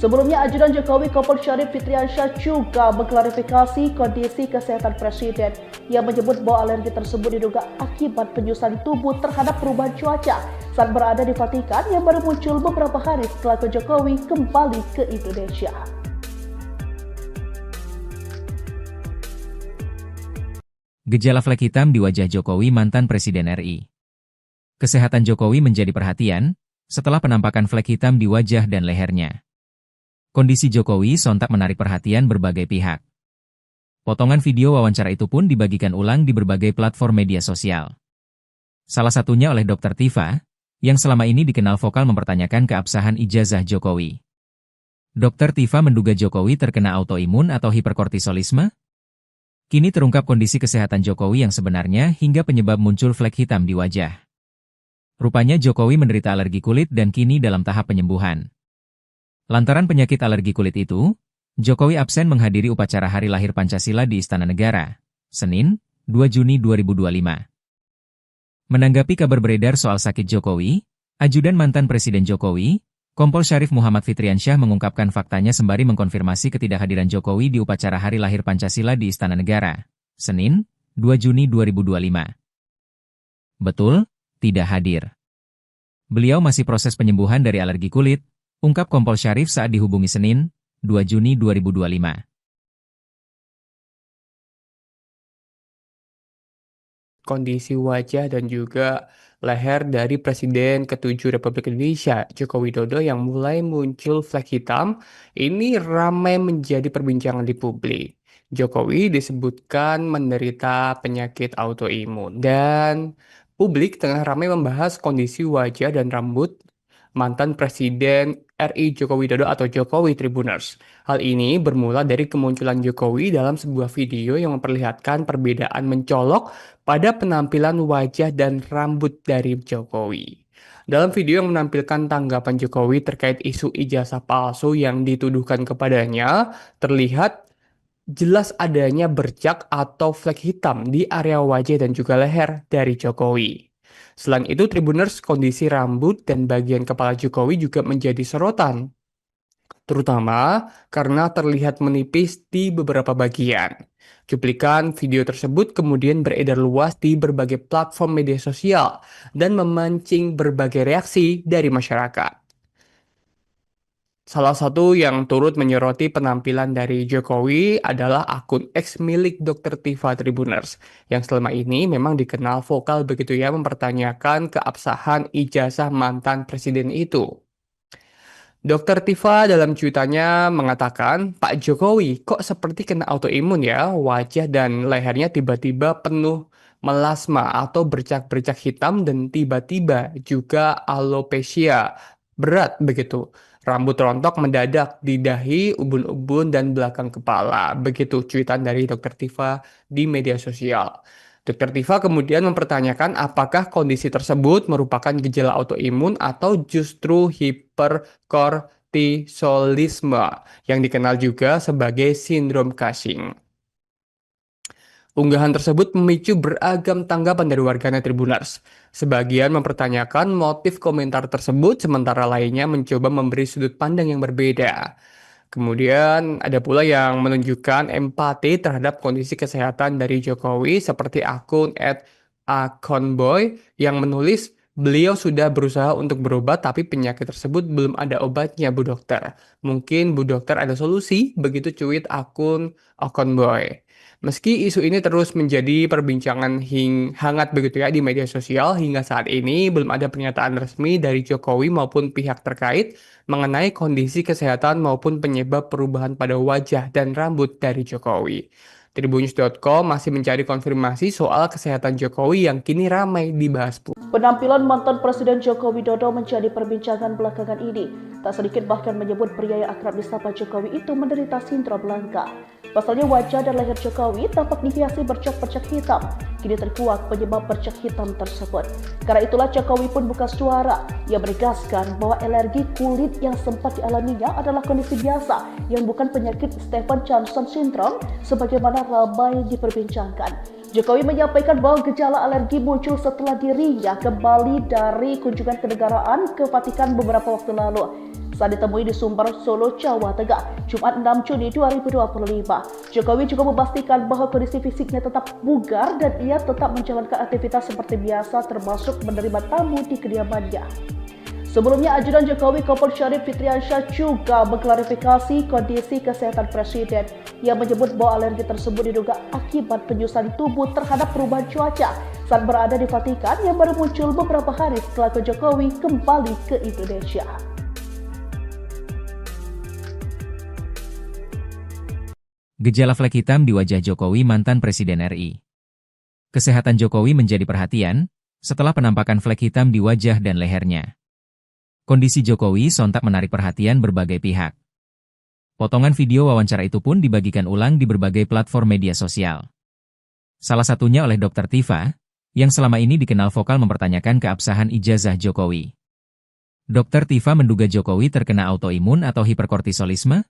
Sebelumnya, ajudan Jokowi Kompol Syarif Fitriansyah juga mengklarifikasi kondisi kesehatan Presiden. Ia menyebut bahwa alergi tersebut diduga akibat penyusutan tubuh terhadap perubahan cuaca saat berada di Vatikan yang baru muncul beberapa hari setelah Jokowi kembali ke Indonesia. Gejala flek hitam di wajah Jokowi mantan Presiden RI. Kesehatan Jokowi menjadi perhatian setelah penampakan flek hitam di wajah dan lehernya. Kondisi Jokowi sontak menarik perhatian berbagai pihak. Potongan video wawancara itu pun dibagikan ulang di berbagai platform media sosial. Salah satunya oleh Dr. Tifa, yang selama ini dikenal vokal mempertanyakan keabsahan ijazah Jokowi. Dr. Tifa menduga Jokowi terkena autoimun atau hiperkortisolisme. Kini terungkap kondisi kesehatan Jokowi yang sebenarnya hingga penyebab muncul flek hitam di wajah. Rupanya Jokowi menderita alergi kulit dan kini dalam tahap penyembuhan. Lantaran penyakit alergi kulit itu, Jokowi absen menghadiri upacara Hari Lahir Pancasila di Istana Negara, Senin, 2 Juni 2025. Menanggapi kabar beredar soal sakit Jokowi, ajudan mantan Presiden Jokowi, Kompol Syarif Muhammad Fitriansyah mengungkapkan faktanya sembari mengkonfirmasi ketidakhadiran Jokowi di upacara Hari Lahir Pancasila di Istana Negara, Senin, 2 Juni 2025. Betul, tidak hadir. Beliau masih proses penyembuhan dari alergi kulit, ungkap Kompol Syarif saat dihubungi Senin, 2 Juni 2025. Kondisi wajah dan juga leher dari Presiden ke-7 Republik Indonesia, Joko Widodo yang mulai muncul flek hitam, ini ramai menjadi perbincangan di publik. Jokowi disebutkan menderita penyakit autoimun dan publik tengah ramai membahas kondisi wajah dan rambut mantan Presiden RI Joko Widodo atau Jokowi Tribuners. Hal ini bermula dari kemunculan Jokowi dalam sebuah video yang memperlihatkan perbedaan mencolok pada penampilan wajah dan rambut dari Jokowi. Dalam video yang menampilkan tanggapan Jokowi terkait isu ijazah palsu yang dituduhkan kepadanya, terlihat jelas adanya bercak atau flek hitam di area wajah dan juga leher dari Jokowi. Selain itu, Tribuners, kondisi rambut dan bagian kepala Jokowi juga menjadi sorotan, terutama karena terlihat menipis di beberapa bagian. Cuplikan video tersebut kemudian beredar luas di berbagai platform media sosial dan memancing berbagai reaksi dari masyarakat. Salah satu yang turut menyoroti penampilan dari Jokowi adalah akun X milik Dr. Tifa Tribuners, yang selama ini memang dikenal vokal begitu ya mempertanyakan keabsahan ijazah mantan presiden itu. Dr. Tifa dalam cuitannya mengatakan, Pak Jokowi kok seperti kena autoimun ya, wajah dan lehernya tiba-tiba penuh melasma atau bercak-bercak hitam dan tiba-tiba juga alopecia berat begitu. Rambut rontok mendadak di dahi, ubun-ubun, dan belakang kepala. Begitu cuitan dari Dr. Tifa di media sosial. Dr. Tifa kemudian mempertanyakan apakah kondisi tersebut merupakan gejala autoimun atau justru hiperkortisolisme yang dikenal juga sebagai sindrom Cushing. Unggahan tersebut memicu beragam tanggapan dari warganet Tribuners. Sebagian mempertanyakan motif komentar tersebut, sementara lainnya mencoba memberi sudut pandang yang berbeda. Kemudian ada pula yang menunjukkan empati terhadap kondisi kesehatan dari Jokowi seperti akun @akonboy yang menulis beliau sudah berusaha untuk berobat tapi penyakit tersebut belum ada obatnya Bu Dokter. Mungkin Bu Dokter ada solusi, begitu cuit akun akonboy. Meski isu ini terus menjadi perbincangan hangat begitu ya di media sosial, hingga saat ini belum ada pernyataan resmi dari Jokowi maupun pihak terkait mengenai kondisi kesehatan maupun penyebab perubahan pada wajah dan rambut dari Jokowi. Tribunnews.com masih mencari konfirmasi soal kesehatan Jokowi yang kini ramai dibahas publik. Penampilan mantan Presiden Joko Widodo menjadi perbincangan belakangan ini. Tak sedikit bahkan menyebut pria yang akrab disapa Jokowi itu menderita sindrom langka. Pasalnya wajah dan leher Jokowi tampak dihiasi bercak-bercak hitam. Kini terkuak penyebab bercak hitam tersebut. Karena itulah Jokowi pun buka suara. Ia menegaskan bahwa alergi kulit yang sempat dialaminya adalah kondisi biasa yang bukan penyakit Stevens-Johnson syndrome sebagaimana ramai diperbincangkan. Jokowi menyampaikan bahwa gejala alergi muncul setelah dirinya kembali dari kunjungan kenegaraan ke Vatikan beberapa waktu lalu. Saat ditemui di Sumber, Solo, Jawa Tengah, Jumat 6 Juni 2025. Jokowi juga memastikan bahwa kondisi fisiknya tetap bugar dan ia tetap menjalankan aktivitas seperti biasa termasuk menerima tamu di kediamannya. Sebelumnya, ajudan Jokowi Kompol Syarif Fitriansyah juga mengklarifikasi kondisi kesehatan Presiden. Ia menyebut bahwa alergi tersebut diduga akibat penyusutan tubuh terhadap perubahan cuaca saat berada di Vatikan yang baru muncul beberapa hari setelah Jokowi kembali ke Indonesia. Gejala flek hitam di wajah Jokowi mantan Presiden RI. Kesehatan Jokowi menjadi perhatian setelah penampakan flek hitam di wajah dan lehernya. Kondisi Jokowi sontak menarik perhatian berbagai pihak. Potongan video wawancara itu pun dibagikan ulang di berbagai platform media sosial. Salah satunya oleh Dr. Tifa, yang selama ini dikenal vokal mempertanyakan keabsahan ijazah Jokowi. Dr. Tifa menduga Jokowi terkena autoimun atau hiperkortisolisme.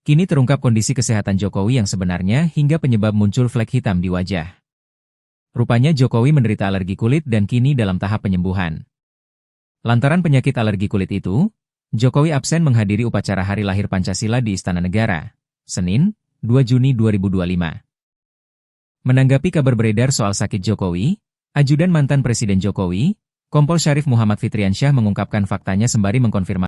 Kini terungkap kondisi kesehatan Jokowi yang sebenarnya hingga penyebab muncul flek hitam di wajah. Rupanya Jokowi menderita alergi kulit dan kini dalam tahap penyembuhan. Lantaran penyakit alergi kulit itu, Jokowi absen menghadiri upacara Hari Lahir Pancasila di Istana Negara, Senin, 2 Juni 2025. Menanggapi kabar beredar soal sakit Jokowi, ajudan mantan Presiden Jokowi, Kompol Syarif Muhammad Fitriansyah mengungkapkan faktanya sembari mengkonfirmasi